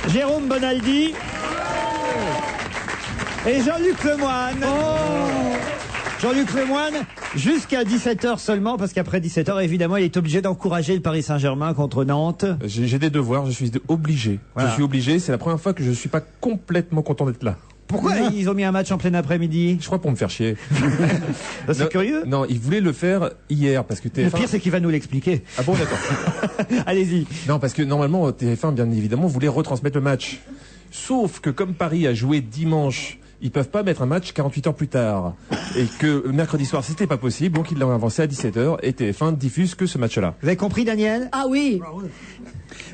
Jérôme Bonaldi et Jean-Luc Lemoyne. Jean-Luc Lemoyne, jusqu'à 17h seulement, parce qu'après 17h, évidemment, il est obligé d'encourager le Paris Saint-Germain contre Nantes. J'ai des devoirs, je suis obligé. Voilà. Je suis obligé, c'est la première fois que je ne suis pas complètement content d'être là. Pourquoi ils ont mis un match en plein après-midi? Je crois pour me faire chier. C'est curieux. Non, ils voulaient le faire hier, parce que TF1... Le pire, c'est qu'il va nous l'expliquer. Ah bon, d'accord. Allez-y. Non, parce que normalement, TF1, bien évidemment, voulait retransmettre le match. Sauf que comme Paris a joué dimanche, ils peuvent pas mettre un match 48 heures plus tard. Et que mercredi soir, c'était pas possible, donc ils l'ont avancé à 17h et TF1 diffuse que ce match-là. Vous avez compris, Daniel? Ah oui.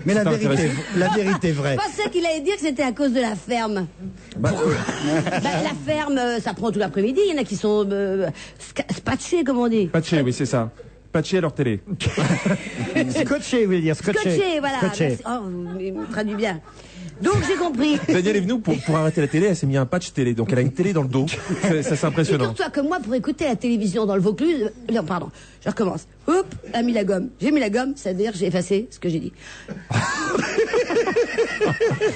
Mais la vérité est vraie. Je pensais qu'il allait dire que c'était à cause de la ferme. La ferme, ça prend tout l'après-midi. Il y en a qui sont spatchés, comme on dit. Patché, oui, c'est ça. Patché à leur télé. Scotché, vous voulez dire. Scotché, voilà. Scotché. Oh, il me traduit bien. Donc j'ai compris. Daniel est venue pour arrêter la télé, elle s'est mis un patch télé, donc elle a une télé dans le dos. Ça c'est impressionnant. Figure-toi que moi, pour écouter la télévision dans le Vaucluse, non, pardon, je recommence. Hop, a mis la gomme. J'ai mis la gomme, c'est-à-dire j'ai effacé ce que j'ai dit.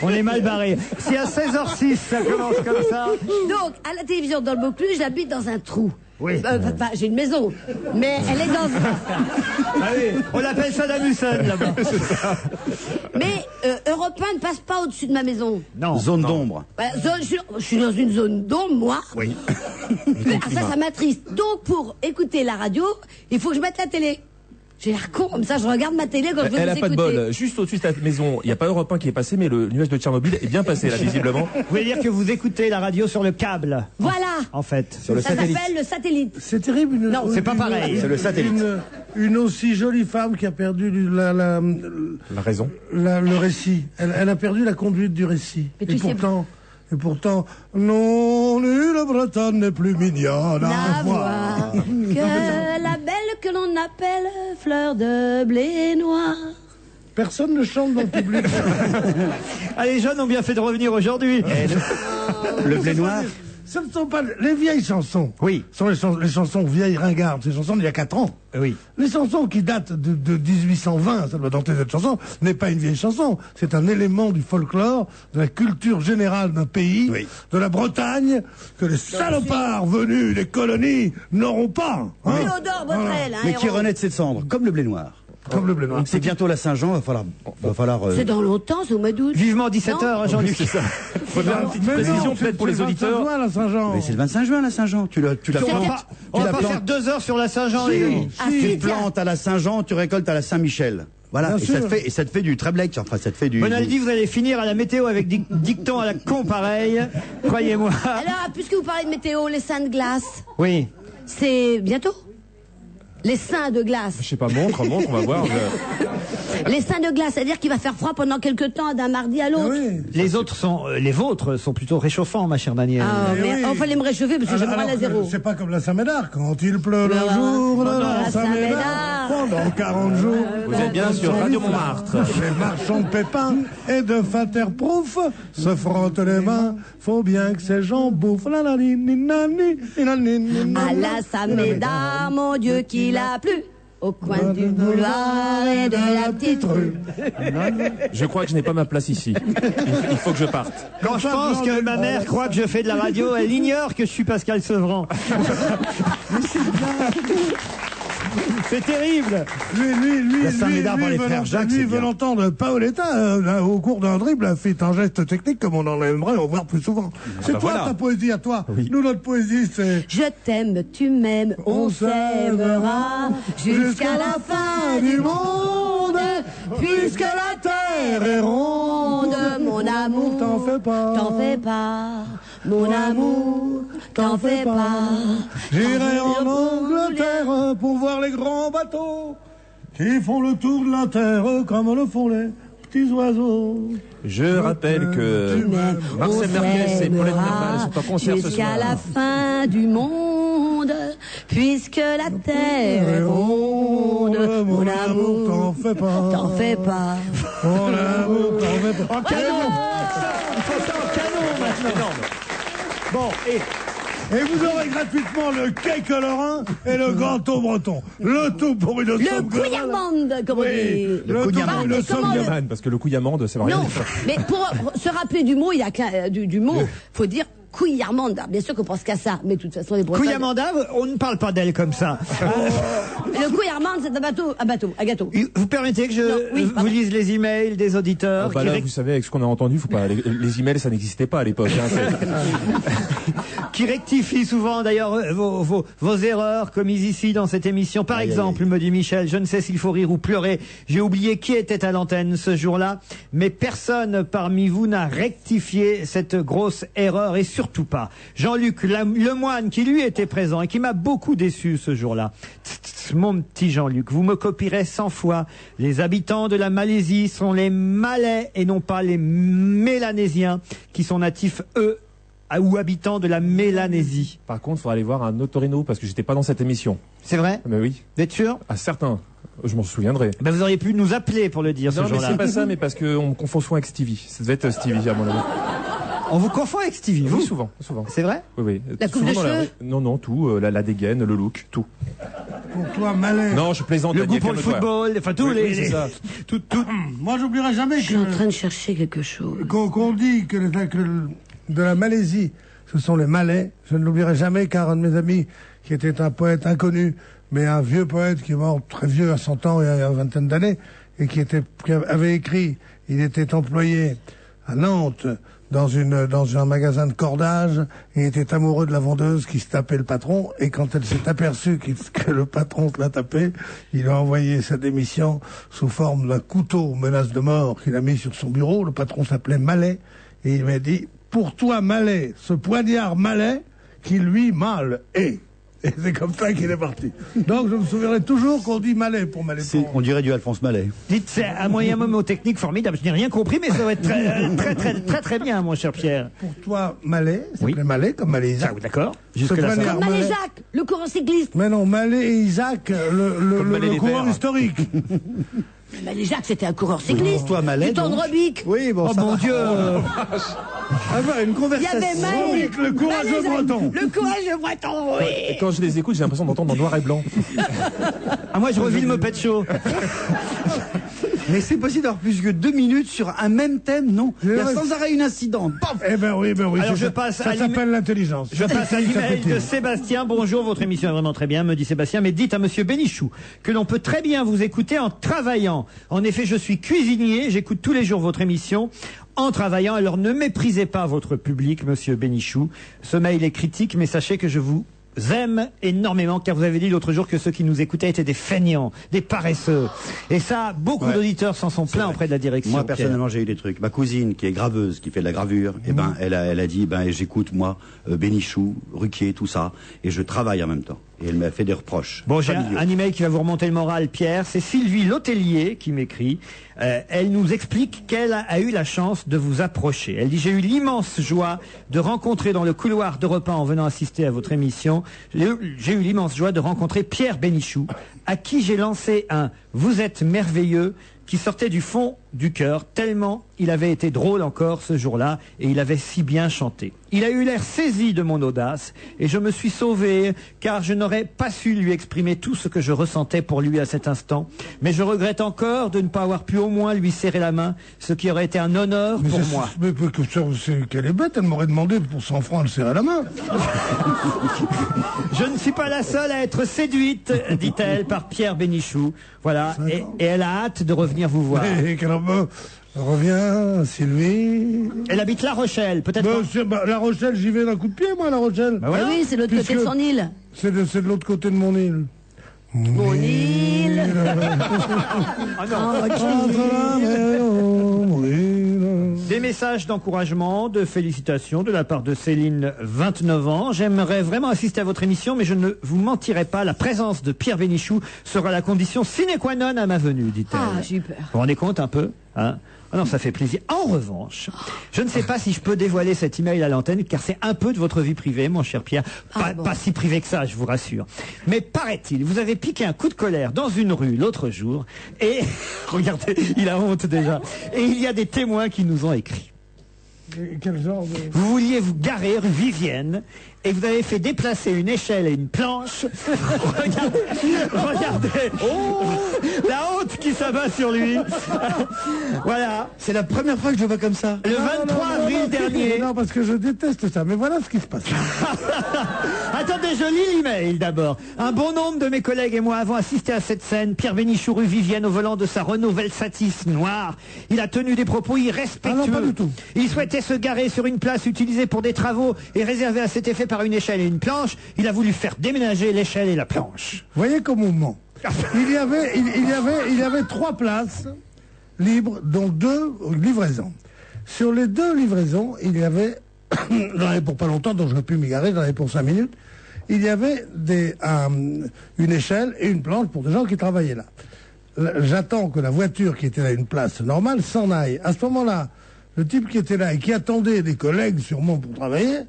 On est mal barré. Si à 16h06 ça commence comme ça. Donc, à la télévision dans le Vaucluse, j'habite dans un trou. Oui. Enfin, j'ai une maison, mais elle est dans un... Allez, on appelle ça la Mussonne là-bas. Mais Europe 1 ne passe pas au-dessus de ma maison. Non. Zone d'ombre. Voilà, je suis dans une zone d'ombre, moi. Oui. Ça m'attriste. Donc, pour écouter la radio, il faut que je mette la télé. J'ai l'air con, comme ça je regarde ma télé quand je veux Elle vous a pas de écouter. bol. Juste au-dessus de ta maison, il n'y a pas Europe 1 qui est passé, mais le nuage de Tchernobyl est bien passé là, visiblement. Vous voulez dire que vous écoutez la radio sur le câble? Voilà. En fait. Sur le Ça satellite. s'appelle le satellite. C'est terrible. Non, c'est pas pareil. C'est le satellite. Une aussi jolie femme qui a perdu La raison. le récit. Elle a perdu la conduite du récit. Mais tu sais- Et pourtant, non, nulle Bretonne n'est plus mignonne à La voir. voix que la belle que l'on appelle fleur de blé noir. Personne ne chante dans le public. Ah, les jeunes ont bien fait de revenir aujourd'hui. Le blé noir. Ce ne sont pas les vieilles chansons. Oui. Ce sont les chansons vieilles ringardes, ces chansons d'il y a 4 ans. Oui. Les chansons qui datent de 1820, ça doit dater cette chanson, n'est pas une vieille chanson. C'est un élément du folklore, de la culture générale d'un pays, Oui. de la Bretagne, que les salopards venus des colonies n'auront pas. Hein. Théodore Botrel, hein, Mais qui héros. renaît de ses cendres, comme le blé noir. Comme le blé noir. C'est bientôt la Saint-Jean, va falloir. C'est dans longtemps, c'est au mois d'août. Vivement 17h, hein, Jean-Luc. C'est ça. Faut faire une petite précision peut-être pour les auditeurs. Juin, la Saint-Jean. Mais c'est le 25 juin la Saint-Jean. Tu la On va la pas plantes. faire 2 heures sur la Saint-Jean, les gars. Ah, Tu si, tiens. plantes à la Saint-Jean, tu récoltes à la Saint-Michel. Voilà, Bien et ça, sûr. te fait du Treblec, enfin ça te fait du... Bonaldi, vous allez finir à la météo avec dicton à la con pareil. Croyez-moi. Alors, puisque vous parlez de météo, les seins de glace, Oui. c'est bientôt. Les seins de glace. Je sais pas, montre, on va voir. Les seins de glace, c'est-à-dire qu'il va faire froid pendant quelques temps d'un mardi à l'autre. Oui. Les autres sont, les vôtres sont plutôt réchauffants, ma chère Danielle. Ah, Eh mais oui. il fallait me réchauffer parce que j'ai Alors mal à que zéro. c'est pas comme la Saint-Médard, quand il pleut le Pleura jour de pendant la la Saint-Médard, Saint-Médard. pendant 40 jours. Vous êtes bien sur Radio Montmartre. Les marchands de pépins et de Faterproof se frottent les mains. Faut bien que ces gens bouffent. La la ni ni na ni ni na ni ni na À na. la Saint-Médard, mon Dieu qu'il a plu. Au coin du boulevard et de la petite rue. Je crois que je n'ai pas ma place ici. Il faut que je parte. Quand je pense que ma mère croit que je fais de la radio, elle ignore que je suis Pascal Sevran. C'est terrible. Lui, La Saint-Médard par les frères Jacques, c'est lui veut bien. l'entendre. Paoletta, au cours d'un dribble, a fait un geste technique comme on en aimerait en voir plus souvent. C'est bah toi voilà. ta poésie à toi. Nous, notre poésie, c'est... Je t'aime, tu m'aimes, on s'aimera jusqu'à la fin du monde. Puisque la terre est ronde, mon amour, T'en fais pas. t'en fais pas. Mon amour, t'en fais pas. J'irai en Angleterre pour voir les grands bateaux qui font le tour de la terre comme le font les petits oiseaux. Je rappelle que Marcel Merguez et Paulette Merval sont en concert ce jusqu'à soir. la fin du monde, puisque la terre est ronde. Mon amour, t'en fais pas. t'en fais pas. Mon amour, t'en fais pas. En canon. Il faut ça en canon maintenant. Bon, et Et vous aurez gratuitement le cake lorrain et le gâteau breton. Le tout pour une Le somme globale. couillamande, comme on Oui, dit. le tout pour une somme globale. Couillamande, parce que le couillamande, ça veut rien Non, dire. mais pour se rappeler du mot, il y a du mot, faut dire couillamande. Bien sûr qu'on pense qu'à ça, mais de toute façon les Bretons. Couillamanda, on ne parle pas d'elle comme ça. Le couillamande, c'est un gâteau. Vous permettez que je Non, oui, vous pardon. lise les emails des auditeurs Bah qui là, ré- vous savez, avec ce qu'on a entendu, faut pas, les emails, ça n'existait pas à l'époque. Hein, qui rectifient souvent d'ailleurs vos erreurs commises ici dans cette émission. Par exemple, me dit Michel, je ne sais s'il faut rire ou pleurer. J'ai oublié qui était à l'antenne ce jour-là, mais personne parmi vous n'a rectifié cette grosse erreur et surtout pas Jean-Luc Lemoine qui lui était présent et qui m'a beaucoup déçu ce jour-là. Mon petit Jean-Luc, vous me copierez 100 fois. Les habitants de la Malaisie sont les Malais et non pas les Mélanésiens qui sont natifs, eux, ou habitants de la Mélanésie. Par contre, il faudra aller voir un Otorino parce que j'étais pas dans cette émission. C'est vrai? Mais oui, Vous êtes sûr? à certains. Je m'en souviendrai. Ben, vous auriez pu nous appeler pour le dire Non, ce mais jour-là. c'est pas ça, mais parce qu'on me confond souvent avec Stevie. Ça devait être Stevie, à mon avis. On vous confond avec Stevie, vous? Oui, souvent. C'est vrai? Oui, oui. La coupe Souvent de dans cheveux Non, non, tout. La dégaine, le look, tout. Pour toi, Malais. Non, je plaisante. Le goût Daniel, pour le calme-toi. football, enfin tous Oui, les... oui, c'est ça. tout. Moi, j'oublierai jamais Je suis en train de chercher quelque chose. qu'on dit que de la Malaisie, ce sont les Malais. Je ne l'oublierai jamais car un de mes amis, qui était un poète inconnu, mais un vieux poète qui est mort très vieux à 100 ans, il y a une vingtaine d'années, et qui avait écrit, il était employé à Nantes, dans un magasin de cordage, et il était amoureux de la vendeuse qui se tapait le patron, et quand elle s'est aperçue que le patron se l'a tapé, il a envoyé sa démission sous forme d'un couteau menace de mort qu'il a mis sur son bureau. Le patron s'appelait Malais, et il m'a dit, pour toi Malais, ce poignard Malais, qui lui mal est. Et c'est comme ça qu'il est parti. Donc je me souviendrai toujours qu'on dit Malais pour Malais. On dirait du Alphonse Malais. Dites, c'est un moyen mnémotechnique formidable. Je n'ai rien compris, mais ça va être très bien, mon cher Pierre. Pour toi Malais, ça Oui. s'appelait Malais comme Malais Isaac. Ah, d'accord. Ce Jusque-là, ça va. poignard Comme Malais. Jacques, le courant cycliste. Mais non, Malais et Isaac, Malais le les coureur Verts. historique. Mais Jacques, c'était un coureur cycliste. Pour toi Malais. Du temps de donc. Robic. Oui, bon, Oh ça mon va. Dieu. Avoir une Il y conversation. avait Maël. Robic, le courageux Maël Jacques, breton. Le courageux breton, Et oui. quand je les écoute, j'ai l'impression d'entendre en noir et blanc. Ah, moi, je revis le Moped Show. Mais c'est possible d'avoir plus que 2 minutes sur un même thème, non? Il y a Ouais. sans arrêt une incidente. Paf. Eh ben oui. Alors, c'est je ça. passe à Ça l'email. s'appelle l'intelligence. Je passe à l'email s'appelle-t-il. de Sébastien. Bonjour, votre émission est vraiment très bien, me dit Sébastien, mais dites à monsieur Bénichou que l'on peut très bien vous écouter en travaillant. En effet, je suis cuisinier, j'écoute tous les jours votre émission en travaillant, alors ne méprisez pas votre public, monsieur Bénichou. Ce mail est critique, mais sachez que je vous aime énormément, car vous avez dit l'autre jour que ceux qui nous écoutaient étaient des feignants, des paresseux. Et ça, beaucoup Ouais. d'auditeurs s'en sont plaints auprès de la direction. Moi, Pierre. personnellement, j'ai eu des trucs. Ma cousine, qui est graveuse, qui fait de la gravure, eh ben, elle a dit, j'écoute, moi, Bénichou, Ruquier, tout ça, et je travaille en même temps. Et elle m'a fait des reproches. Bon, j'ai familiaux. un email qui va vous remonter le moral, Pierre. C'est Sylvie L'Hôtelier qui m'écrit. Elle nous explique qu'elle a eu la chance de vous approcher. Elle dit, j'ai eu l'immense joie de rencontrer dans le couloir de repas en venant assister à votre émission, j'ai eu l'immense joie de rencontrer Pierre Bénichou, à qui j'ai lancé un « Vous êtes merveilleux » qui sortait du fond du cœur, tellement il avait été drôle encore ce jour-là, et il avait si bien chanté. Il a eu l'air saisi de mon audace, et je me suis sauvé, car je n'aurais pas su lui exprimer tout ce que je ressentais pour lui à cet instant. Mais je regrette encore de ne pas avoir pu au moins lui serrer la main, ce qui aurait été un honneur pour moi. Mais qu'elle est bête, elle m'aurait demandé pour 100 francs de serrer la main. Je ne suis pas la seule à être séduite, dit-elle, par Pierre Bénichou. Voilà, et elle a hâte de revenir vous voir. Et qu'elle revient, Sylvie. Elle habite La Rochelle, peut-être pas. La Rochelle, j'y vais d'un coup de pied, moi, La Rochelle. Bah voilà. Ah oui, c'est de l'autre côté de Puisque- son île. C'est de l'autre côté de mon île. Mon île. Ah non. Des messages d'encouragement, de félicitations de la part de Céline, 29 ans. J'aimerais vraiment assister à votre émission, mais je ne vous mentirai pas, la présence de Pierre Bénichou sera la condition sine qua non à ma venue, dit-elle. Ah, j'ai eu peur. Vous vous rendez compte un peu, hein? Ah non, ça fait plaisir. En revanche, je ne sais pas si je peux dévoiler cet email à l'antenne, car c'est un peu de votre vie privée, mon cher Pierre. Ah bon. Pas si privé que ça, je vous rassure. Mais paraît-il, vous avez piqué un coup de colère dans une rue l'autre jour, et regardez, il a honte déjà. Et il y a des témoins qui nous ont écrit. Et quel genre de... Vous vouliez vous garer rue Vivienne et vous avez fait déplacer une échelle et une planche. Regardez, la honte qui s'abat sur lui. Voilà. C'est la première fois que je le vois comme ça. Le 23 avril dernier. Non, parce que je déteste ça. Mais voilà ce qui se passe. Attendez, je lis l'email d'abord. Un bon nombre de mes collègues et moi avons assisté à cette scène. Pierre Bénichou, rue Vivienne, au volant de sa Renault Velsatis noire. Il a tenu des propos irrespectueux. Ah non, pas du tout. Il souhaitait se garer sur une place utilisée pour des travaux et réservée à cet effet par une échelle et une planche. Il a voulu faire déménager l'échelle et la planche. Voyez comme on ment. Il y avait 3 places libres, dont 2 livraisons. Sur les 2 livraisons, il y avait, j'en avais pour pas longtemps, donc j'aurais pu m'y garer, j'en avais pour 5 minutes, il y avait une échelle et une planche pour des gens qui travaillaient là. J'attends que la voiture qui était là, une place normale, s'en aille. À ce moment-là, le type qui était là et qui attendait des collègues sûrement pour travailler,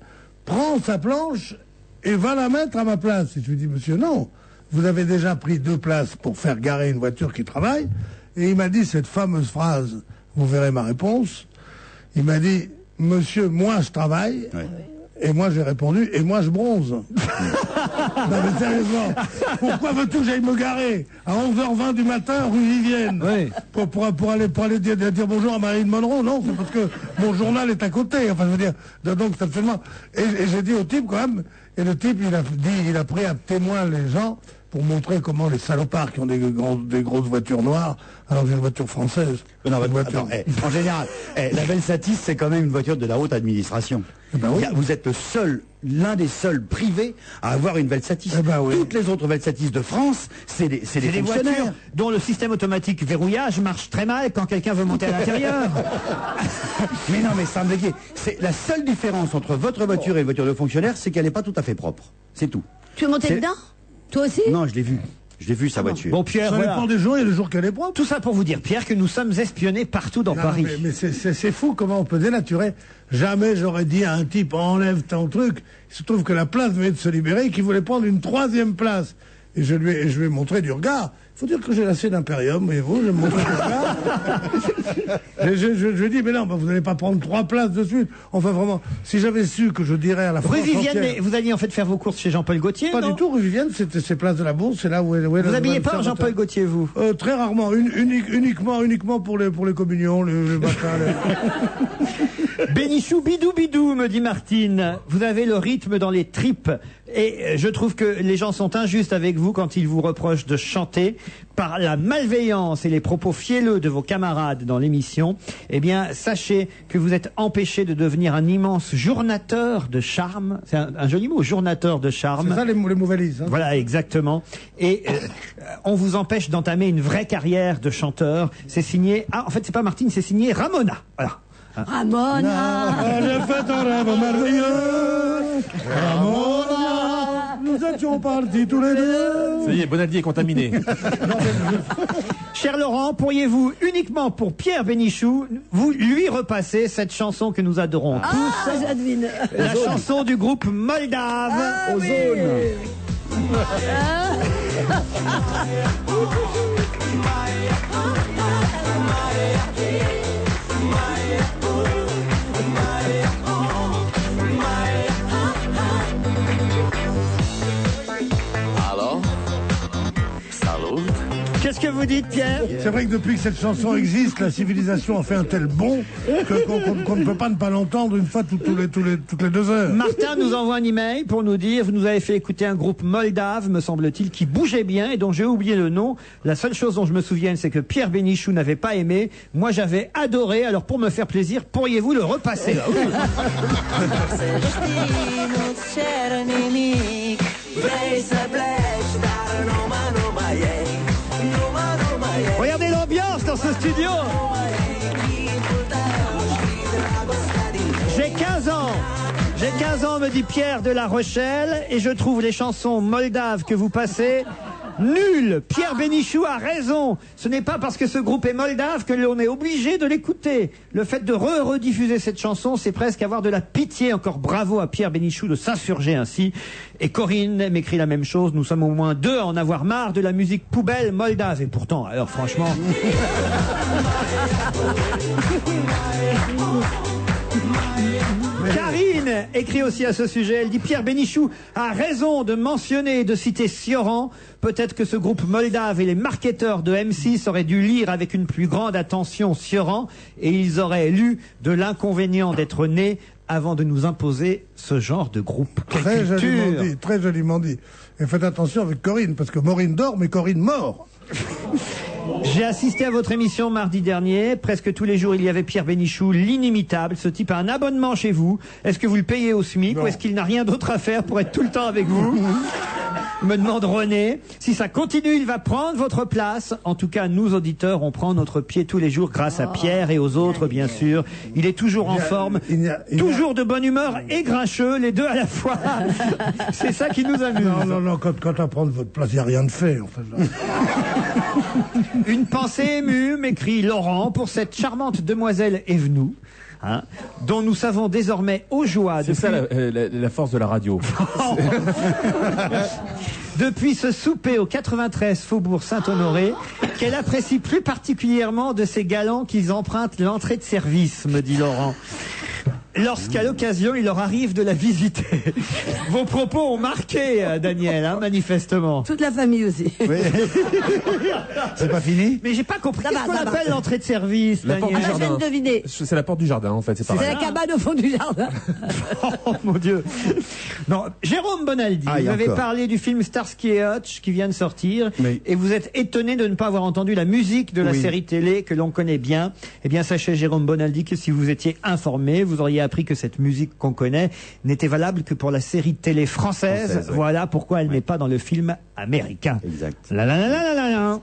prend sa planche et va la mettre à ma place. Et je lui dis, monsieur, non, vous avez déjà pris 2 places pour faire garer une voiture qui travaille. Et il m'a dit cette fameuse phrase, vous verrez ma réponse. Il m'a dit, monsieur, moi je travaille. Ouais. Et moi j'ai répondu, et moi je bronze. Non mais sérieusement, pourquoi veux-tu que j'aille me garer à 11h20 du matin rue Vivienne pour aller dire bonjour à Marilyn Monroe? Non, c'est parce que mon journal est à côté. Enfin je veux dire, donc c'est absolument... Et j'ai dit au type quand même, et le type il a pris à témoin les gens pour montrer comment les salopards qui ont des grosses voitures noires, alors j'ai une voiture française. Non, une voiture... en général, la Velsatis, c'est quand même une voiture de la haute administration. Eh ben oui. Vous êtes l'un des seuls privés à avoir une Velsatis. Eh ben oui. Toutes les autres Velsatis de France, c'est des fonctionnaires. Voitures dont le système automatique verrouillage marche très mal quand quelqu'un veut monter à l'intérieur. Mais non, mais sans blaguer, c'est la seule différence entre votre voiture et une voiture de fonctionnaire, c'est qu'elle n'est pas tout à fait propre. C'est tout. Tu es monté dedans? Toi aussi? Non, je l'ai vu. Je l'ai vu, sa voiture. Bon, Pierre, Ça voilà. dépend des jours, il y a des jours qu'elle est propre. Tout ça pour vous dire, Pierre, que nous sommes espionnés partout dans Non, Paris. mais c'est fou comment on peut dénaturer. Jamais j'aurais dit à un type enlève ton truc. Il se trouve que la place venait de se libérer et qu'il voulait prendre une 3e place. Et je lui ai montré du regard. Il faut dire que j'ai lassé d'Imperium, voyez-vous, je vais me montrer du regard. je lui ai dit, mais non, vous n'allez pas prendre 3 places de suite. Enfin, vraiment, si j'avais su que je dirais à la France Rue Vivienne, entière- mais vous alliez en fait faire vos courses chez Jean-Paul Gaultier, Pas non? du tout, rue Vivienne, c'est place de la Bourse, c'est là où est Vous le habillez pas observateur. Jean-Paul Gaultier, vous? Très rarement, uniquement pour les communions, le matin. Bénichou bidou bidou, me dit Martine. Vous avez le rythme dans les tripes. Et je trouve que les gens sont injustes avec vous quand ils vous reprochent de chanter. Par la malveillance et les propos fielleux de vos camarades dans l'émission, eh bien, sachez que vous êtes empêché de devenir un immense journateur de charme. C'est un joli mot, journateur de charme. C'est ça les mots valises. Hein. Voilà, exactement. Et on vous empêche d'entamer une vraie carrière de chanteur. C'est signé... Ah, en fait, c'est pas Martine, c'est signé Ramona. Voilà. Ramona! J'ai fait un rêve merveilleux. Ramona, nous étions partis tous les deux. Ça y est, Bonaldi est contaminé. Cher Laurent, pourriez-vous, uniquement pour Pierre Bénichou, vous lui repasser cette chanson que nous adorons tous, Ah, j'admine. la chanson du groupe Moldave, Ozone. Allo? Salut? Qu'est-ce que vous dites, Pierre? C'est vrai que depuis que cette chanson existe, la civilisation a fait un tel bond qu'on ne peut pas ne pas l'entendre une fois toutes les 2 heures. Martin nous envoie un email pour nous dire, vous nous avez fait écouter un groupe moldave, me semble-t-il, qui bougeait bien et dont j'ai oublié le nom. La seule chose dont je me souviens, c'est que Pierre Bénichou n'avait pas aimé. Moi, j'avais adoré. Alors, pour me faire plaisir, pourriez-vous le repasser? Regardez l'ambiance dans ce studio. J'ai 15 ans. J'ai 15 ans, me dit Pierre de La Rochelle, et je trouve les chansons moldaves que vous passez nulles. Pierre Bénichou a raison. Ce n'est pas parce que ce groupe est moldave que l'on est obligé de l'écouter. Le fait de rediffuser cette chanson, c'est presque avoir de la pitié. Encore bravo à Pierre Bénichou de s'insurger ainsi. Et Corinne m'écrit la même chose. Nous sommes au moins 2 à en avoir marre de la musique poubelle moldave. Et pourtant, alors franchement... m'écrit aussi à ce sujet. Elle dit Pierre Bénichou a raison de mentionner et de citer Sioran. Peut-être que ce groupe moldave et les marketeurs de M6 auraient dû lire avec une plus grande attention Sioran et ils auraient lu de l'inconvénient d'être nés avant de nous imposer ce genre de groupe. Très joliment dit. Et faites attention avec Corinne, parce que Maureen dort, mais Corinne mord. J'ai assisté à votre émission mardi dernier. Presque tous les jours, il y avait Pierre Bénichou, l'inimitable. Ce type a un abonnement chez vous. Est-ce que vous le payez au SMIC ou est-ce qu'il n'a rien d'autre à faire pour être tout le temps avec vous? Me demande René. Si ça continue, il va prendre votre place. En tout cas, nous, auditeurs, on prend notre pied tous les jours grâce à Pierre et aux autres, bien sûr. Il est toujours en forme, toujours de bonne humeur et grincheux, les deux à la fois. C'est ça qui nous amuse. Non, quand à prendre votre place, il n'y a rien de fait, en fait. Une pensée émue, m'écrit Laurent, pour cette charmante demoiselle Evenou, dont nous savons désormais aux joies. C'est ça la force de la radio. Depuis ce souper au 93 Faubourg Saint-Honoré, qu'elle apprécie plus particulièrement de ces galants qu'ils empruntent l'entrée de service, me dit Laurent. Lorsqu'à l'occasion, il leur arrive de la visiter. Vos propos ont marqué, Daniel, manifestement. Toute la famille aussi. Oui. C'est pas fini? Mais j'ai pas compris. Ça Qu'est-ce va, qu'on appelle l'entrée de service, La porte Daniel? du Je viens jardin. de deviner. C'est la porte du jardin, en fait. C'est C'est pareil. la cabane au fond du jardin. Oh mon Dieu. Non, Jérôme Bonaldi, Ah, vous avez encore. parlé du film Starsky et Hutch qui vient de sortir, Oui. et vous êtes étonné de ne pas avoir entendu la musique de la Oui. série télé que l'on connaît bien. Eh bien, sachez, Jérôme Bonaldi, que si vous étiez informé, vous auriez appris que cette musique qu'on connaît n'était valable que pour la série télé française. Française, oui. Voilà pourquoi elle n'est pas dans le film américain. Exact. La la la la la la la.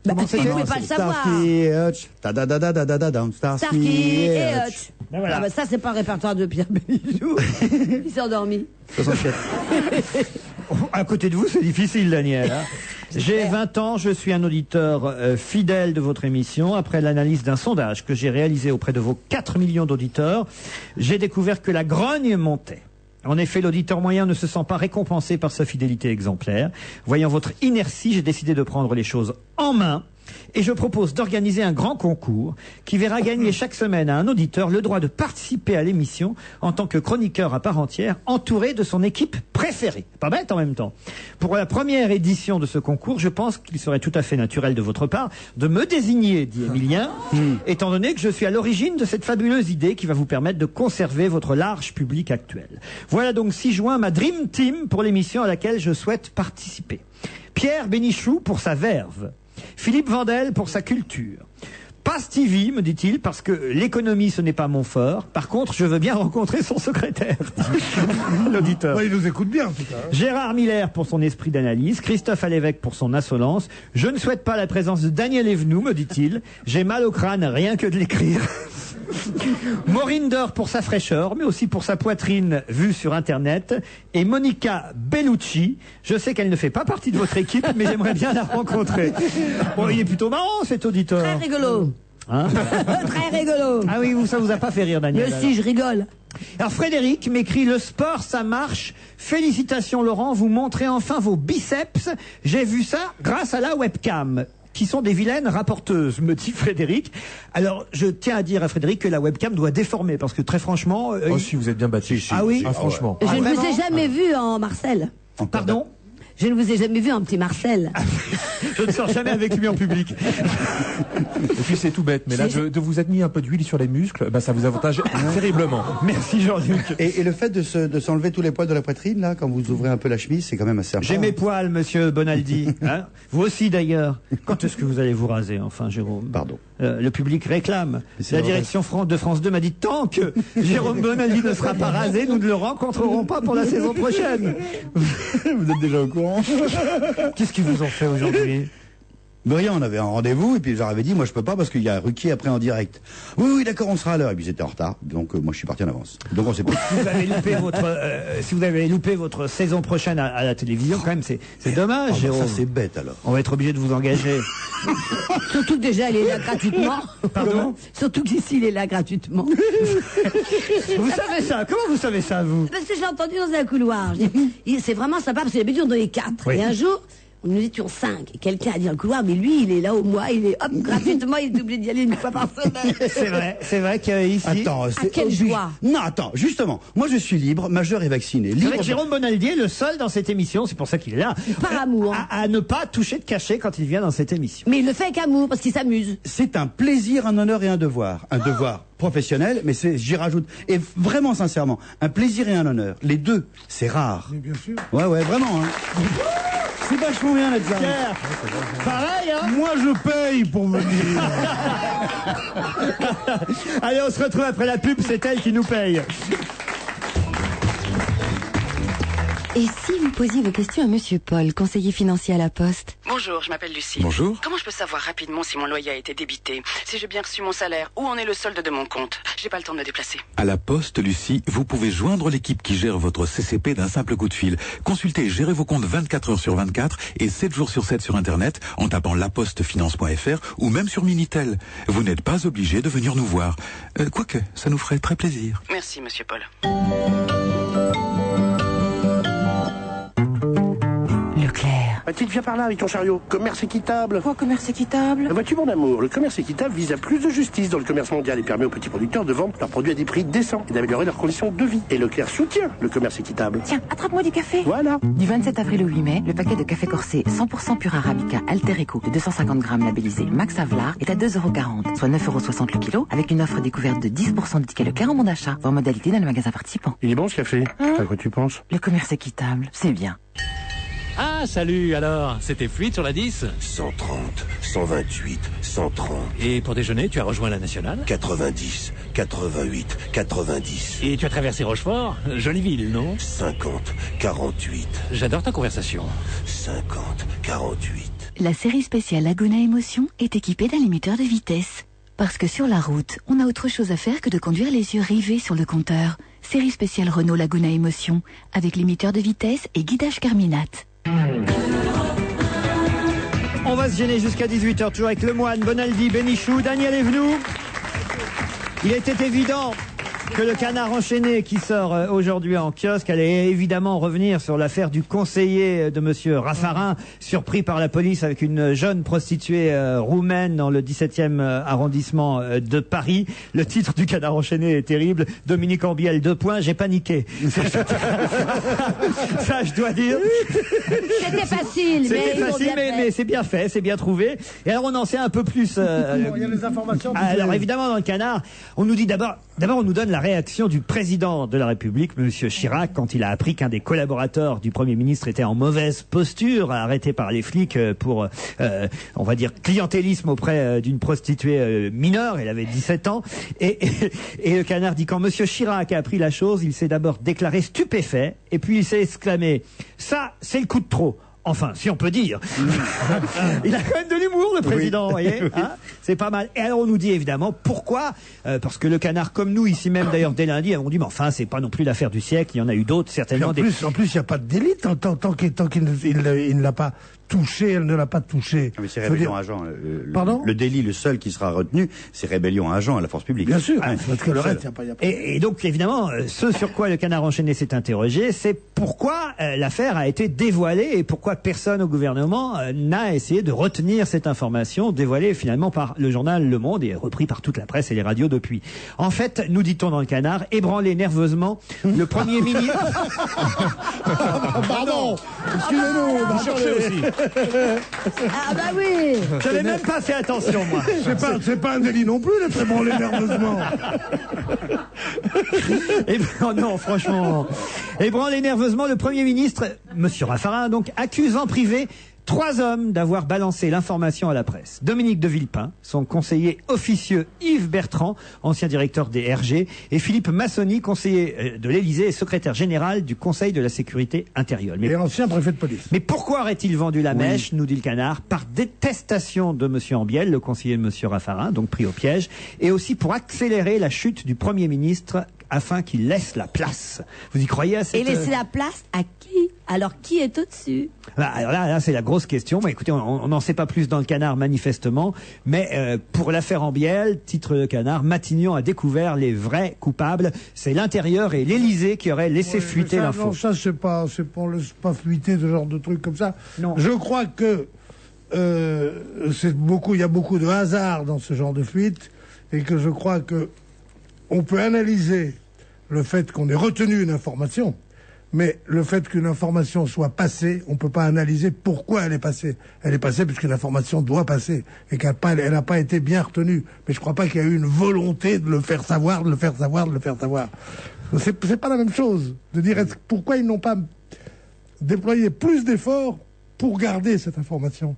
Comment tu c'était? ne pouvais pas le savoir. Starsky et Hutch. Ta-da-da-da-da-da-da. Starsky et Hutch. Ben voilà. Ah bah ça, c'est pas le répertoire de Pierre Bénichou. Il s'est endormi. 67. À côté de vous, c'est difficile, Daniel. J'ai 20 ans, je suis un auditeur fidèle de votre émission. Après l'analyse d'un sondage que j'ai réalisé auprès de vos 4 millions d'auditeurs, j'ai découvert que la grogne montait. En effet, l'auditeur moyen ne se sent pas récompensé par sa fidélité exemplaire. Voyant votre inertie, j'ai décidé de prendre les choses en main. Et je propose d'organiser un grand concours qui verra gagner chaque semaine à un auditeur le droit de participer à l'émission en tant que chroniqueur à part entière, entouré de son équipe préférée. Pas bête en même temps. Pour la première édition de ce concours, je pense qu'il serait tout à fait naturel de votre part de me désigner, dit Émilien, étant donné que je suis à l'origine de cette fabuleuse idée qui va vous permettre de conserver votre large public actuel. Voilà donc 6 juin ma Dream Team pour l'émission à laquelle je souhaite participer. Pierre Bénichou pour sa verve. Philippe Vandel pour sa culture. Pas Stevie, me dit-il, parce que l'économie, ce n'est pas mon fort. Par contre, je veux bien rencontrer son secrétaire. L'auditeur. Ouais, il nous écoute bien, en tout cas. Gérard Miller pour son esprit d'analyse. Christophe Alévèque pour son insolence. Je ne souhaite pas la présence de Daniel Evenou, me dit-il. J'ai mal au crâne, rien que de l'écrire. Maureen Dor pour sa fraîcheur, mais aussi pour sa poitrine vue sur Internet. Et Monica Bellucci, je sais qu'elle ne fait pas partie de votre équipe, mais j'aimerais bien la rencontrer. Bon, il est plutôt marrant, cet auditeur. Très rigolo. Hein? Très rigolo. Ah oui, ça vous a pas fait rire, Daniel? Mais si, je rigole. Alors Frédéric m'écrit: le sport, ça marche. Félicitations Laurent, vous montrez enfin vos biceps. J'ai vu ça grâce à la webcam. Qui sont des vilaines rapporteuses, me dit Frédéric. Alors, je tiens à dire à Frédéric que la webcam doit déformer, parce que très franchement... Oh, si, vous êtes bien battu. Ah oui? Ah, franchement. Je ne vous vraiment ai jamais vu en Marcel. Pardon? Je ne vous ai jamais vu en petit Marcel. Je ne sors jamais avec lui en public. Et puis c'est tout bête, mais là, de vous être mis un peu d'huile sur les muscles, bah, ça vous avantage terriblement. Merci Jean-Luc. Et le fait de s'enlever tous les poils de la poitrine, là, quand vous ouvrez un peu la chemise, c'est quand même assez J'ai sympa. mes poils, monsieur Bonaldi. Hein, vous aussi d'ailleurs. Quand est-ce que vous allez vous raser, enfin, Jérôme? Pardon. Le public réclame. c'est La vrai. direction de France 2 m'a dit: tant que Jérôme Bonaldi ne sera pas rasé, nous ne le rencontrerons pas pour la saison prochaine. Vous êtes déjà au courant? Qu'est-ce qu'ils vous ont fait aujourd'hui? Mais rien, on avait un rendez-vous, et puis je leur avais dit, moi je peux pas parce qu'il y a Ruquier après en direct. Oui, d'accord, on sera à l'heure. Et puis j'étais en retard, donc moi je suis parti en avance. Donc on s'est pas... Vous avez loupé si vous avez loupé votre saison prochaine à la télévision, quand même, c'est dommage, Jérôme. Ça c'est bête alors. On va être obligé de vous engager. Surtout que déjà, il est là gratuitement. Pardon? Surtout qu'ici, il est là gratuitement. Vous savez ça? Comment vous savez ça, vous? Parce que je l'ai entendu dans un couloir. C'est vraiment sympa parce que d'habitude on est 4. Oui. Et un jour, nous étions 5. Et quelqu'un a dit dans le couloir, mais lui, il est là au mois, il est, hop, gratuitement, il est obligé d'y aller une fois par semaine. C'est vrai qu'ici... Attends, quelle joie. Non, attends, justement, moi je suis libre, majeur et vacciné. C'est Libre vrai que Jérôme Bonaldi est le seul dans cette émission, c'est pour ça qu'il est là. Par amour. À ne pas toucher de cachet quand il vient dans cette émission. Mais il le fait avec amour, parce qu'il s'amuse. C'est un plaisir, un honneur et un devoir. Un devoir professionnel, mais j'y rajoute, et vraiment sincèrement, un plaisir et un honneur. Les deux, c'est rare. Mais bien sûr. Ouais, vraiment. Hein. C'est vachement bien d'être là. Pierre, pareil, hein. Moi, je paye pour venir. Allez, on se retrouve après la pub, c'est elle qui nous paye. Et si vous posiez vos questions à Monsieur Paul, conseiller financier à la Poste? Bonjour, je m'appelle Lucie. Bonjour. Comment je peux savoir rapidement si mon loyer a été débité, si j'ai bien reçu mon salaire, où en est le solde de mon compte? J'ai pas le temps de me déplacer. À la Poste, Lucie, vous pouvez joindre l'équipe qui gère votre CCP d'un simple coup de fil. Consultez et gérez vos comptes 24 heures sur 24 et 7 jours sur 7 sur Internet en tapant lapostefinance.fr ou même sur Minitel. Vous n'êtes pas obligé de venir nous voir. Quoique, ça nous ferait très plaisir. Merci, monsieur Paul. Leclerc. Mathilde, viens par là avec ton chariot. Commerce équitable. Quoi, commerce équitable? Vois-tu, mon amour, le commerce équitable vise à plus de justice dans le commerce mondial et permet aux petits producteurs de vendre leurs produits à des prix décents et d'améliorer leurs conditions de vie. Et Leclerc soutient le commerce équitable. Tiens, attrape-moi du café. Voilà. Du 27 avril au 8 mai, le paquet de café corsé 100% pur Arabica Alter Eco de 250 grammes labellisé Max Havelaar est à 2,40 €, soit 9,60 € le kilo, avec une offre découverte de 10% de tickets Leclerc en bon d'achat, en modalité dans le magasin participant. Il est bon ce café. À quoi tu penses? Le commerce équitable, c'est bien. Ah, salut, alors, c'était fluide sur la 10? 130, 128, 130. Et pour déjeuner, tu as rejoint la nationale? 90, 88, 90. Et tu as traversé Rochefort? Jolie ville, non? 50, 48. J'adore ta conversation. 50, 48. La série spéciale Laguna Émotion est équipée d'un limiteur de vitesse. Parce que sur la route, on a autre chose à faire que de conduire les yeux rivés sur le compteur. Série spéciale Renault Laguna Émotion, avec limiteur de vitesse et guidage Carminat. On va se gêner jusqu'à 18h, toujours avec Lemoine, Bonaldi, Bénichou, Daniel Evenou. Il était évident que le Canard enchaîné qui sort aujourd'hui en kiosque allait évidemment revenir sur l'affaire du conseiller de monsieur Raffarin, surpris par la police avec une jeune prostituée roumaine dans le 17e arrondissement de Paris. Le titre du Canard enchaîné est terrible. Dominique Ambiel, 2 points, j'ai paniqué. Ça, je dois dire. C'était facile, mais c'est bien fait, c'est bien trouvé. Et alors on en sait un peu plus. Il y a les informations. Alors évidemment dans le Canard, on nous dit d'abord on nous donne la réaction du président de la République, monsieur Chirac, quand il a appris qu'un des collaborateurs du Premier ministre était en mauvaise posture, arrêté par les flics pour, on va dire, clientélisme auprès d'une prostituée mineure. Elle avait 17 ans. Et le Canard dit, quand monsieur Chirac a appris la chose, il s'est d'abord déclaré stupéfait, et puis il s'est exclamé, ça, c'est le coup de trop. Enfin, si on peut dire. Il a quand même de l'humour, le président, vous voyez, hein, c'est pas mal. Et alors, on nous dit évidemment pourquoi, parce que le Canard, comme nous, ici même, d'ailleurs, dès lundi, on dit, mais enfin, c'est pas non plus l'affaire du siècle, il y en a eu d'autres, certainement. En plus, il n'y a pas de délit tant qu'il ne l'a pas touché, elle ne l'a pas touché. Mais c'est rébellion à agent. Pardon ? Le délit, le seul qui sera retenu, c'est rébellion à agent à la force publique. Bien sûr, Ouais. parce que le reste, il n'y a pas... Et donc, évidemment, ce sur quoi le Canard enchaîné s'est interrogé, c'est pourquoi l'affaire a été dévoilée et pourquoi personne au gouvernement n'a essayé de retenir cette information dévoilée finalement par le journal Le Monde et repris par toute la presse et les radios depuis. En fait, nous dit-on dans le Canard, ébranlé nerveusement, le Premier ministre... Pardon, excusez-nous, Vous cherchez aussi. Ah bah oui. J'avais même pas fait attention, moi. c'est pas un délit non plus d'être ébranlé nerveusement. Non, franchement. Ébranlé nerveusement, le Premier ministre, monsieur Raffarin, donc, accuse en privé 3 hommes d'avoir balancé l'information à la presse. Dominique de Villepin, son conseiller officieux Yves Bertrand, ancien directeur des RG, et Philippe Massoni, conseiller de l'Élysée et secrétaire général du Conseil de la sécurité intérieure. Et ancien préfet de police. Mais pourquoi aurait-il vendu la mèche, nous dit le Canard? Par détestation de monsieur Ambiel, le conseiller de monsieur Raffarin, donc pris au piège, et aussi pour accélérer la chute du Premier ministre afin qu'il laisse la place. Vous y croyez à cette... Et laisser la place à qui? Alors qui est au-dessus? Alors là, c'est la grosse question. Bah, écoutez, on n'en sait pas plus dans le Canard manifestement, mais pour l'affaire Ambiel, titre de Canard, Matignon a découvert les vrais coupables. C'est l'intérieur et l'Élysée qui auraient laissé fuiter l'info. Non, ça c'est pas, on laisse pas fuiter ce genre de trucs comme ça. Non. Je crois que il y a beaucoup de hasard dans ce genre de fuite, et que je crois que on peut analyser le fait qu'on ait retenu une information, mais le fait qu'une information soit passée, on peut pas analyser pourquoi elle est passée. Elle est passée puisqu'une information doit passer, et qu'elle n'a pas été bien retenue. Mais je crois pas qu'il y a eu une volonté de le faire savoir, de le faire savoir. C'est pas la même chose de dire pourquoi ils n'ont pas déployé plus d'efforts pour garder cette information.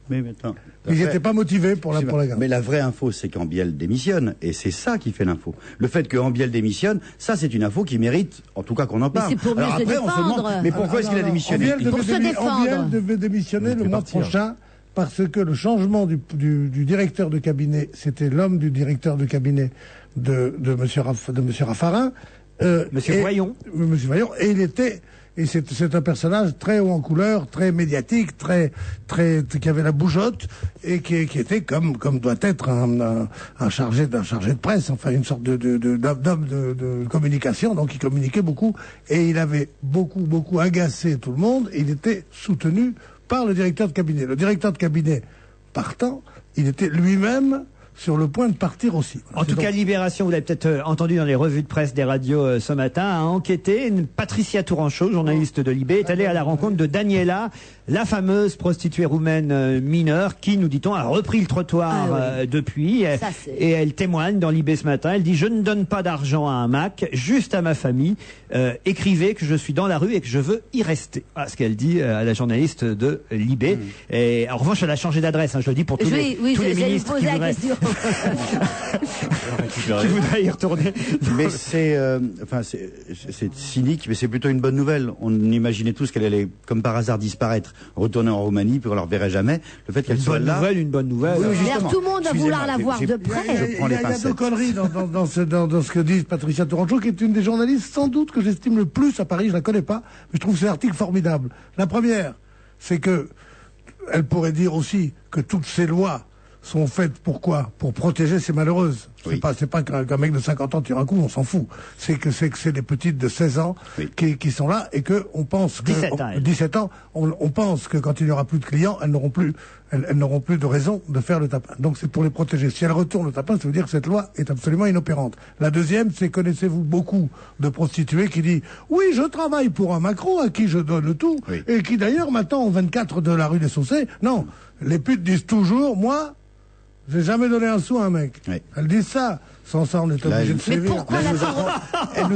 Mais maintenant, ils n'étaient pas motivés pour la garder. Mais la vraie info, c'est qu'Ambiel démissionne, et c'est ça qui fait l'info. Le fait que Ambiel démissionne, ça c'est une info qui mérite, en tout cas qu'on en parle. Mais c'est pour mieux Alors se après, on se demande, défendre. mais pourquoi est-ce qu'il a démissionné? Ambiel devait démissionner le mois prochain, parce que le changement du directeur de cabinet, c'était l'homme du directeur de cabinet de Monsieur Raffarin. Monsieur Voyon. Monsieur Voyon, et c'est un personnage très haut en couleur, très médiatique, qui avait la bougeotte, et qui était comme doit être un chargé de presse, enfin une sorte d'homme de communication, donc il communiquait beaucoup, et il avait beaucoup agacé tout le monde, et il était soutenu par le directeur de cabinet. Le directeur de cabinet partant, il était lui-même sur le point de partir aussi. En tout cas, Libération, vous l'avez peut-être entendu dans les revues de presse des radios ce matin, a enquêté. Patricia Tourangeau, journaliste de Libé, est allée à la rencontre de Daniela, la fameuse prostituée roumaine mineure, qui, nous dit-on, a repris le trottoir depuis. Et elle témoigne dans Libé ce matin. Elle dit: je ne donne pas d'argent à un Mac, juste à ma famille. Écrivez que je suis dans la rue et que je veux y rester. Voilà ce qu'elle dit à la journaliste de Libé. Et en revanche, elle a changé d'adresse. Je le dis pour tous les ministres qui voudraient... Je voudrais y retourner. Mais c'est cynique, mais c'est plutôt une bonne nouvelle. On imaginait tous qu'elle allait, comme par hasard, disparaître, retourner en Roumanie, puis on la reverrait jamais. Le fait qu'elle soit là. Une bonne nouvelle. Oui, tout le monde va vouloir la voir de près. Il y a deux conneries dans ce que dit Patricia Tourangeau, qui est une des journalistes sans doute que j'estime le plus à Paris. Je la connais pas, mais je trouve ces articles formidables. La première, c'est que elle pourrait dire aussi que toutes ces lois sont faites pourquoi? Pour protéger ces malheureuses. C'est pas qu'un mec de 50 ans tire un coup, on s'en fout. C'est que c'est des petites de 16 ans qui sont là, et que on pense que 17 ans, on pense que quand il n'y aura plus de clients, elles n'auront plus de raison de faire le tapin. Donc c'est pour les protéger. Si elles retournent le tapin, ça veut dire que cette loi est absolument inopérante. La deuxième, c'est: connaissez-vous beaucoup de prostituées qui disent: oui, je travaille pour un Macron à qui je donne tout, et qui d'ailleurs maintenant au 24 de la rue des Saussets. Non, les putes disent toujours: moi, j'ai jamais donné un sou à un mec. Elles disent ça. Sans ça, on est obligé de sévir. Mais pourquoi elle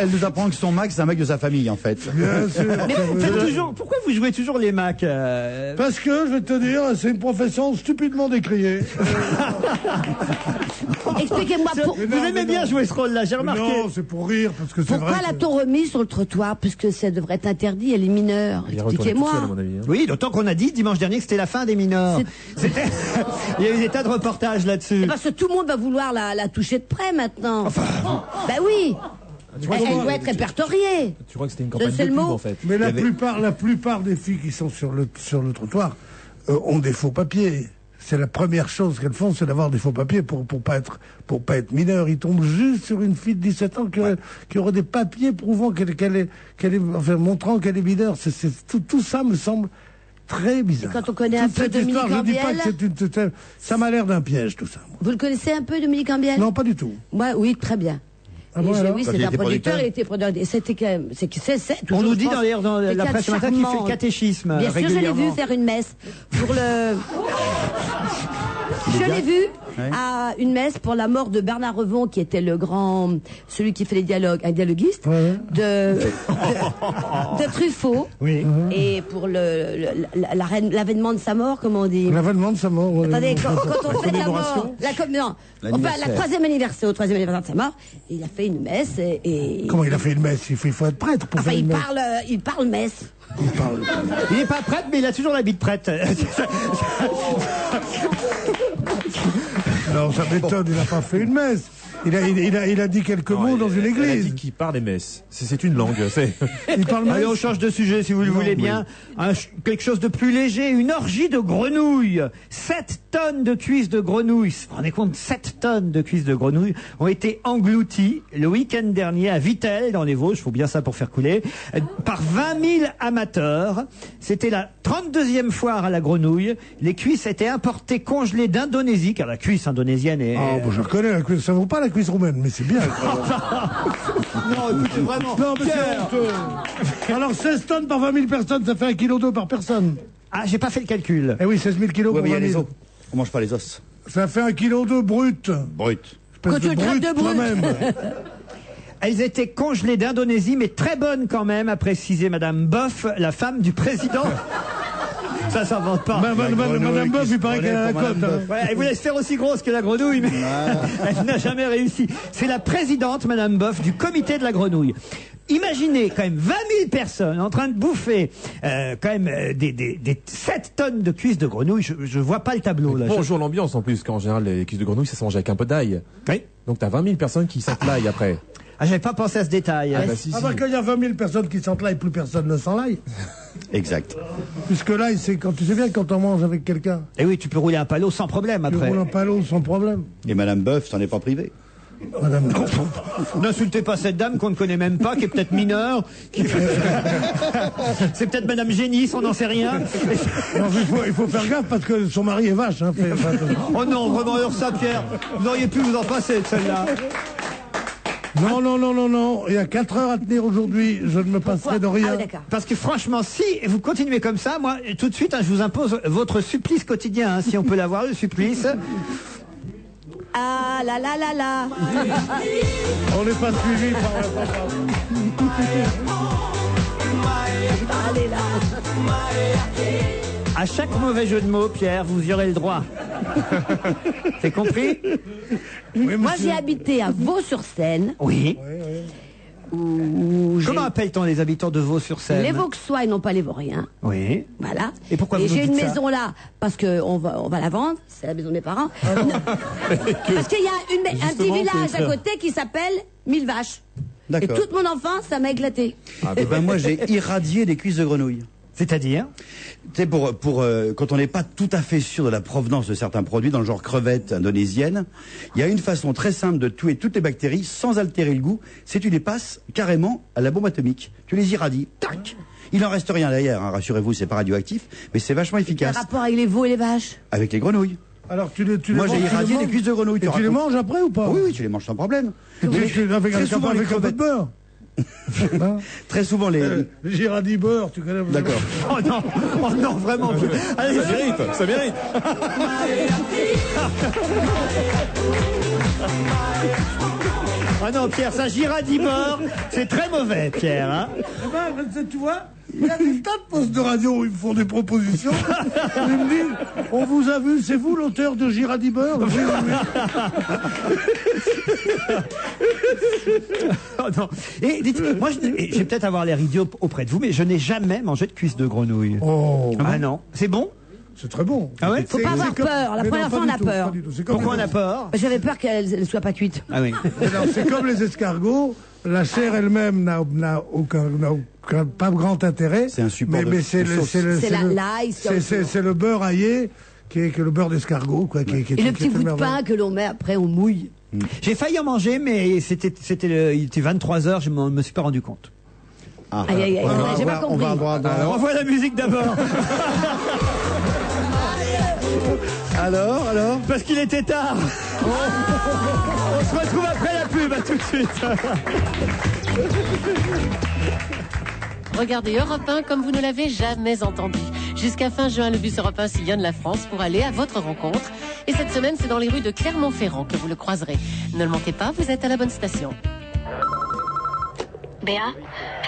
nous apprend que son Mac, c'est un mec de sa famille, en fait. Bien sûr. Pourquoi vous jouez toujours les Macs Parce que, je vais te dire, c'est une profession stupidement décriée. Expliquez-moi Vous aimez bien jouer ce rôle-là, j'ai remarqué. Non, c'est pour rire, parce que c'est vrai. Pourquoi l'a-t-on remis sur le trottoir, puisque ça devrait être interdit, elle est mineure? Expliquez-moi. Oui, d'autant qu'on a dit dimanche dernier que c'était la fin des mineurs. Il y a eu des tas de reportages là-dessus. Parce que tout le monde va vouloir la toucher de près maintenant. Ben oui. Elle doit être répertoriée. Tu crois que c'était une campagne de C'est le pub, mot. en fait? Mais la plupart des filles qui sont sur le trottoir ont des faux papiers. C'est la première chose qu'elles font, c'est d'avoir des faux papiers pour pas être mineure. Ils tombent juste sur une fille de 17 ans qui aurait des papiers prouvant qu'elle est, enfin, montrant qu'elle est mineure. Tout ça me semble très bizarre. Et quand on connaît un peu Dominique Ambiel, ça m'a l'air d'un piège, tout ça. Vous le connaissez un peu, Dominique Ambiel? Non, pas du tout. Oui, très bien. Oui, c'est un producteur, il était producteur. Et c'était quand même, on nous dit dans la presse ce matin qu'il fait le catéchisme. Bien sûr, je l'ai vu faire une messe pour le. Je l'ai vu à une messe pour la mort de Bernard Revon, qui était celui qui fait les dialogues, un dialoguiste, de Truffaut. Oui. Et pour l'avènement de sa mort, comment on dit? L'avènement de sa mort. Attendez, quand on fait la mort, la troisième anniversaire de sa mort, il a fait une messe et. Comment il a fait une messe? Il faut être prêtre pour faire une messe. Il parle messe. Il n'est pas prêtre, mais il a toujours l'habit de prêtre. Non, ça m'étonne, il n'a pas fait une messe. Il a dit quelques mots dans une Elle a église. dit qu'il parle les messes. C'est une langue. Il parle Allez, mal. on change de sujet si vous le voulez bien. Quelque chose de plus léger, une orgie de grenouilles. 7 tonnes de cuisses de grenouilles. Vous vous rendez compte, 7 tonnes de cuisses de grenouilles ont été englouties le week-end dernier à Vittel, dans les Vosges, il faut bien ça pour faire couler, par 20 000 amateurs. C'était la 32e foire à la grenouille. Les cuisses étaient importées congelées d'Indonésie, car la cuisse indonésienne est... Ah, bon, je reconnais la cuisse. Ça vaut pas la cuisse roumaine, mais c'est bien. Non, écoutez, vraiment. Non, mais c'est honteux. Alors, 16 tonnes par 20 000 personnes, ça fait 1,2 kg par personne. Ah, j'ai pas fait le calcul. Eh oui, 16 000 kilos Ouais, pour mais il y a 20 les 000. os. On mange pas les os. Ça fait 1,2 kg brut. Brut. Quand tu le traites de brut. toi-même. Elles étaient congelées d'Indonésie, mais très bonnes quand même, a précisé Madame Boff, la femme du président. Ça s'invente pas. Madame Boff, il paraît qu'elle a la cote. Hein. Ouais, elle voulait se faire aussi grosse que la grenouille, mais elle n'a jamais réussi. C'est la présidente, Madame Boff, du comité de la grenouille. Imaginez quand même 20 000 personnes en train de bouffer quand même des 7 tonnes de cuisses de grenouille. Je vois pas le tableau là. Bonjour l'ambiance en plus, qu'en général les cuisses de grenouille ça se mange avec un peu d'ail. Oui. Donc t'as 20 000 personnes qui sentent l'ail après. Ah, j'avais pas pensé à ce détail. Quand il y a 20 000 personnes qui sentent l'ail, plus personne ne sent l'ail. Exact. Puisque l'ail, c'est quand tu sais bien quand on mange avec quelqu'un. Et oui, tu peux rouler un palot sans problème Tu après. roules un palot sans problème. Et Madame Boeuf, t'en es pas privé. Madame. N'insultez pas cette dame qu'on ne connaît même pas, qui est peut-être mineure. C'est peut-être Madame Génis, on n'en sait rien. Non, il faut faire gaffe parce que son mari est vache. Hein, Oh non, vraiment, alors ça, Pierre, vous auriez pu vous en passer de celle-là. Non. Il y a 4 heures à tenir aujourd'hui. Je ne me passerai de rien. Parce que franchement, si vous continuez comme ça, moi, tout de suite, hein, je vous impose votre supplice quotidien, hein, si on peut l'avoir, le supplice. Ah la la la la. On n'est pas suivi par la papa. Allez là. À chaque mauvais jeu de mots, Pierre, vous y aurez le droit. C'est compris? Oui, Moi j'ai habité à Vaux-sur-Seine. Oui. Où Comment appelle-t-on les habitants de Vaux-sur-Seine? les Vauxois et non pas les Vauriens. Oui. Voilà. Et pourquoi vous nous j'ai une dites ça maison là parce que on va la vendre. C'est la maison de mes parents. Parce qu'il y a un petit village à côté qui s'appelle Mille Vaches. Et D'accord. toute mon enfance, ça m'a éclaté. Eh ben moi j'ai irradié des cuisses de grenouille. C'est-à-dire? C'est quand on n'est pas tout à fait sûr de la provenance de certains produits, dans le genre crevettes indonésiennes, il y a une façon très simple de tuer toutes les bactéries sans altérer le goût, c'est tu les passes carrément à la bombe atomique. Tu les irradies, tac. Il n'en reste rien derrière, hein, rassurez-vous, c'est pas radioactif, mais c'est vachement Quel efficace. rapport avec les veaux et les vaches? Avec les grenouilles. Alors tu les Moi j'ai manges, irradié des manges cuisses de grenouille. Et tu les manges après ou pas? Oui, tu les manges sans problème. Avec souvent, les un peu de crevettes. beurre. Hein Très souvent les... Girardi beurre, tu connais. D'accord. Oh non, vraiment. Allez, Ça mérite. Ah non, Pierre, ça Girardi beurre, c'est très mauvais, Pierre. Hein. Tu vois, il y a des tas de postes de radio où ils me font des propositions. Ils me disent, on vous a vu, c'est vous l'auteur de Girardi beurre? Oui. Oh non. Et dites, moi, je vais peut-être avoir l'air idiot auprès de vous, mais je n'ai jamais mangé de cuisse de grenouille. Oh. Ah non, c'est bon? C'est très bon. Ah ouais? Faut pas avoir peur. La première fois, on a peur. Pourquoi on a peur? J'avais peur qu'elle ne soit pas cuite. Ah oui. C'est comme les escargots. La chair elle-même n'a pas grand intérêt. C'est un support mais de c'est sauce. L'ail. c'est le beurre aillé qui est le beurre d'escargot, quoi. Qui Et le est petit bout de merveilleux. pain que l'on met après, on mouille. J'ai failli en manger, mais il était 23h, je me suis pas rendu compte. Ah. Aïe, aïe, aïe, j'ai pas On compris. va avoir... On revoit la musique d'abord. Alors Parce qu'il était tard. On se retrouve après la pub, à tout de suite. Regardez Europe 1 comme vous ne l'avez jamais entendu. Jusqu'à fin juin, le bus Europe 1 sillonne la France pour aller à votre rencontre. Et cette semaine, c'est dans les rues de Clermont-Ferrand que vous le croiserez. Ne le manquez pas, vous êtes à la bonne station. Béa,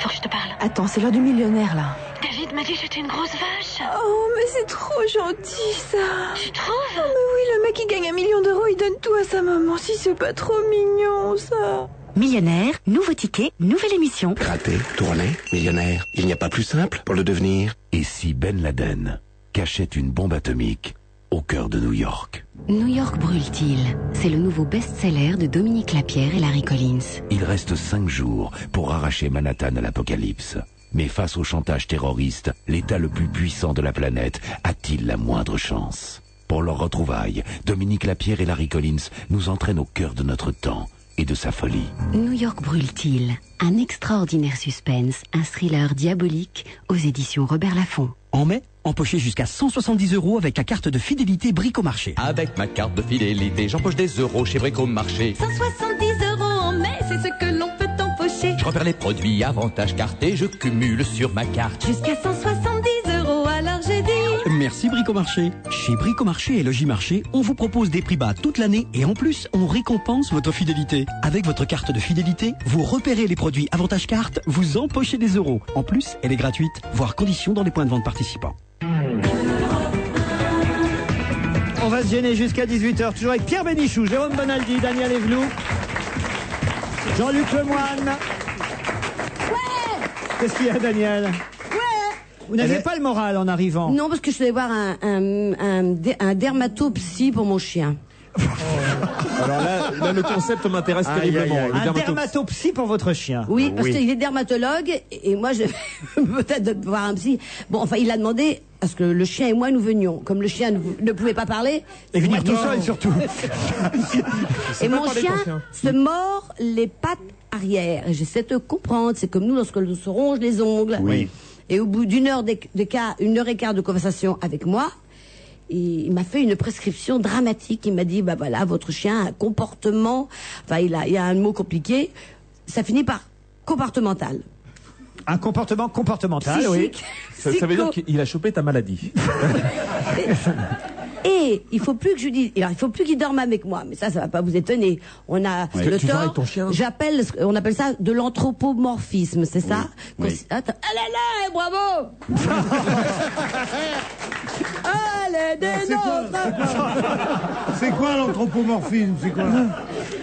faut que je te parle. Attends, c'est l'heure du millionnaire, là. David m'a dit que j'étais une grosse vache. Oh, mais c'est trop gentil, ça. Tu trouves? Mais oui, le mec qui gagne 1 million d'euros, il donne tout à sa maman. Si c'est pas trop mignon, ça. Millionnaire, nouveau ticket, nouvelle émission. Gratter, tourner, millionnaire. Il n'y a pas plus simple pour le devenir. Et si Ben Laden cachait une bombe atomique au cœur de New York. New York brûle-t-il? C'est le nouveau best-seller de Dominique Lapierre et Larry Collins. Il reste 5 jours pour arracher Manhattan à l'apocalypse. Mais face au chantage terroriste, l'État le plus puissant de la planète a-t-il la moindre chance? Pour leur retrouvaille, Dominique Lapierre et Larry Collins nous entraînent au cœur de notre temps et de sa folie. New York brûle-t-il? Un extraordinaire suspense, un thriller diabolique aux éditions Robert Laffont. En mai, empocher jusqu'à 170 € avec la carte de fidélité Bricomarché. Avec ma carte de fidélité, j'empoche des euros chez Bricomarché. 170 € en mai, c'est ce que l'on peut empocher. Je repère les produits avantages cartés, je cumule sur ma carte. Jusqu'à 170 €, alors j'ai dit. Merci Bricomarché. Chez Bricomarché et Logimarché, on vous propose des prix bas toute l'année et en plus, on récompense votre fidélité. Avec votre carte de fidélité, vous repérez les produits avantages carte, vous empochez des euros. En plus, elle est gratuite, voire conditions dans les points de vente participants. On va se gêner jusqu'à 18h, toujours avec Pierre Bénichou, Jérôme Bonaldi, Daniel Evenou, Jean-Luc Lemoyne. Ouais. Qu'est-ce qu'il y a, Daniel? Ouais. Vous n'aviez pas le moral en arrivant? Non, parce que je devais voir un dermatopsie pour mon chien. Alors là, le concept m'intéresse terriblement. Un dermatopsie pour votre chien? Oui, parce qu'il est dermatologue et moi je peut-être voir un psy. Bon, enfin, il a demandé à ce que le chien et moi nous venions. Comme le chien ne pouvait pas parler. Et venir tout seul surtout. Et mon chien se mord les pattes arrière. Et j'essaie de comprendre. C'est comme nous lorsque l'on se ronge les ongles. Oui. Et au bout d'une heure une heure et quart de conversation avec moi, il m'a fait une prescription dramatique. Il m'a dit, bah voilà, votre chien a un comportement, enfin il y a un mot compliqué, ça finit par comportemental. Un comportement comportemental, psychique, oui. Ça veut dire qu'il a chopé ta maladie. Et il faut plus que je dise, alors il faut plus qu'il dorme avec moi, mais ça va pas vous étonner. On a le tu vas avec tort. ton chien? On appelle ça de l'anthropomorphisme, c'est ça? Oui. Attends, allez, bravo! Allez, des nôtres! C'est quoi l'anthropomorphisme? C'est quoi?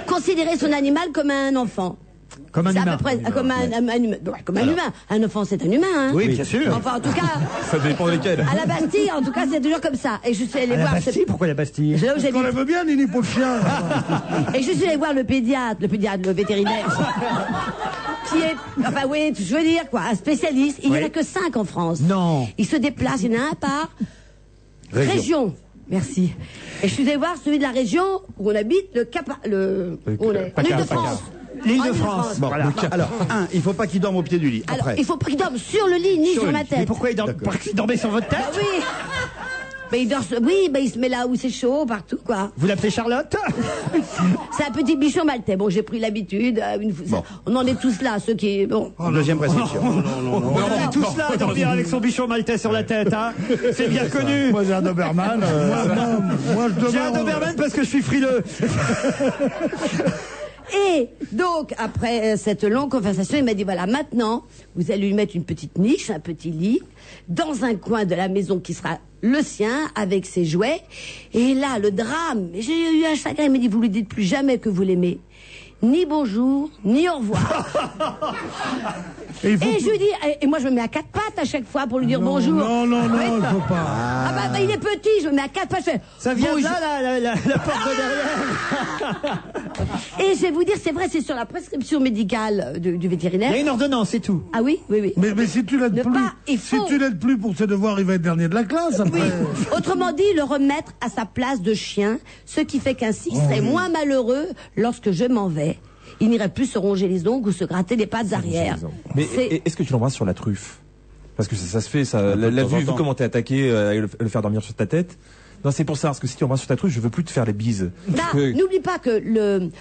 Considérer son animal comme un enfant. Comme un C'est humain. à peu près comme un humain. Ouais, comme un humain. Un enfant, c'est un humain. Hein. Oui, bien sûr. Enfin, en tout cas, Ça dépend lesquels. à la Bastille, en tout cas, c'est toujours comme ça. Et je suis allée À la voir. Bastille? Pourquoi la Bastille? C'est là où Parce qu'on j'habite. aime bien Nini pour le chien. Et je suis allée voir le vétérinaire. Qui est, enfin oui, je veux dire quoi, un spécialiste. Il n'y en a que 5 en France. Non. Il se déplace, il y en a un par région. Merci. Et je suis allée voir celui de la région où on habite, où on est. En Île-de-France. L'Île-de-France. Bon, Voilà. alors, il faut pas qu'il dorme au pied du lit. Alors, Après. il faut pas qu'il dorme sur le lit ni sur ma tête. Mais pourquoi il dormait sur votre tête? Ah oui. Mais il dort, oui, il se met là où c'est chaud, partout, quoi. Vous l'appelez Charlotte? C'est un petit bichon maltais. Bon, j'ai pris l'habitude. On en est tous là, ceux qui, bon. Deuxième prescription. On est tous là à dormir avec son bichon maltais sur la tête, hein. C'est bien connu. Moi, j'ai un Doberman. Moi, je J'ai un demeure. Doberman parce que je suis frileux. Et donc, après cette longue conversation, il m'a dit, voilà, maintenant, vous allez lui mettre une petite niche, un petit lit, dans un coin de la maison qui sera le sien, avec ses jouets. Et là, le drame, j'ai eu un chagrin, il m'a dit, vous lui dites plus jamais que vous l'aimez. Ni bonjour, ni au revoir. Et je lui dis, et moi je me mets à 4 pattes à chaque fois pour lui dire bonjour. Non, il faut pas. Ah bah il est petit, je me mets à 4 pattes. Je fais, Ça vient de bonjour. là, la porte de derrière. Et je vais vous dire, c'est vrai, c'est sur la prescription médicale du Il y vétérinaire. a une ordonnance, c'est tout. Ah oui, oui, oui. Mais si tu l'aides Ne plus, pas, il si faut- tu l'aides plus pour ses devoirs, il va être dernier de la classe après. Oui. Autrement dit, le remettre à sa place de chien, ce qui fait qu'ainsi il serait moins malheureux lorsque je m'en vais. Il n'irait plus se ronger les ongles ou se gratter les pattes arrière. Mais C'est- est-ce que tu l'embrasses sur la truffe? Parce que ça se fait, ça. La temps en vu temps. comment t'es attaqué, le faire dormir sur ta tête. Non, c'est pour ça, parce que si tu embrasses sur ta truffe, je veux plus te faire les bises. Là, Parce que- n'oublie pas que le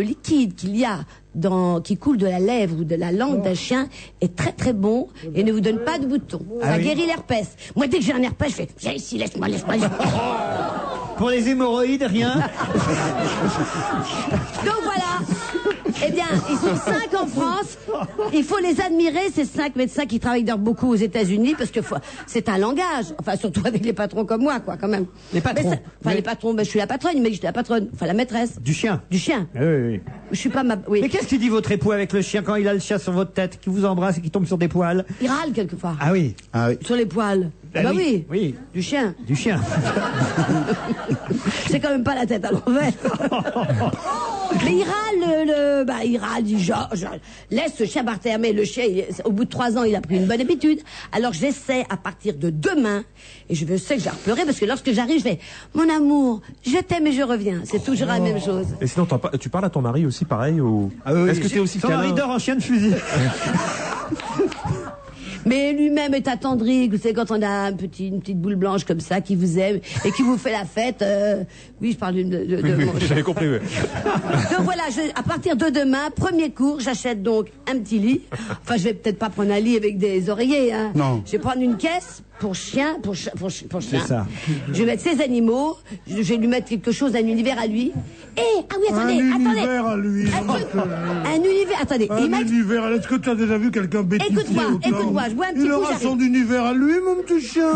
liquide qu'il y a qui coule de la lèvre ou de la langue d'un chien est très très bon et ne vous donne pas de boutons. Ça oui. guérit l'herpès. Moi, dès que j'ai un herpès, je fais, viens ici, laisse-moi. Pour les hémorroïdes, rien. Donc voilà. Eh bien, ils sont 5 en France. Il faut les admirer, ces 5 médecins qui travaillent beaucoup aux États-Unis, parce que c'est un langage. Enfin, surtout avec les patrons comme moi, quoi, quand même. Les patrons. Les patrons, je suis la patronne, il m'a dit que j'étais la patronne. Enfin, la maîtresse. Du chien. Du chien. Oui, oui. Je suis pas oui. Mais qu'est-ce qu'il dit votre époux avec le chien quand il a le chien sur votre tête, qui vous embrasse et qui tombe sur des poils? Il râle quelquefois. Ah oui. Sur les poils. Bah oui. Oui. Du chien. Du chien. C'est quand même pas la tête à l'envers. Mais il râle, il râle, dit je laisse ce chien par terre, mais le chien, au bout de 3 ans, il a pris une bonne habitude. Alors j'essaie à partir de demain, et je sais que j'ai repleuré parce que lorsque j'arrive, je fais mon amour, je t'aime et je reviens. C'est toujours la même chose. Et sinon, tu parles à ton mari aussi pareil ou... Est-ce que t'es aussi Son câlin mari dort en chien de fusil. Mais lui-même est attendri. Vous savez, quand on a une petite boule blanche comme ça qui vous aime et qui vous fait la fête. Oui, je parle de mon... J'avais compris, oui. Donc voilà, à partir de demain, premier cours, j'achète donc un petit lit. Enfin, je vais peut-être pas prendre un lit avec des oreillers. Hein. Non. Je vais prendre une caisse pour chien, pour chien. C'est ça. Je vais mettre ses animaux. Je vais lui mettre quelque chose, un univers à lui. Et ah oui, attendez. Un univers à lui. Un univers. Attendez. Un univers. Est-ce que tu as déjà vu quelqu'un bêtifier? Écoute-moi. Je vois un petit Il coup, aura j'arrive. son univers à lui, mon petit chien.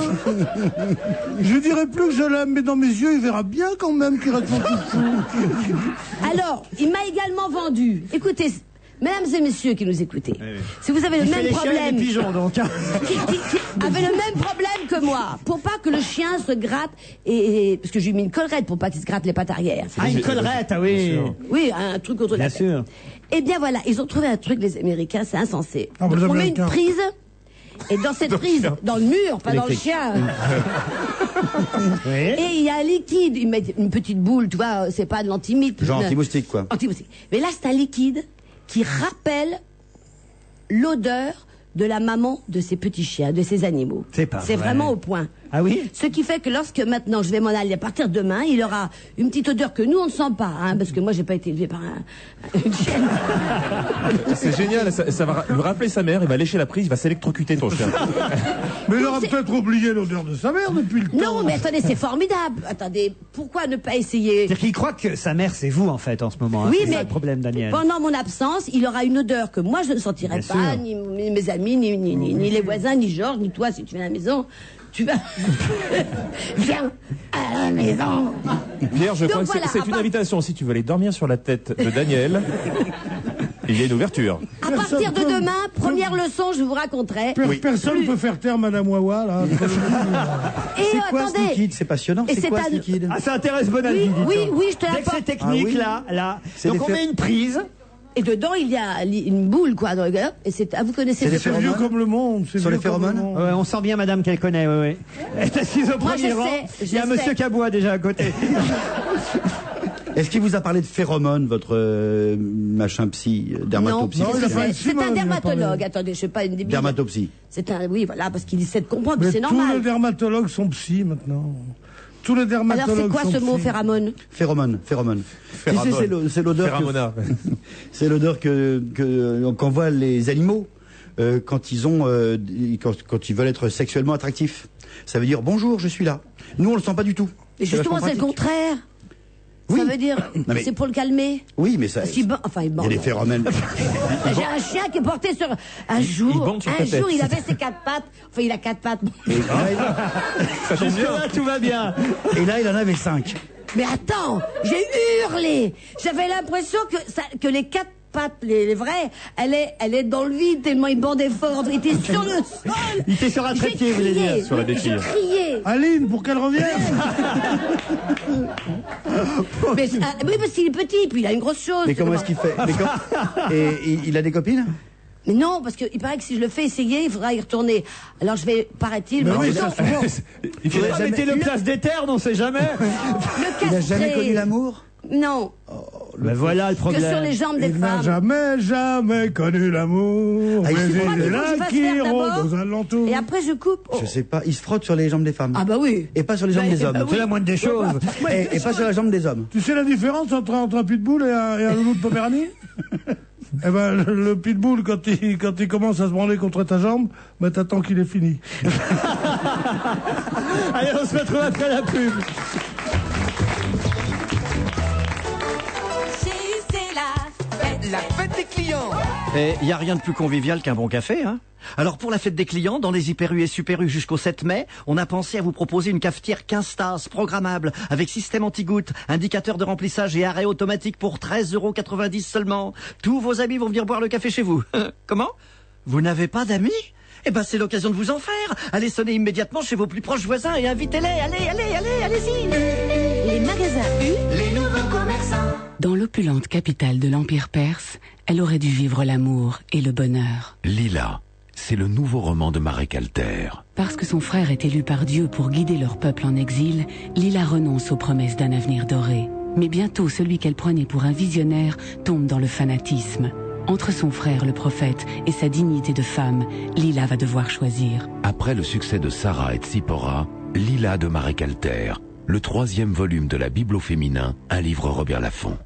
Je dirais plus que je l'aime, mais dans mes yeux, il verra bien quand même qu'il reste son petit fou. Alors, il m'a également vendu. Écoutez, mesdames et messieurs qui nous écoutez, si vous avez le même problème, pigeons, donc. qui avait le même problème que moi, pour pas que le chien se gratte, parce que j'ai mis une collerette pour pas qu'il se gratte les pattes arrière. Ah, une collerette, ah oui. Oui, un truc contre la Bien sûr. tête. Eh bien voilà, ils ont trouvé un truc, les Américains, c'est insensé. Ah, les On met une Américains. prise, et dans cette prise, dans le mur, pas dans le chien. Et il y a un liquide, ils mettent une petite boule, tu vois, c'est pas de l'antimite. Genre anti-moustique, quoi. Anti-moustique. Mais là, c'est un liquide qui rappelle l'odeur de la maman de ces petits chiens, de ces animaux. C'est pas vrai. vraiment au point. Ah oui? Ce qui fait que lorsque maintenant je vais m'en aller à partir de demain, il aura une petite odeur que nous on ne sent pas, hein, parce que moi j'ai pas été élevée par une chienne. C'est génial, ça va lui rappeler sa mère, il va lécher la prise, il va s'électrocuter ton chien. Mais il aura peut-être oublié l'odeur de sa mère depuis le temps. Non, mais attendez, c'est formidable. Attendez, pourquoi ne pas essayer? C'est-à-dire qu'il croit que sa mère, c'est vous, en fait, en ce moment. Hein. Oui, C'est mais ça le problème, Daniel. pendant mon absence, il aura une odeur que moi je ne sentirai Bien pas, sûr. ni mes amis, ni les voisins, ni Georges, ni toi si tu viens à la maison. Tu vas. Viens à la maison. Pierre, je Donc crois que voilà, c'est une invitation. Si tu veux aller dormir sur la tête de Daniel, il y a une ouverture. À partir de demain, première leçon, je vous raconterai. Personne ne peut faire taire Madame Wawa, là. Et C'est quoi ce attendez. liquide? C'est passionnant. Et C'est c'est quoi un- ce liquide? Ah, ça intéresse Bonaldi. Oui, dites-donc. oui, je te Dès que l'apporte. c'est technique, Ah oui. là. C'est Donc des on met une prise. Et dedans, il y a une boule, quoi. Dans le gars. Et c'est. Ah, vous connaissez C'est des ce- C'est vieux comme le monde. c'est Sur les vieux comme le phéromones monde. Ouais, on sent bien, madame, qu'elle connaît. Ouais. Elle est assise au Moi, premier je rang. sais, Il y a je monsieur sais. Cabois déjà à côté. Est-ce qu'il vous a parlé de phéromones, votre machin psy, Non, dermatopsie? Non, il a pas c'est une c'est Simone, un il a dermatologue. parlé. Attendez, je sais pas une débile. Dermatopsie. C'est un. Oui, voilà, parce qu'il essaie de comprendre. Mais C'est tous les normal. dermatologues sont psy maintenant. Tous les Alors, dermatologues c'est quoi sont ce mot, psy. phéromone? Phéromone. Tu sais, c'est l'odeur. Phéramona. C'est l'odeur qu'on voit les animaux quand ils ont quand ils veulent être sexuellement attractifs. Ça veut dire bonjour, je suis là. Nous on le sent pas du tout. Et justement, c'est le contraire. Oui. Ça veut dire, Non, mais- c'est pour le calmer. Oui, mais ça. Parce qu'il enfin, il Il y a bande. des phéromones. J'ai un chien qui est porté sur un Il jour. bande sur ta Un jour, tête. il avait ses 4 pattes. Enfin, il a 4 pattes. Ça tombe bien. Là, tout va bien. Et là, il en avait 5. Mais attends, j'ai hurlé. J'avais l'impression que les 4 pattes, les vraies, elle est dans le vide tellement il bandait fort. Il était sur le sol. Il était sur un J'ai trépied, vous voulez crié. dire. Sur la béquille. J'ai crié. Aline, pour qu'elle revienne. Mais, oui, parce qu'il est petit, puis il a une grosse chose. Mais comment est-ce qu'il fait? Et il a des copines? Mais non, parce qu'il paraît que si je le fais essayer, il faudra y retourner. Alors je vais, paraît-il, Mais me oui, disons, ça souvent. Il faudrait Ah, mettez le place des terres, on sait jamais. le Il a jamais castrer. connu l'amour? Non, Ben voilà le que sur problème. les jambes des Il n'a femmes. jamais connu l'amour. Ah, il Mais se il frotte. est Faut que là je fasse qui faire rôde d'abord. aux alentours. Et après je coupe. Oh. Je sais pas. Il se frotte sur les jambes des femmes. Ah bah oui. Et pas sur les jambes des hommes. C'est la moindre des choses. Et pas sur la jambe des hommes. Tu sais la différence entre un pitbull et un loulou de Poméranie? Eh ben, le pitbull, quand il commence à se branler contre ta jambe, ben t'attends qu'il ait fini. Allez, on se retrouve après la pub. La fête des clients. Et il n'y a rien de plus convivial qu'un bon café, hein. Alors pour la fête des clients, dans les Hyper U et Super U jusqu'au 7 mai, on a pensé à vous proposer une cafetière 15 tasses programmable avec système anti-goutte, indicateur de remplissage et arrêt automatique pour 13,90 € seulement. Tous vos amis vont venir boire le café chez vous. Comment? Vous n'avez pas d'amis? Eh ben, c'est l'occasion de vous en faire. Allez sonner immédiatement chez vos plus proches voisins et invitez-les. Allez-y. Les magasins U, les nouveaux commerçants. Dans l'opulente capitale de l'Empire perse, elle aurait dû vivre l'amour et le bonheur. Lila, c'est le nouveau roman de Marek Alter. Parce que son frère est élu par Dieu pour guider leur peuple en exil, Lila renonce aux promesses d'un avenir doré. Mais bientôt, celui qu'elle prenait pour un visionnaire tombe dans le fanatisme. Entre son frère, le prophète, et sa dignité de femme, Lila va devoir choisir. Après le succès de Sarah et Tzipora, Lila de Marek Alter, le 3e volume de la Bible au féminin, un livre Robert Laffont.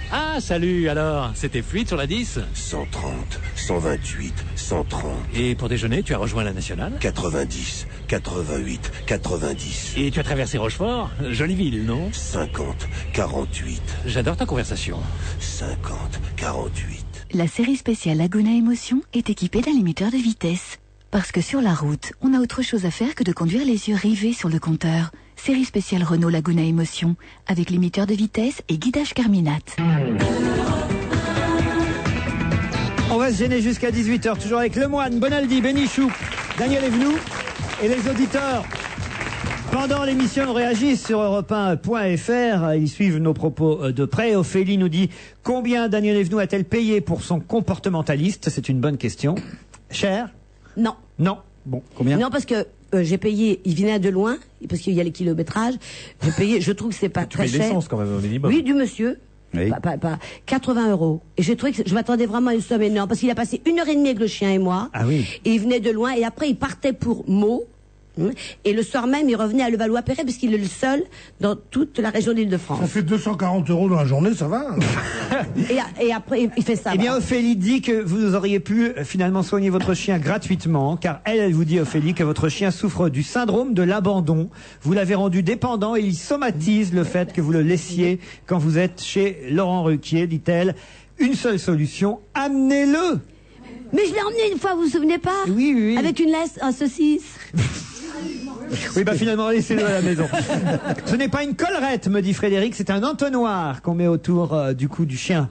Ah, salut, alors, c'était Fluide sur la 10 130, 128, 130. Et pour déjeuner, tu as rejoint la nationale 90, 88, 90. Et tu as traversé Rochefort Jolie ville, non 50, 48. J'adore ta conversation. 50, 48. La série spéciale Laguna Émotion est équipée d'un limiteur de vitesse. Parce que sur la route, on a autre chose à faire que de conduire les yeux rivés sur le compteur. Série spéciale Renault Laguna Émotion, avec limiteur de vitesse et guidage Carminat. On va se gêner jusqu'à 18h, toujours avec Lemoine, Bonaldi, Bénichou, Daniel Evenou et les auditeurs. Pendant l'émission, réagissent sur europe1.fr. Ils suivent nos propos de près. Ophélie nous dit « Combien Daniel Evenou a-t-elle payé pour son comportementaliste ?» C'est une bonne question. Cher ? Non. Non. Bon, combien ? Non, parce que j'ai payé, il venait de loin, parce qu'il y a les kilométrages. J'ai payé, je trouve que c'est pas Tu très payes cher. l'essence quand même au minimum. Oui, du monsieur. Oui. Pas 80 €. Et j'ai trouvé que je m'attendais vraiment à une somme énorme, parce qu'il a passé 1h30 avec le chien et moi. Ah oui. Et il venait de loin, et après il partait pour Meaux. Et le soir même, il revenait à Levallois-Perret, parce qu'il est le seul dans toute la région d'Île-de-France. Ça fait 240 € dans la journée, ça va. Et après, il fait ça. Eh bien, Ophélie dit que vous auriez pu finalement soigner votre chien gratuitement, car elle vous dit, Ophélie, que votre chien souffre du syndrome de l'abandon. Vous l'avez rendu dépendant et il somatise le fait que vous le laissiez quand vous êtes chez Laurent Ruquier, dit-elle. Une seule solution, amenez-le. Mais je l'ai emmené une fois, vous vous souvenez pas ? Oui. Avec une laisse, un saucisse. Oui, bah finalement, laissez-le à la maison. Ce n'est pas une collerette, me dit Frédéric, c'est un entonnoir qu'on met autour du cou du chien.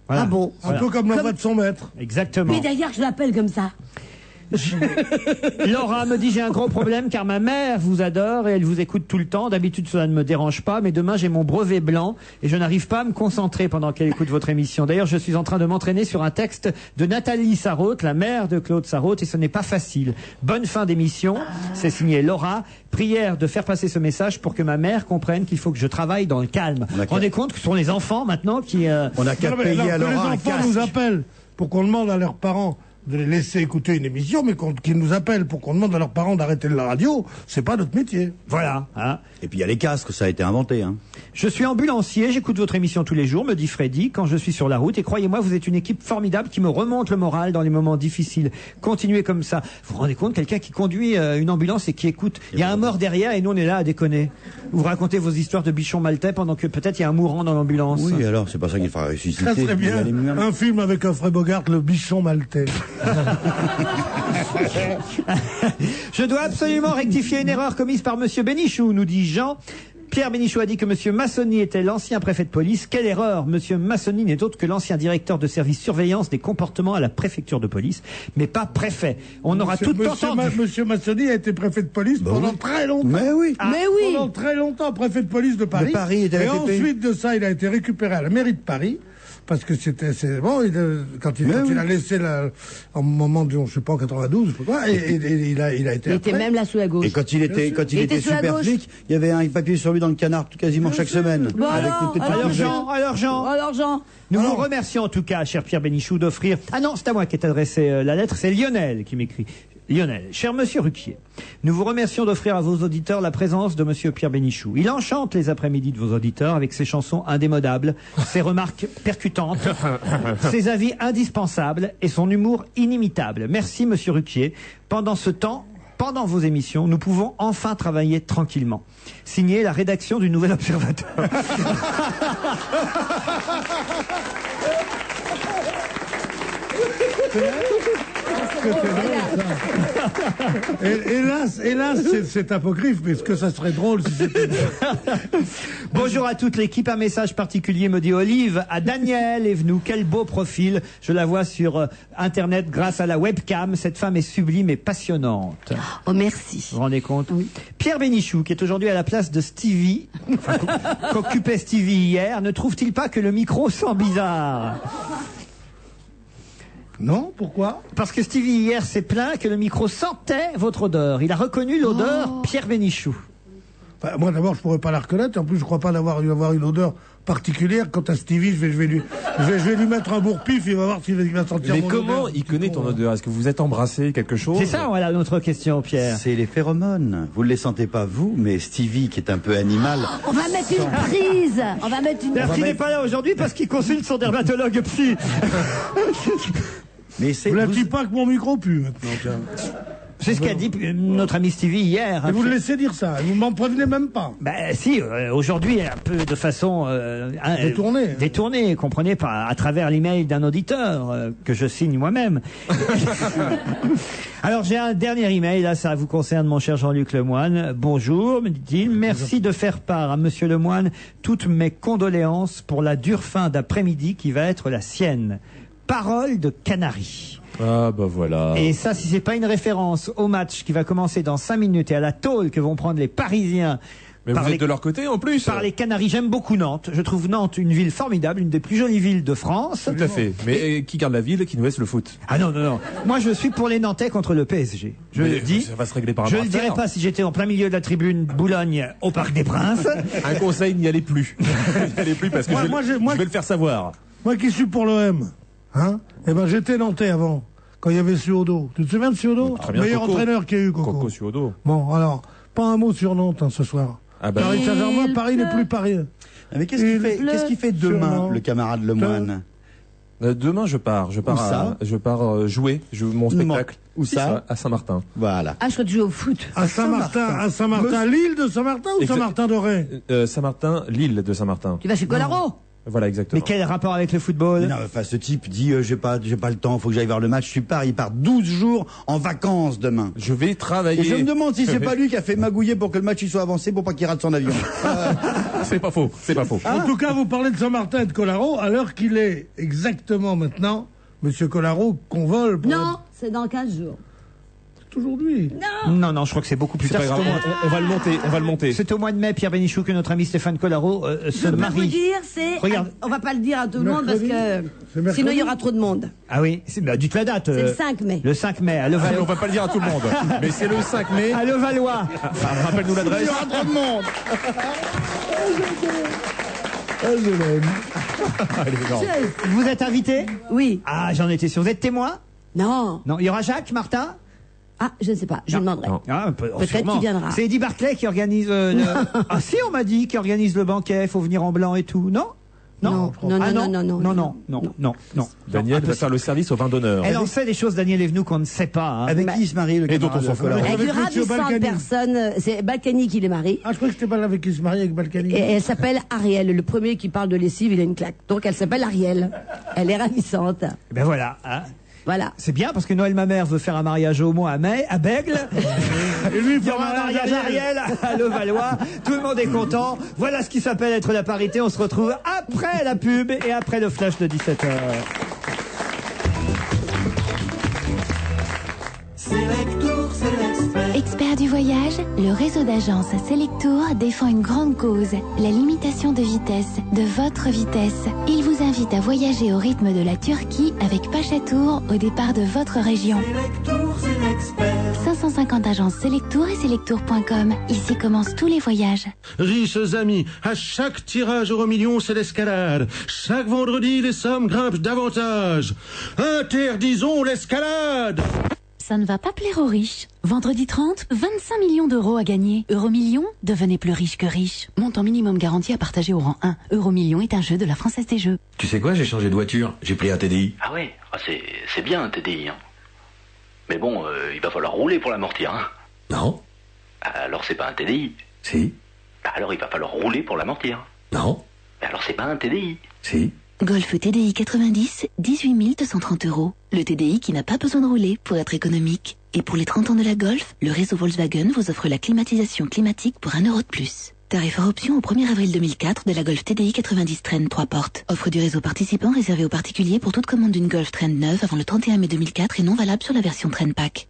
Voilà. Ah bon ? Un peu comme l'envoi de son maître. Exactement. Mais d'ailleurs, je l'appelle comme ça. Laura me dit j'ai un gros problème car ma mère vous adore et elle vous écoute tout le temps. D'habitude cela ne me dérange pas, mais demain j'ai mon brevet blanc et je n'arrive pas à me concentrer pendant qu'elle écoute votre émission. D'ailleurs je suis en train de m'entraîner sur un texte de Nathalie Sarraute, la mère de Claude Sarraute, et ce n'est pas facile. Bonne fin d'émission, c'est signé Laura. Prière de faire passer ce message pour que ma mère comprenne qu'il faut que je travaille dans le calme. Vous vous rendez compte que ce sont les enfants maintenant qui... On a qu'à payer à Laura un les enfants casque. nous appellent pour qu'on demande à leurs parents de les laisser écouter une émission, mais qu'ils nous appellent pour qu'on demande à leurs parents d'arrêter la radio, c'est pas notre métier. Voilà. Hein. Et puis il y a les casques, ça a été inventé. Hein. Je suis ambulancier, j'écoute votre émission tous les jours, me dit Freddy, quand je suis sur la route. Et croyez-moi, vous êtes une équipe formidable qui me remonte le moral dans les moments difficiles. Continuez comme ça. Vous vous rendez compte, quelqu'un qui conduit une ambulance et qui écoute. Il y a un mort derrière et nous on est là à déconner. Vous racontez vos histoires de bichons maltais pendant que peut-être il y a un mourant dans l'ambulance. Oui, alors c'est pas ça qu'il fera ressusciter. Ça serait bien Il y a les- un film avec Humphrey Bogart, le bichon maltais. Je dois absolument rectifier une erreur commise par monsieur Bénichou, nous dit Jean. Pierre Bénichou a dit que monsieur Massoni était l'ancien préfet de police. Quelle erreur! Monsieur Massoni n'est autre que l'ancien directeur de service surveillance des comportements à la préfecture de police, mais pas préfet. On aura tout entendu. Monsieur Massoni a été préfet de police pendant très longtemps. Mais oui. Mais oui. Pendant très longtemps, préfet de police de Paris. De Paris, il était et RTP. ensuite de ça, il a été récupéré à la mairie de Paris. Parce que c'est bon, quand il a laissé en moment de, je sais pas, en 92, je sais pas quoi, et il a été. Il était même là sous la gauche. Et quand il était sous la super gauche. flic, il y avait un papier sur lui dans le canard quasiment chaque semaine. Bon, Alors Jean, nous vous remercions en tout cas, cher Pierre Bénichou, d'offrir... Ah non, c'est à moi qui est adressée la lettre, c'est Lionel qui m'écrit. Lionel, cher monsieur Ruquier, nous vous remercions d'offrir à vos auditeurs la présence de monsieur Pierre Bénichou. Il enchante les après-midi de vos auditeurs avec ses chansons indémodables, ses remarques percutantes, ses avis indispensables et son humour inimitable. Merci monsieur Ruquier. Pendant ce temps, pendant vos émissions, nous pouvons enfin travailler tranquillement. Signé la rédaction du Nouvel Observateur. C'est vrai? C'est drôle, ça. Hélas, c'est apocryphe, mais est-ce que ça serait drôle si c'était... Bonjour à toute l'équipe. Un message particulier, me dit Olive, à Daniel Evenou. Quel beau profil. Je la vois sur Internet grâce à la webcam. Cette femme est sublime et passionnante. Oh, merci. Vous vous rendez compte? Oui. Pierre Bénichou, qui est aujourd'hui à la place de Stevie, qu'occupait Stevie hier, ne trouve-t-il pas que le micro sent bizarre? Non, pourquoi? Parce que Stevie hier s'est plaint que le micro sentait votre odeur. Il a reconnu l'odeur Pierre Bénichou. Enfin, moi d'abord je pourrais pas la reconnaître, en plus je crois pas avoir une odeur particulière. Quant à Stevie, je vais lui mettre un bourre-pif, il va voir s'il va sentir Mais mon comment odeur. il connaît ton odeur? Est-ce que vous vous êtes embrassé quelque chose? C'est ça, voilà notre question, Pierre. C'est les phéromones. Vous ne les sentez pas, vous, mais Stevie, qui est un peu animal... On va mettre une prise. On va mettre une Parce qu'il n'est pas là aujourd'hui parce qu'il consulte son dermatologue psy. Mais c'est... Vous la dites pas que mon micro pue maintenant, tiens. C'est ce qu'a dit notre ami Stevie hier. Et vous le laissez dire ça, vous m'en prévenez même pas. Ben si, aujourd'hui un peu de façon détournée, comprenez, à travers l'email d'un auditeur que je signe moi-même. Alors j'ai un dernier email, là ça vous concerne mon cher Jean-Luc Lemoine. Bonjour, me dit-il, merci de faire part à Monsieur Lemoine toutes mes condoléances pour la dure fin d'après-midi qui va être la sienne. Parole de Canary. Ah bah voilà. Et ça, si c'est pas une référence au match qui va commencer dans 5 minutes et à la tôle que vont prendre les Parisiens. Mais vous êtes de leur côté en plus. Par les Canaries. J'aime beaucoup Nantes. Je trouve Nantes une ville formidable, une des plus jolies villes de France. Tout à fait. Mais qui garde la ville, qui nous laisse le foot? Ah non, non, non. Moi, je suis pour les Nantais contre le PSG. Je le dis. Ça va se régler par un Je ne bras le de fer. dirais pas si j'étais en plein milieu de la tribune Boulogne au Parc des Princes. Un conseil, n'y allez plus. N'y allez plus parce que je vais le faire savoir. Moi qui suis pour l'OM, hein, eh ben j'étais Nantais avant, quand il y avait Suodo. Tu te souviens de Suodo? Très bien, Meilleur Coco. entraîneur qu'il y a eu, Coco. Coco Suodo. Bon, alors, pas un mot sur Nantes ce soir. Ah bah. Paris Saint-Germain, Paris n'est plus Paris. Mais qu'est-ce qu'il fait demain, Sûrement. le camarade Lemoine? Demain, je pars jouer mon spectacle. Où ça? À Saint-Martin. Voilà. Ah, je crois que tu joues au foot. À Saint-Martin, l'île de Saint-Martin ou Saint-Martin-d'Auray? Saint-Martin, l'île de Saint-Martin. Tu vas chez Colaro? Voilà, exactement. Mais quel rapport avec le football? Non, enfin, ce type dit j'ai pas le temps, faut que j'aille voir le match. Il part 12 jours en vacances demain. Je vais travailler. Et je me demande si c'est pas lui qui a fait magouiller pour que le match il soit avancé pour pas qu'il rate son avion. C'est pas faux, c'est pas faux. En tout cas, vous parlez de Saint-Martin et de Colaro, à l'heure qu'il est exactement maintenant, Monsieur Colaro convole pour... Non, c'est dans 15 jours. C'est aujourd'hui. Non, non, je crois que c'est beaucoup plus C'est tard. pas grave, on va le monter, C'est au mois de mai, Pierre Bénichou, que notre ami Stéphane Colaro se Je peux marie. vous dire, c'est... Regarde. On va pas le dire à tout le monde parce Mercredi. C'est que mercredi. sinon il y aura trop de monde. Ah oui, dites la date. C'est le 5 mai. Le 5 mai, à On Levallois. va pas le dire à tout le monde. Mais c'est le 5 mai. À Levallois. Rappelle-nous l'adresse. Il y aura trop de monde. je l'aime. Vous êtes invité? Oui. Ah, j'en étais sûr. Vous êtes témoin? Non. Non, il y aura Jacques Martin? Ah, je ne sais pas, je lui demanderai. Ah, Peut-être sûrement. qu'il viendra. C'est Eddie Barclay qui organise Ah si, on m'a dit, qui organise le banquet, faut venir en blanc et tout. Non? Non, non, Ah, non, non. Daniel va faire le service au vin d'honneur. Elle en sait des choses, Daniel Evenou, qu'on ne sait pas. Hein. Avec qui il se marie, le Et dont camarade on s'en fout. Colaro? Avec Avec Monsieur ravissante Balkany. personne, c'est Balkany qui les marie. Ah, je crois que c'était pas là avec qui se mariait avec Balkany. Et elle s'appelle Ariel. Le premier qui parle de lessive, il a une claque. Donc elle s'appelle Ariel. Elle est ravissante. Ben voilà. Hein. Voilà. C'est bien parce que Noël Mamère veut faire un mariage au mois à mai, à Bègle. Et lui, Il y aura un mariage Ariel à Levallois. Tout le monde est content. Voilà ce qui s'appelle être la parité. On se retrouve après la pub et après le flash de 17h. Expert du voyage, le réseau d'agences Selectour défend une grande cause, la limitation de vitesse, de votre vitesse. Il vous invite à voyager au rythme de la Turquie avec Pachatour au départ de votre région. 550 agences Selectour et Selectour.com. Ici commencent tous les voyages. Riches amis, à chaque tirage €1 c'est l'escalade. Chaque vendredi, les sommes grimpent davantage. Interdisons l'escalade! Ça ne va pas plaire aux riches. Vendredi 30, 25 millions d'euros à gagner. Euromillion, devenez plus riche que riche. Montant minimum garanti à partager au rang 1. Euromillion est un jeu de la Française des Jeux. Tu sais quoi, j'ai changé de voiture. J'ai pris un TDI. Ah ouais, c'est bien un TDI. Hein. Mais bon, il va falloir rouler pour l'amortir. Hein. Non. Alors c'est pas un TDI. Si. Alors il va falloir rouler pour l'amortir. Non. Alors c'est pas un TDI. Si. Golf TDI 90, 18 230 €. Le TDI qui n'a pas besoin de rouler pour être économique. Et pour les 30 ans de la Golf, le réseau Volkswagen vous offre la climatisation climatique pour 1 € de plus. Tarif hors option au 1er avril 2004 de la Golf TDI 90 Trend 3 portes. Offre du réseau participant réservée aux particuliers pour toute commande d'une Golf Trend neuve avant le 31 mai 2004 et non valable sur la version Trend Pack.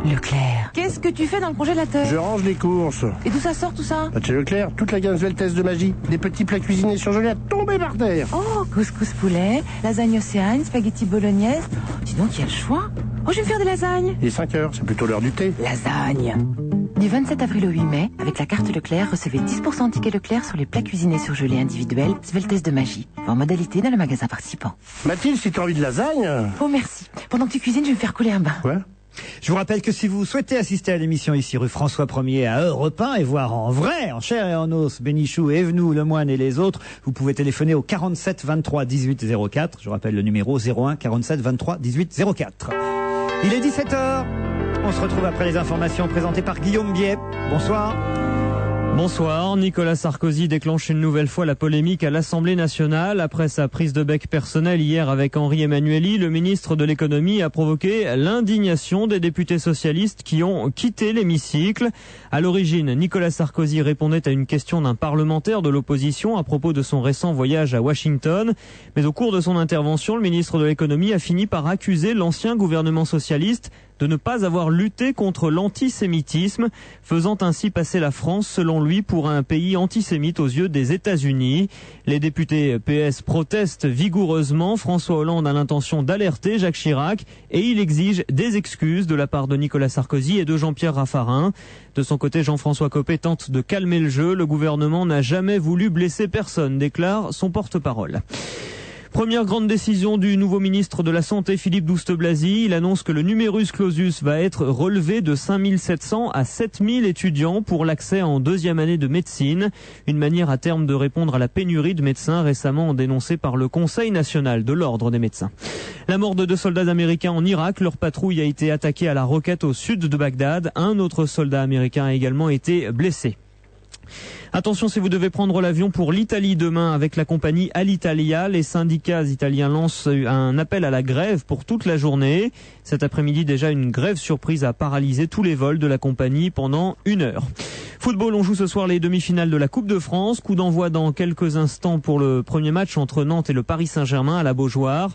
Leclerc. Qu'est-ce que tu fais dans le congélateur? Je range les courses. Et d'où ça sort tout ça? Chez Leclerc, toute la gamme Sveltès de magie. Des petits plats cuisinés surgelés à tomber par terre. Oh, couscous poulet, lasagne océane, spaghetti bolognaise. Dis donc, il y a le choix. Oh, je vais me faire des lasagnes. Il est 5 heures, c'est plutôt l'heure du thé. Lasagne. Du 27 avril au 8 mai, avec la carte Leclerc, recevez 10% de tickets Leclerc sur les plats cuisinés surgelés individuels Sveltès de magie. En modalité dans le magasin participant. Mathilde, si t'as envie de lasagne... Oh, merci. Pendant que tu cuisines, je vais me faire couler un bain. Quoi? Je vous rappelle que si vous souhaitez assister à l'émission ici rue François 1er à Europe 1 et voir en vrai, en chair et en os, Bénichou, Evenou, Lemoine et les autres, vous pouvez téléphoner au 47 23 18 04. Je rappelle le numéro 01 47 23 18 04. Il est 17h. On se retrouve après les informations présentées par Guillaume Biet. Bonsoir. Bonsoir. Nicolas Sarkozy déclenche une nouvelle fois la polémique à l'Assemblée nationale. Après sa prise de bec personnelle hier avec Henri Emmanuelli, le ministre de l'économie a provoqué l'indignation des députés socialistes qui ont quitté l'hémicycle. À l'origine, Nicolas Sarkozy répondait à une question d'un parlementaire de l'opposition à propos de son récent voyage à Washington. Mais au cours de son intervention, le ministre de l'économie a fini par accuser l'ancien gouvernement socialiste de ne pas avoir lutté contre l'antisémitisme, faisant ainsi passer la France, selon lui, pour un pays antisémite aux yeux des États-Unis. Les députés PS protestent vigoureusement. François Hollande a l'intention d'alerter Jacques Chirac et il exige des excuses de la part de Nicolas Sarkozy et de Jean-Pierre Raffarin. De son côté, Jean-François Copé tente de calmer le jeu. Le gouvernement n'a jamais voulu blesser personne, déclare son porte-parole. Première grande décision du nouveau ministre de la Santé, Philippe Douste-Blazy. Il annonce que le numerus clausus va être relevé de 5700 à 7000 étudiants pour l'accès en deuxième année de médecine. Une manière à terme de répondre à la pénurie de médecins récemment dénoncée par le Conseil national de l'Ordre des médecins. La mort de 2 soldats américains en Irak. Leur patrouille a été attaquée à la roquette au sud de Bagdad. Un autre soldat américain a également été blessé. Attention si vous devez prendre l'avion pour l'Italie demain avec la compagnie Alitalia. Les syndicats italiens lancent un appel à la grève pour toute la journée. Cet après-midi déjà, une grève surprise a paralysé tous les vols de la compagnie pendant 1 heure. Football, on joue ce soir les demi-finales de la Coupe de France. Coup d'envoi dans quelques instants pour le premier match entre Nantes et le Paris Saint-Germain à la Beaujoire.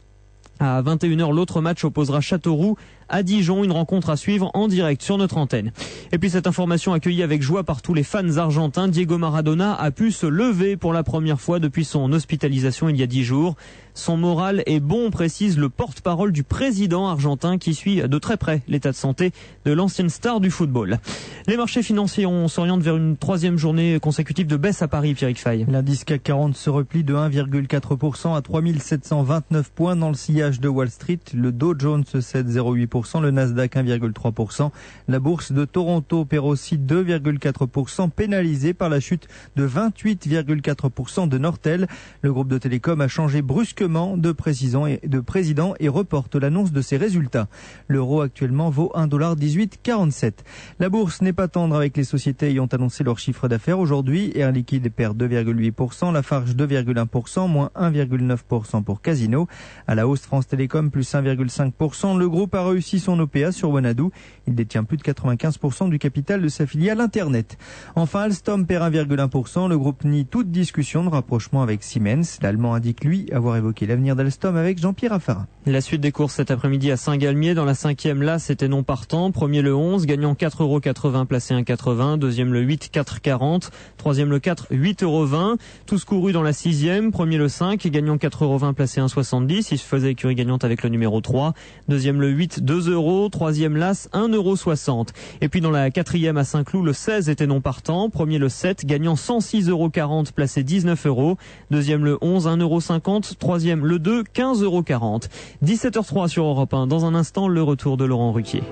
À 21h, l'autre match opposera Châteauroux à Dijon, une rencontre à suivre en direct sur notre antenne. Et puis cette information accueillie avec joie par tous les fans argentins, Diego Maradona a pu se lever pour la première fois depuis son hospitalisation il y a 10 jours. Son moral est bon, précise le porte-parole du président argentin qui suit de très près l'état de santé de l'ancienne star du football. Les marchés financiers, on s'oriente vers une 3e journée consécutive de baisse à Paris, Pierrick Fay. L'indice CAC 40 se replie de 1,4% à 3729 points dans le sillage de Wall Street. Le Dow Jones cède 0,8%, le Nasdaq 1,3%. La bourse de Toronto perd aussi 2,4%, pénalisée par la chute de 28,4% de Nortel. Le groupe de télécom a changé brusquement de président et reporte l'annonce de ses résultats. L'euro actuellement vaut 1,1847 $. La bourse n'est pas tendre avec les sociétés ayant annoncé leur chiffre d'affaires aujourd'hui. Air Liquide perd 2,8%, Lafarge 2,1%, moins 1,9% pour Casino. À la hausse, France Télécom plus 1,5%. Le groupe a réussi son OPA sur Wanadoo. Il détient plus de 95% du capital de sa filiale Internet. Enfin, Alstom perd 1,1%. Le groupe nie toute discussion de rapprochement avec Siemens. L'Allemand indique, lui, avoir évoqué l'avenir d'Alstom avec Jean-Pierre Raffarin. La suite des courses cet après-midi à Saint-Galmier. Dans la 5e, là, c'était non partant. Premier le 11, gagnant 4,80 €, placé 1,80 €. Deuxième le 8, 4,40 €. Troisième le 4, 8,20 €. Tous courus dans la 6e. Premier le 5, gagnant 4,20 €, placé 1,70 €. Il se faisait écurie gagnante avec le numéro 3. Deuxième le 8, 2 €. Troisième l'As, 1,60 €. Et puis dans la 4e à Saint-Cloud, le 16 était non partant. Premier le 7, gagnant 106,40 €, placé 19 €. Deuxième le 11, 1,50 €. Troisième le 2, 15,40 €. 17h03 sur Europe 1. Dans un instant, le retour de Laurent Ruquier.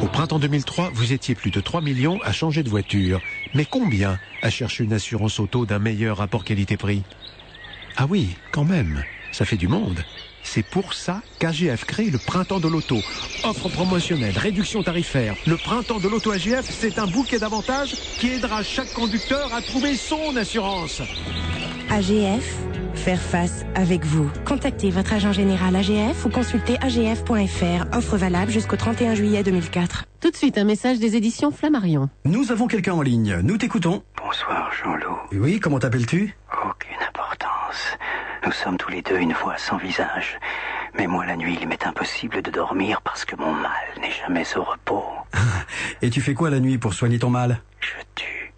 Au printemps 2003, vous étiez plus de 3 millions à changer de voiture. Mais combien à chercher une assurance auto d'un meilleur rapport qualité-prix? Ah oui, quand même, ça fait du monde. C'est pour ça qu'AGF crée le Printemps de l'Auto. Offre promotionnelle, réduction tarifaire. Le Printemps de l'Auto AGF, c'est un bouquet d'avantages qui aidera chaque conducteur à trouver son assurance. AGF, faire face avec vous. Contactez votre agent général AGF ou consultez agf.fr. Offre valable jusqu'au 31 juillet 2004. Tout de suite, un message des éditions Flammarion. Nous avons quelqu'un en ligne. Nous t'écoutons. Bonsoir, Jean-Loup. Oui, comment t'appelles-tu? Aucune importance. Nous sommes tous les deux une voix sans visage. Mais moi, la nuit, il m'est impossible de dormir parce que mon mal n'est jamais au repos. Et tu fais quoi la nuit pour soigner ton mal? Je tue.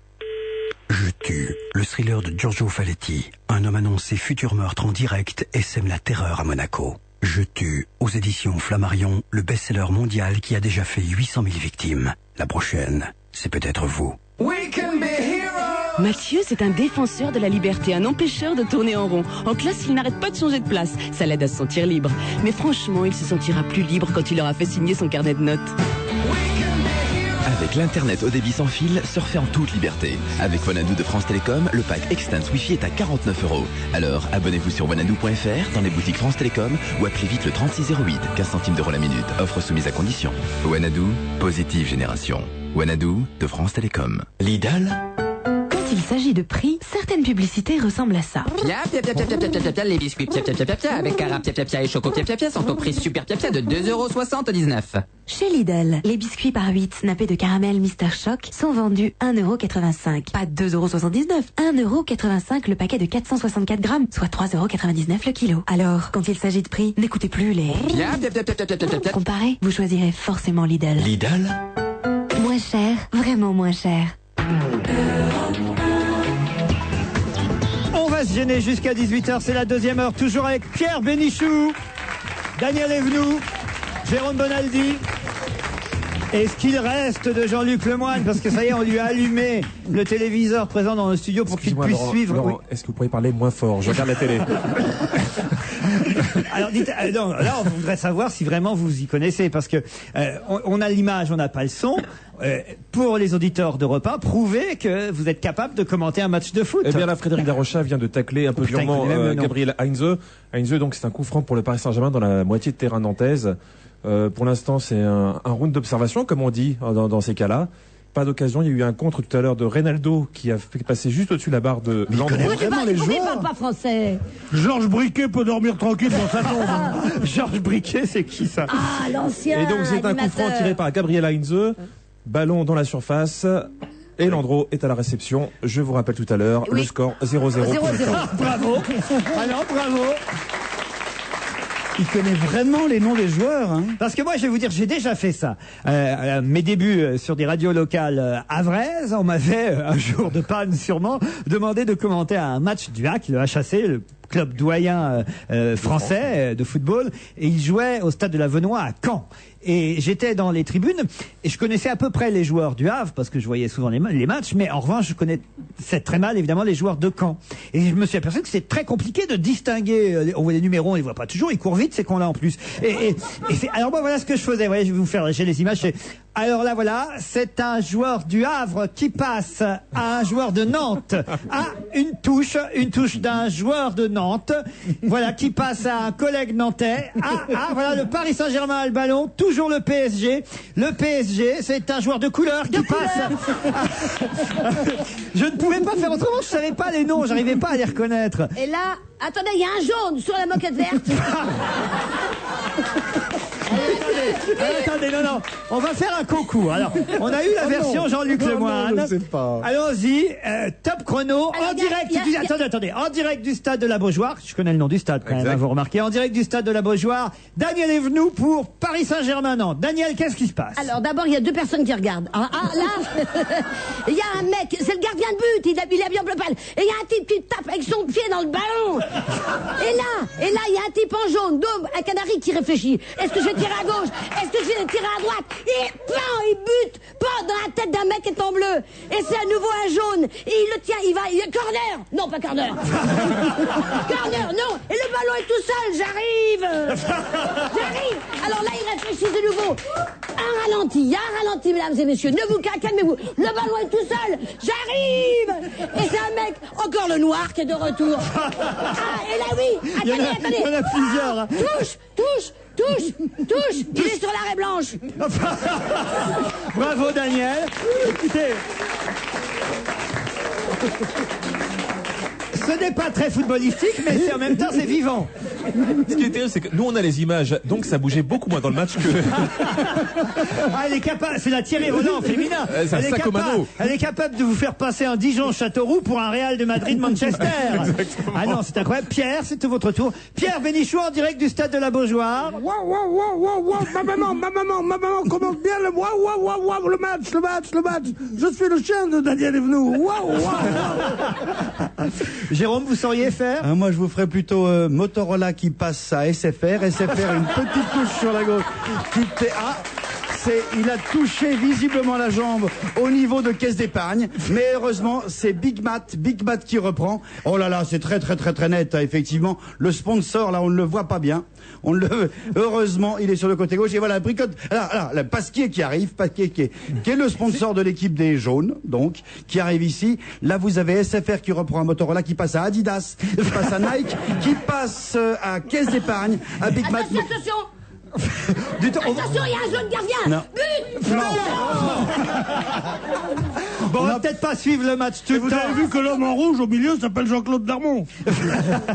Je tue. Le thriller de Giorgio Faletti. Un homme annonce ses futurs meurtres en direct et sème la terreur à Monaco. Je tue. Aux éditions Flammarion, le best-seller mondial qui a déjà fait 800 000 victimes. La prochaine, c'est peut-être vous. Mathieu, c'est un défenseur de la liberté, un empêcheur de tourner en rond. En classe, il n'arrête pas de changer de place. Ça l'aide à se sentir libre. Mais franchement, il se sentira plus libre quand il aura fait signer son carnet de notes. Avec l'Internet au débit sans fil, surfez en toute liberté. Avec Wanadoo de France Télécom, le pack Extens Wi-Fi est à 49 €. Alors, abonnez-vous sur wanadoo.fr, dans les boutiques France Télécom ou appelez vite le 3608, 15 centimes d'euros la minute. Offre soumise à condition. Wanadoo, positive génération. Wanadoo de France Télécom. Lidl. Quand il s'agit de prix, certaines publicités ressemblent à ça. Les biscuits avec cara et choco sont au prix super de 2,79 €. Chez Lidl, les biscuits par 8 nappés de caramel Mister Shock sont vendus 1,85 €. Pas 2,79 €, 1,85 € le paquet de 464 grammes, soit 3,99 € le kilo. Alors, quand il s'agit de prix, n'écoutez plus les... Comparez, vous choisirez forcément Lidl. Lidl. Moins cher, vraiment moins cher. On va se gêner jusqu'à 18h, c'est la deuxième heure, toujours avec Pierre Bénichou, Daniel Evenou, Jérôme Bonaldi, et ce qu'il reste de Jean-Luc Lemoyne, parce que ça y est, on lui a allumé le téléviseur présent dans le studio pour qu'il puisse suivre. Laurent, est-ce que vous pourriez parler moins fort? Je regarde la télé. Alors dites, non, là on voudrait savoir si vraiment vous y connaissez, parce que on a l'image, on n'a pas le son. Pour les auditeurs d'Europe 1, prouvez que vous êtes capable de commenter un match de foot. Eh bien là, Frédéric Darocha vient de tacler un peu durement Gabriel Heinze. Heinze, donc c'est un coup franc pour le Paris Saint-Germain dans la moitié de terrain nantaise. Pour l'instant, c'est un round d'observation, comme on dit dans ces cas-là. Pas d'occasion. Il y a eu un contre tout à l'heure de Reynaldo qui a fait passer juste au-dessus la barre de Landreau. Vraiment les joueurs. Parle pas français. Georges Briquet peut dormir tranquille dans sa tombe. Georges Briquet, c'est qui ça? Ah, l'ancien. Et donc c'est un coup franc tiré par Gabriel Heinze. Ballon dans la surface. Et Landreau est à la réception. Je vous rappelle tout à l'heure, le score 0-0. 0-0. Bravo. Alors, bravo. Il connaît vraiment les noms des joueurs. Hein. Parce que moi, je vais vous dire, j'ai déjà fait ça. Mes débuts sur des radios locales havraises, on m'avait, un jour de panne sûrement, demandé de commenter un match du HAC, le HAC, le club doyen français de football, et il jouait au stade de la Venoix à Caen. Et j'étais dans les tribunes et je connaissais à peu près les joueurs du Havre parce que je voyais souvent les matchs, mais en revanche je connaissais très mal évidemment les joueurs de Caen. Et je me suis aperçu que c'est très compliqué de distinguer. On voit les numéros, on les voit pas toujours, ils courent vite ces cons-là en plus. Alors moi voilà ce que je faisais. Vous voyez, je vais vous faire lécher les images. Alors là voilà, c'est un joueur du Havre qui passe à un joueur de Nantes, à une touche d'un joueur de Nantes, voilà, qui passe à un collègue nantais. Voilà, le Paris Saint-Germain a le ballon, toujours le PSG. Le PSG, c'est un joueur de couleur qui passe. Je ne pouvais pas faire autrement, je savais pas les noms, j'arrivais pas à les reconnaître. Et là, attendez, il y a un jaune sur la moquette verte. Attendez, non, on va faire un concours. Alors, on a eu la version Jean-Luc Lemoyne. Allons-y, top chrono, en direct en direct du stade de la Beaujoire. Je connais le nom du stade quand même, vous remarquez. En direct du stade de la Beaujoire, Daniel Evenou pour Paris Saint-Germain Nantes. Daniel, qu'est-ce qui se passe? Alors d'abord, il y a deux personnes qui regardent. Là, il y a un mec, c'est le gardien de but, il a bien bleu pâle. Et il y a un type qui tape avec son pied dans le ballon. Et là, il y a un type en jaune, un canari qui réfléchit. Est-ce que je vais tirer à gauche? Est-ce que je vais tirer à droite? Et il bute dans la tête d'un mec qui est en bleu. Et c'est à nouveau un jaune. Et il le tient, il corner. Non, pas corner. Corner, non. Et le ballon est tout seul, j'arrive. Alors là, il réfléchit de nouveau. Un ralenti, mesdames et messieurs. Ne vous calmez-vous. Le ballon est tout seul. J'arrive. Et c'est un mec, encore le noir, qui est de retour. Et là, oui. Attendez. Il y en a plusieurs. Touche. Il est sur l'arrêt blanche. Bravo, Daniel. Écoutez. Ce Ce n'est pas très footballistique, mais en même temps, c'est vivant. Ce qui est terrible, c'est que nous, on a les images, donc ça bougeait beaucoup moins dans le match que... Ah, elle est capable, c'est la Thierry Roland féminin. C'est un sac au mano. Elle est capable de vous faire passer un Dijon-Châteauroux pour un Real de Madrid-Manchester. Ah non, c'est incroyable. Pierre, c'est votre tour. Pierre Bénichou en direct du stade de la Beaujoire. Waouh, ma maman commence bien waouh, le match. Je suis le chien de Daniel Evenou. Waouh. Jérôme, vous sauriez faire? Moi, je vous ferais plutôt Motorola qui passe à SFR. SFR, une petite touche sur la gauche. Il a touché visiblement la jambe au niveau de caisse d'épargne, mais heureusement c'est Big Mat qui reprend. Oh là là, c'est très net, effectivement. Le sponsor là, on ne le voit pas bien. Heureusement, il est sur le côté gauche. Et voilà, Bricotte, le Pasquier qui arrive, qui est le sponsor de l'équipe des jaunes, donc, qui arrive ici. Là, vous avez SFR qui reprend un Motorola, qui passe à Adidas, qui passe à Nike, qui passe à caisse d'épargne, à Big Mat. Attention. Attention, il y a un jaune gardien. Non. But. Non. Bon, on va peut-être pas suivre le match tout le temps. Vous avez vu que l'homme en rouge au milieu s'appelle Jean-Claude Darmon.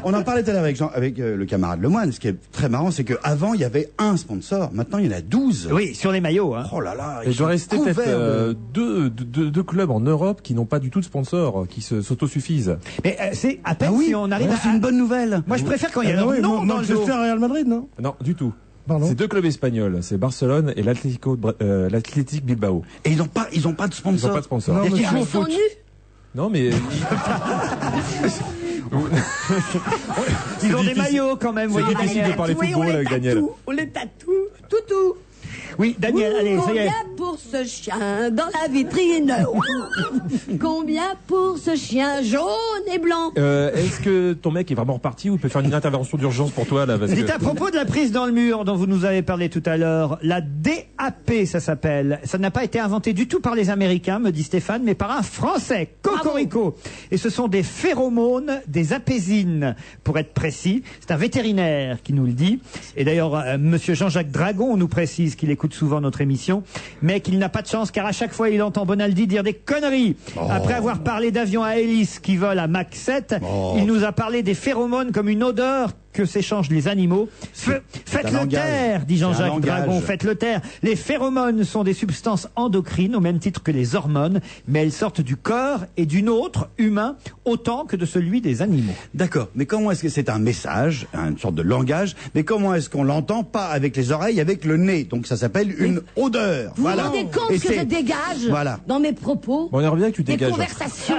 On en parlait tout à l'heure avec le camarade Lemoine. Ce qui est très marrant, c'est qu'avant, il y avait un sponsor. Maintenant, il y en a 12. Oui, sur les maillots. Hein. Oh là là. Il doit rester peut-être deux clubs en Europe qui n'ont pas du tout de sponsor, qui s'autosuffisent. Mais c'est à peine si on arrive c'est une bonne nouvelle. Moi, je préfère quand il y a leur nom dans le dos. Manchester Real Madrid, non? Non, du tout. Pardon. C'est deux clubs espagnols, c'est Barcelone et l'Athletic Bilbao. Et ils n'ont pas de sponsor. Ils n'ont pas de sponsor. Non, Ils sont nus. Non, mais Ils ont des maillots quand même, vous voyez. difficile de parler football avec Daniel. On les tatoue, toutou. Oui, Daniel, allez, ça y est. Combien pour ce chien dans la vitrine? Combien pour ce chien jaune et blanc? Est-ce que ton mec est vraiment reparti ou il peut faire une intervention d'urgence pour toi là, parce Dites que... à propos de la prise dans le mur dont vous nous avez parlé tout à l'heure, la DAP, ça s'appelle. Ça n'a pas été inventé du tout par les Américains, me dit Stéphane, mais par un Français, Cocorico. Et ce sont des phéromones, des apésines, pour être précis. C'est un vétérinaire qui nous le dit. Et d'ailleurs, monsieur Jean-Jacques Dragon nous précise qu'il écoute souvent notre émission, mais qu'il n'a pas de chance car à chaque fois il entend Bonaldi dire des conneries. Après avoir parlé d'avions à hélice qui volent à Mach 7, il nous a parlé des phéromones comme une odeur que s'échangent les animaux. Faites-le taire, dit Jean-Jacques Dragon, faites-le taire. Les phéromones sont des substances endocrines au même titre que les hormones, mais elles sortent du corps et du nôtre, humain, autant que de celui des animaux. D'accord, mais comment est-ce que c'est un message, une sorte de langage, mais comment est-ce qu'on l'entend pas avec les oreilles, avec le nez? Donc ça s'appelle une odeur. Vous vous rendez compte que je dégage dans mes propos? Bon, on aimerait bien que tu des dégages. Conversations.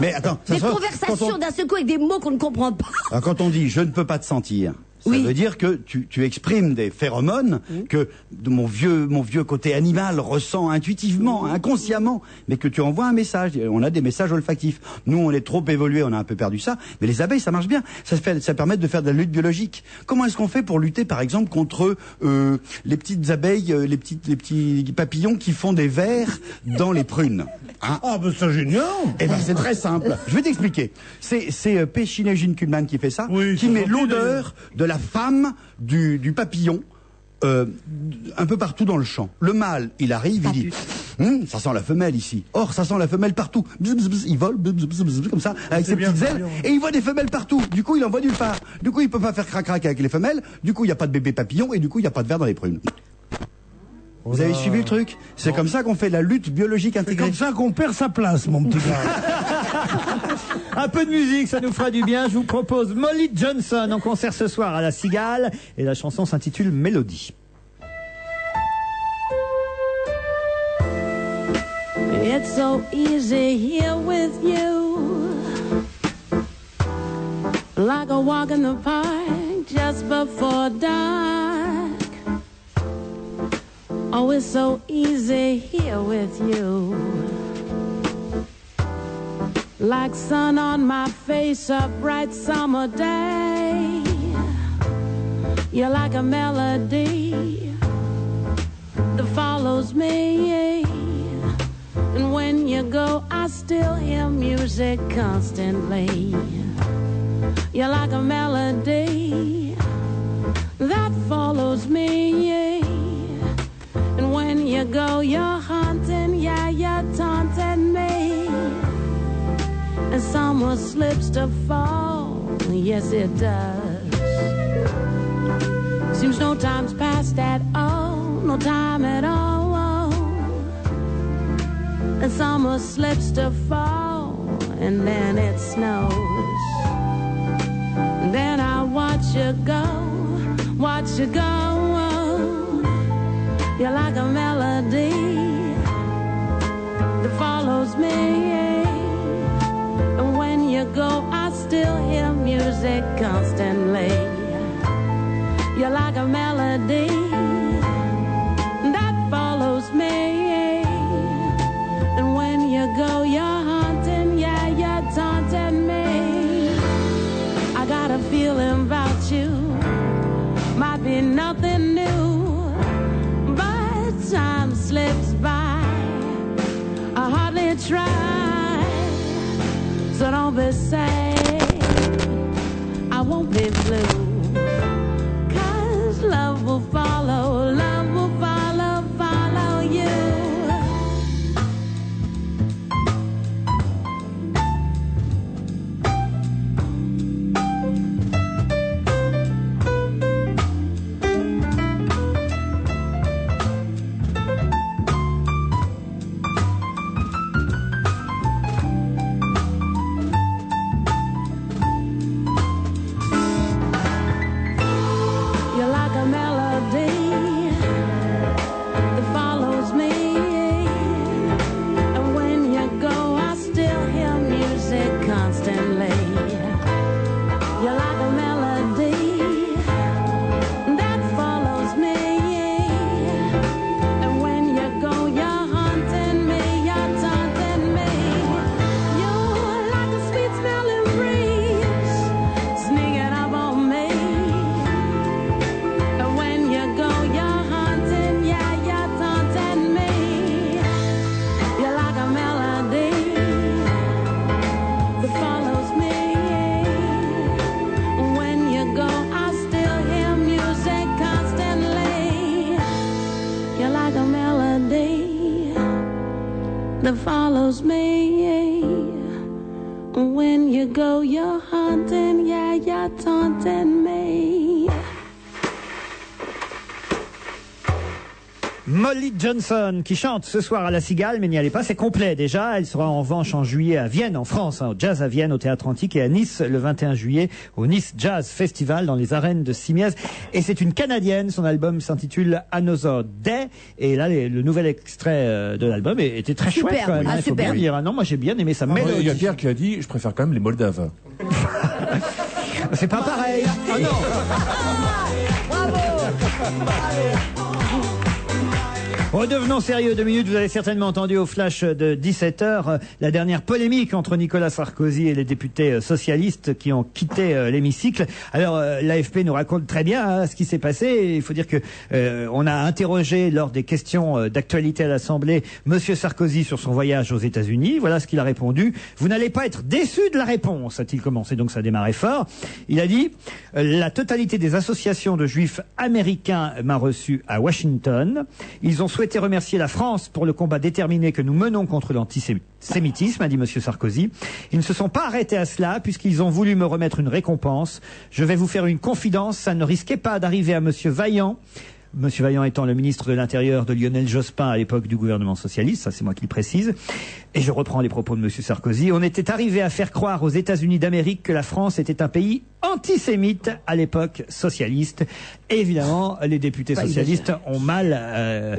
Mais attends, des conversations d'un seul coup avec des mots qu'on ne comprend pas. Alors, quand on dit je ne peux pas te sentir, ça veut dire que tu exprimes des phéromones que mon vieux côté animal ressent intuitivement, inconsciemment, mais que tu envoies un message. On a des messages olfactifs. Nous, on est trop évolués, on a un peu perdu ça. Mais les abeilles, ça marche bien. Ça permet de faire de la lutte biologique. Comment est-ce qu'on fait pour lutter, par exemple, contre les petites abeilles, les petits papillons qui font des vers dans les prunes? Ah, ben c'est génial. Eh ben, c'est très simple. Je vais t'expliquer. C'est Pechinejin Kuhlmann qui fait ça, qui met l'odeur de la femme du papillon un peu partout dans le champ. Le mâle, il arrive, il dit ça sent la femelle ici. Or, ça sent la femelle partout. Bzz, bzz, bzz, il vole comme ça, avec ses petites ailes, et il voit des femelles partout. Du coup, il en voit nulle part. Du coup, il peut pas faire crac-crac avec les femelles. Du coup, il n'y a pas de bébé papillon, et du coup, il n'y a pas de vers dans les prunes. Vous avez suivi le truc? C'est comme ça qu'on fait la lutte biologique intégrée. C'est comme ça qu'on perd sa place, mon petit gars. Un peu de musique, ça nous fera du bien. Je vous propose Molly Johnson en concert ce soir à la Cigale. Et la chanson s'intitule Mélodie. It's so easy here with you, like a walk in the park just before dark. Oh, it's so easy here with you, like sun on my face a bright summer day. You're like a melody that follows me, and when you go I still hear music constantly. You're like a melody that follows me, and when you go you're haunting, yeah, you're taunting me. And someone summer slips to fall, yes it does. Seems no time's passed at all, no time at all. The summer slips to fall, and then it snows. And then I watch you go, watch you go. You're like a melody that follows me. And when you go, I still hear music constantly. You're like a melody that follows me. And when you go, you're haunting, yeah, you're taunting me. I got a feeling about you, might be nothing new, but time slips by, I hardly try. So don't be sad, I won't be blue. Love will follow, love will follow, follow you. That follows me. When you go, you're haunting, yeah, you're taunting me. Molly Johnson qui chante ce soir à la Cigale, mais n'y allez pas, c'est complet déjà. Elle sera en revanche en juillet à Vienne, en France, au Jazz à Vienne, au Théâtre Antique, et à Nice le 21 juillet au Nice Jazz Festival dans les arènes de Simiez. Et c'est une Canadienne, son album s'intitule Another Day. Et là, le nouvel extrait de l'album était très chouette quand même. Il faut bien dire. Ah non, moi j'ai bien aimé sa mélodie. Il y a Pierre qui a dit, je préfère quand même les Moldaves. C'est pas pareil. Oh non. Bravo. Redevenons sérieux 2 minutes. Vous avez certainement entendu au flash de 17h la dernière polémique entre Nicolas Sarkozy et les députés socialistes qui ont quitté l'hémicycle. Alors l'AFP nous raconte très bien ce qui s'est passé. Il faut dire que on a interrogé lors des questions d'actualité à l'Assemblée Monsieur Sarkozy sur son voyage aux États-Unis. Voilà ce qu'il a répondu. Vous n'allez pas être déçus de la réponse, a-t-il commencé. Donc ça a démarré fort. Il a dit la totalité des associations de juifs américains m'a reçu à Washington. Ils ont souhaité remercier la France pour le combat déterminé que nous menons contre l'antisémitisme, a dit Monsieur Sarkozy. Ils ne se sont pas arrêtés à cela puisqu'ils ont voulu me remettre une récompense. Je vais vous faire une confidence, ça ne risquait pas d'arriver à Monsieur Vaillant. Monsieur Vaillant étant le ministre de l'Intérieur de Lionel Jospin à l'époque du gouvernement socialiste, ça c'est moi qui le précise. Et je reprends les propos de Monsieur Sarkozy. On était arrivé à faire croire aux États-Unis d'Amérique que la France était un pays antisémite à l'époque socialiste. Et évidemment, les députés socialistes ont mal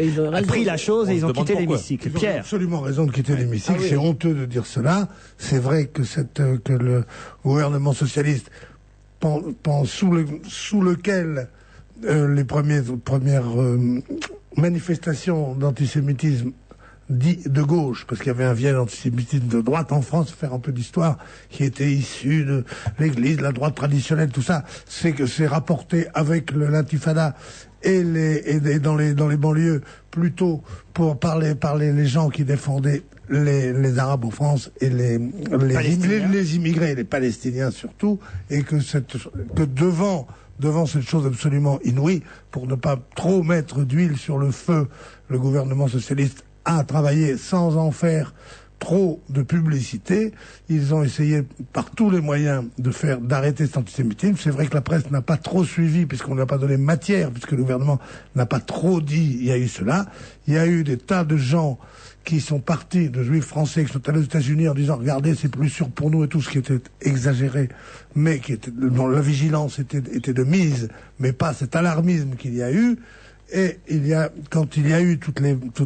pris la chose et ils ont quitté l'hémicycle. Pierre. Ils ont absolument raison de quitter l'hémicycle. C'est honteux de dire cela. C'est vrai que que le gouvernement socialiste sous lequel les premières manifestations d'antisémitisme dit de gauche, parce qu'il y avait un vieil antisémitisme de droite en France, faire un peu d'histoire, qui était issu de l'église, la droite traditionnelle, tout ça, c'est que c'est rapporté avec l'intifada et dans les banlieues, plutôt par les gens qui défendaient les Arabes en France et les immigrés, les Palestiniens surtout, et que devant cette chose absolument inouïe, pour ne pas trop mettre d'huile sur le feu, le gouvernement socialiste a travaillé sans en faire trop de publicité. Ils ont essayé par tous les moyens d'arrêter cet antisémitisme. C'est vrai que la presse n'a pas trop suivi puisqu'on n'a pas donné matière, puisque le gouvernement n'a pas trop dit. Il y a eu cela. Il y a eu des tas de gens qui sont partis, de juifs français, qui sont allés aux États-Unis en disant regardez, c'est plus sûr pour nous et tout, ce qui était exagéré, mais dont la vigilance était de mise, mais pas cet alarmisme qu'il y a eu. Et quand il y a eu toutes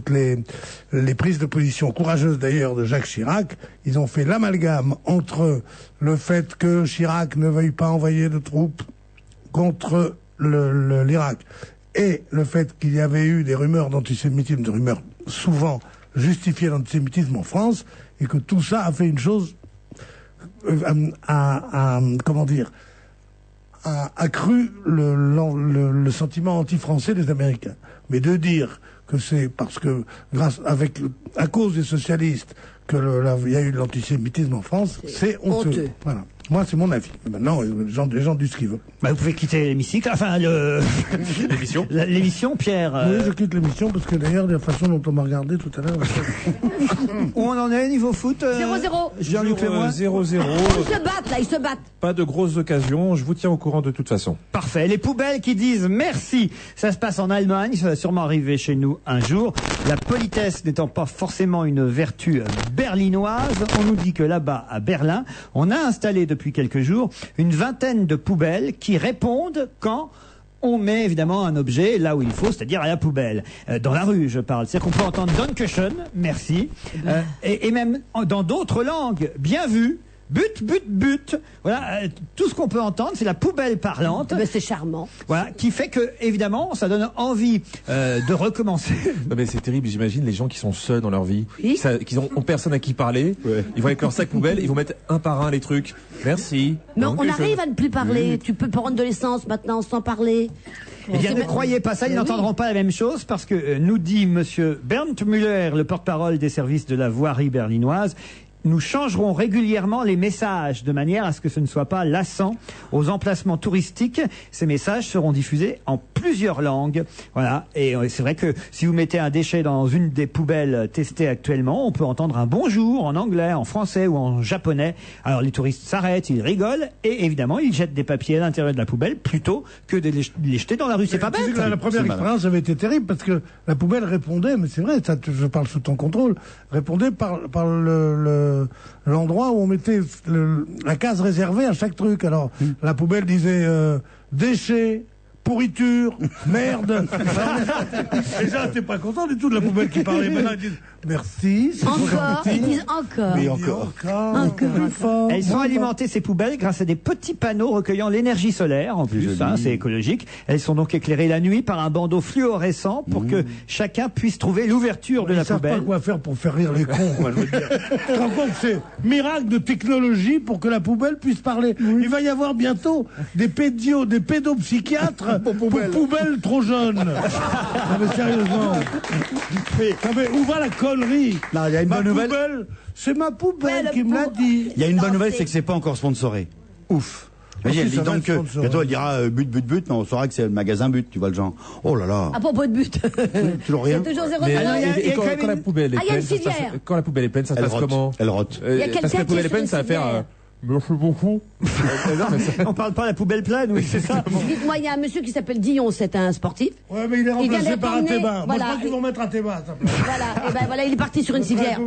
les prises de position courageuses d'ailleurs de Jacques Chirac, ils ont fait l'amalgame entre le fait que Chirac ne veuille pas envoyer de troupes contre l'Irak et le fait qu'il y avait eu des rumeurs d'antisémitisme, des rumeurs souvent justifiées d'antisémitisme en France, et que tout ça a fait une chose, a accru le sentiment anti-français des Américains. Mais de dire que c'est parce que à cause des socialistes qu'il y a eu de l'antisémitisme en France, c'est honteux. Voilà. Moi, c'est mon avis. Maintenant, les gens disent ce qu'ils veulent. Vous pouvez quitter l'hémicycle, l'émission. L'émission, Pierre. Oui, je quitte l'émission parce que d'ailleurs, de la façon dont on m'a regardé tout à l'heure. Où on en est niveau foot 0-0. Jean-Luc Lemoyne. 0-0. Ils se battent. Pas de grosses occasions. Je vous tiens au courant de toute façon. Parfait. Les poubelles qui disent merci. Ça se passe en Allemagne. Ça va sûrement arriver chez nous un jour. La politesse n'étant pas forcément une vertu berlinoise, on nous dit que là-bas, à Berlin, on a installé depuis quelques jours une vingtaine de poubelles qui répondent quand on met évidemment un objet là où il faut, c'est-à-dire à la poubelle. Dans la rue, je parle. C'est-à-dire qu'on peut entendre Dankeschön, merci, et même dans d'autres langues, bien vu, but, but, but. Voilà, tout ce qu'on peut entendre, c'est la poubelle parlante. Mais c'est charmant. Voilà, qui fait que, évidemment, ça donne envie de recommencer. Non mais c'est terrible, j'imagine les gens qui sont seuls dans leur vie, oui. qui ont personne à qui parler, ils vont avec leur sac poubelle, ils vont mettre un par un les trucs. Merci. Non, on arrive à ne plus parler. Oui. Tu peux prendre de l'essence maintenant sans parler. Eh bien, ne croyez pas ça, ils n'entendront pas la même chose parce que nous dit monsieur Bernd Müller, le porte-parole des services de la voirie berlinoise, nous changerons régulièrement les messages de manière à ce que ce ne soit pas lassant aux emplacements touristiques. Ces messages seront diffusés en plusieurs langues. Voilà. Et c'est vrai que si vous mettez un déchet dans une des poubelles testées actuellement, on peut entendre un bonjour en anglais, en français ou en japonais. Alors les touristes s'arrêtent, ils rigolent et évidemment ils jettent des papiers à l'intérieur de la poubelle plutôt que de les jeter dans la rue. C'est pas bête. La première expérience avait été terrible parce que la poubelle répondait, mais c'est vrai, ça, je parle sous ton contrôle, répondait par l'endroit où on mettait la case réservée à chaque truc. Alors, la poubelle disait déchets, pourriture, merde. Les gens n'étaient pas contents du tout de la poubelle qui parlait. Maintenant, ils disent merci. Encore, ils disent encore. Mais encore. Elles sont alimentées, ces poubelles, grâce à des petits panneaux recueillant l'énergie solaire, en plus, hein, c'est écologique. Elles sont donc éclairées la nuit par un bandeau fluorescent pour que chacun puisse trouver l'ouverture de la poubelle. Ils savent pas quoi faire pour faire rire les cons, moi, je veux dire. Tu te rends compte, c'est miracle de technologie pour que la poubelle puisse parler. Il va y avoir bientôt des pédopsychiatres pour poubelles trop jeunes. Non mais sérieusement. Non mais où va la connerie? Non, il y a une bonne nouvelle. C'est ma poubelle qui me l'a dit. Il y a une bonne nouvelle, c'est que c'est pas encore sponsoré. Ouf. Imagine, elle dit donc que bientôt elle dira but, mais on saura que c'est le magasin but, tu vois le genre. Oh là là. À propos de but. Toujours rien. C'est toujours 0-0. Quand la poubelle est pleine, quand la poubelle est pleine, ça se passe comment? Elle rote. Parce que la poubelle est pleine, ça va faire. Merci beaucoup. On parle pas de la poubelle pleine, oui, c'est ça. Dites-moi, il y a un monsieur qui s'appelle Dion, c'est un sportif. Ouais, mais il est remplacé par un Thébain. Moi, je pense qu'ils vont mettre un Thébain. Voilà, et ben voilà, il est parti sur une civière.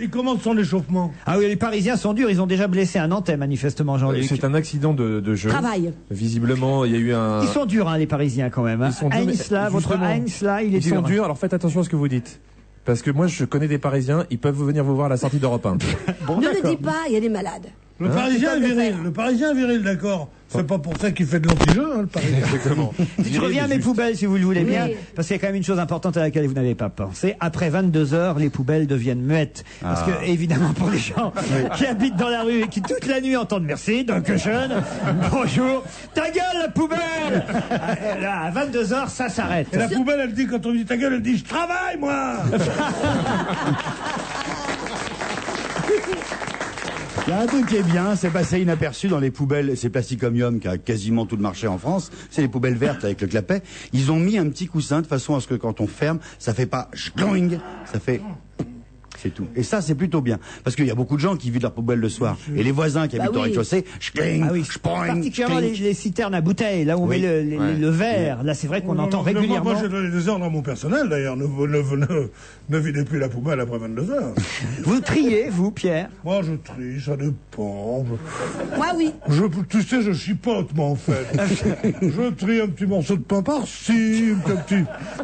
Il commence son échauffement. Ah oui, les Parisiens sont durs, ils ont déjà blessé un Nantais, manifestement, Jean-Luc. C'est un accident de jeu. Travail. Visiblement, il y a eu un. Ils sont durs, hein, les Parisiens, quand même. Hein. Heinz, là, votre Heinz, là, il est dur. Ils sont durs, alors faites attention à ce que vous dites. Parce que moi, je connais des Parisiens, ils peuvent venir vous voir à la sortie d'Europe 1. Bon, ne le dis pas, il y a des malades. Le Parisien est viril, d'accord. C'est pas pour ça qu'il fait de l'anti-jeu, hein, le Parisien. Exactement. Je reviens à mes poubelles, si vous le voulez bien, parce qu'il y a quand même une chose importante à laquelle vous n'avez pas pensé. Après 22 heures, les poubelles deviennent muettes. Parce que, évidemment, pour les gens qui habitent dans la rue et qui toute la nuit entendent merci, Dankeschön, bonjour, ta gueule, la poubelle! Là, à 22 heures, ça s'arrête. Et la poubelle, elle dit, quand on dit ta gueule, elle dit, je travaille, moi! Il y a un truc qui est bien, c'est passé inaperçu dans les poubelles, c'est Plasticomium qui a quasiment tout le marché en France, c'est les poubelles vertes avec le clapet. Ils ont mis un petit coussin de façon à ce que quand on ferme, ça fait pas schloing, ça fait... C'est tout. Et ça, c'est plutôt bien. Parce qu'il y a beaucoup de gens qui vident leur poubelle le soir. Et les voisins qui habitent au rez-de-chaussée, particulièrement les citernes à bouteilles, là où on met le verre. Là, c'est vrai qu'on entend régulièrement. Moi, j'ai donné des ordres à mon personnel, d'ailleurs. Ne videz plus la poubelle après 22h. Vous triez, vous, Pierre? Moi, je trie, ça dépend. Moi, oui. Tu sais, je chipote, moi, en fait. Je trie un petit morceau de pain par-ci,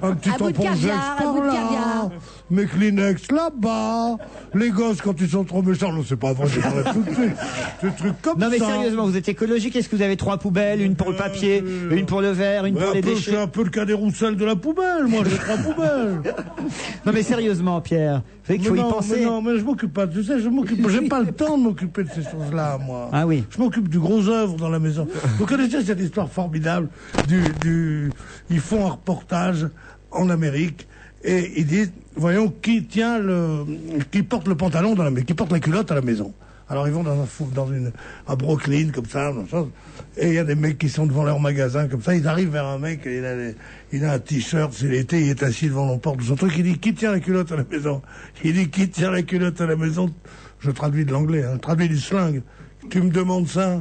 un petit tampon Gex par-là, mes Kleenex là-bas, les gosses quand ils sont trop méchants, non, c'est pas vrai, je parle tout de suite. Des trucs comme ça. Non, mais sérieusement, vous êtes écologique. Est-ce que vous avez 3 poubelles? Une pour le papier, une pour le verre, une pour les déchets? C'est un peu le cas des Roussel de la poubelle, moi, j'ai 3 poubelles. Non, mais sérieusement, Pierre, il faut y penser. Non, mais je m'occupe pas, tu sais, j'ai pas le temps de m'occuper de ces choses-là, moi. Ah oui. Je m'occupe du gros œuvre dans la maison. Vous connaissez cette histoire formidable ils font un reportage en Amérique et ils disent, voyons, qui porte le pantalon qui porte la culotte à la maison. Alors ils vont à Brooklyn, comme ça, et il y a des mecs qui sont devant leur magasin, comme ça, ils arrivent vers un mec, il a un t-shirt, c'est l'été, il est assis devant la porte de son truc, il dit, qui tient la culotte à la maison? Il dit, qui tient la culotte à la maison? Je traduis de l'anglais, je traduis du slang. Tu me demandes ça?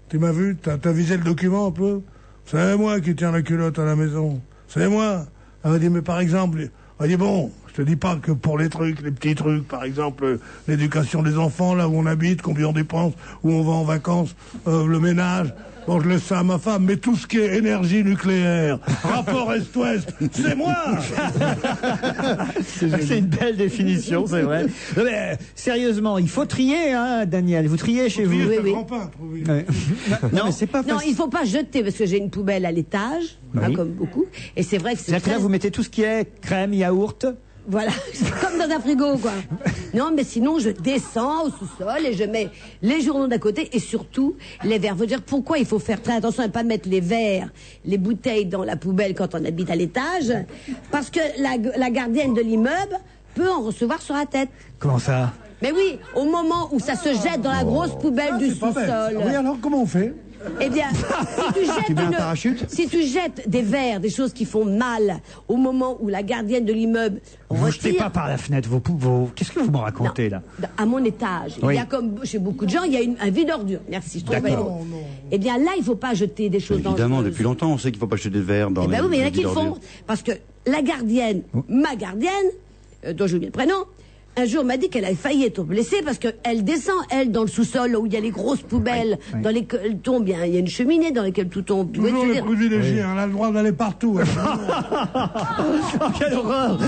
Tu m'as vu? T'as visé le document un peu? C'est moi qui tiens la culotte à la maison. C'est moi. Elle dit, mais par exemple, elle dit, bon, je te dis pas que pour les petits trucs, par exemple, l'éducation des enfants, là où on habite, combien on dépense, où on va en vacances, le ménage. Bon, je laisse ça à ma femme, mais tout ce qui est énergie nucléaire, rapport Est-Ouest, c'est moi. C'est une belle définition, c'est vrai. Non, mais, sérieusement, il faut trier, hein, Daniel. Vous triez chez vous? Oui, oui. Non, mais c'est pas facile. Non, il faut pas jeter, parce que j'ai une poubelle à l'étage, comme beaucoup. Et c'est vrai que c'est là, vous mettez tout ce qui est crème, yaourt. Voilà, c'est comme dans un frigo, quoi. Non, mais sinon, je descends au sous-sol et je mets les journaux d'à côté et surtout les verres. Faut dire pourquoi il faut faire très attention à ne pas mettre les verres, les bouteilles dans la poubelle quand on habite à l'étage. Parce que la gardienne de l'immeuble peut en recevoir sur la tête. Comment ça? Mais oui, au moment où ça se jette dans la grosse poubelle du sous-sol. Oui, alors comment on fait? Eh bien, si tu jettes des verres, des choses qui font mal, au moment où la gardienne de l'immeuble vous jetez pas par la fenêtre qu'est-ce que vous me racontez là? À mon étage, oui. Il y a comme chez beaucoup de gens, il y a un vide ordure. Merci, je trouve. D'accord. Eh bien là, il faut pas jeter des choses dangereuses. Évidemment, depuis longtemps, on sait qu'il faut pas jeter de verre dans les. Oui, mais il y en a qui le font parce que la gardienne, ma gardienne, dont j'ai oublié le prénom. Un jour, m'a dit qu'elle avait failli être blessée parce qu'elle descend, elle, dans le sous-sol, là où il y a les grosses poubelles, dans lesquelles tombe, il y a une cheminée dans laquelle tout tombe. Toujours les privilégiés, elle a le droit d'aller partout. Oh, quelle horreur.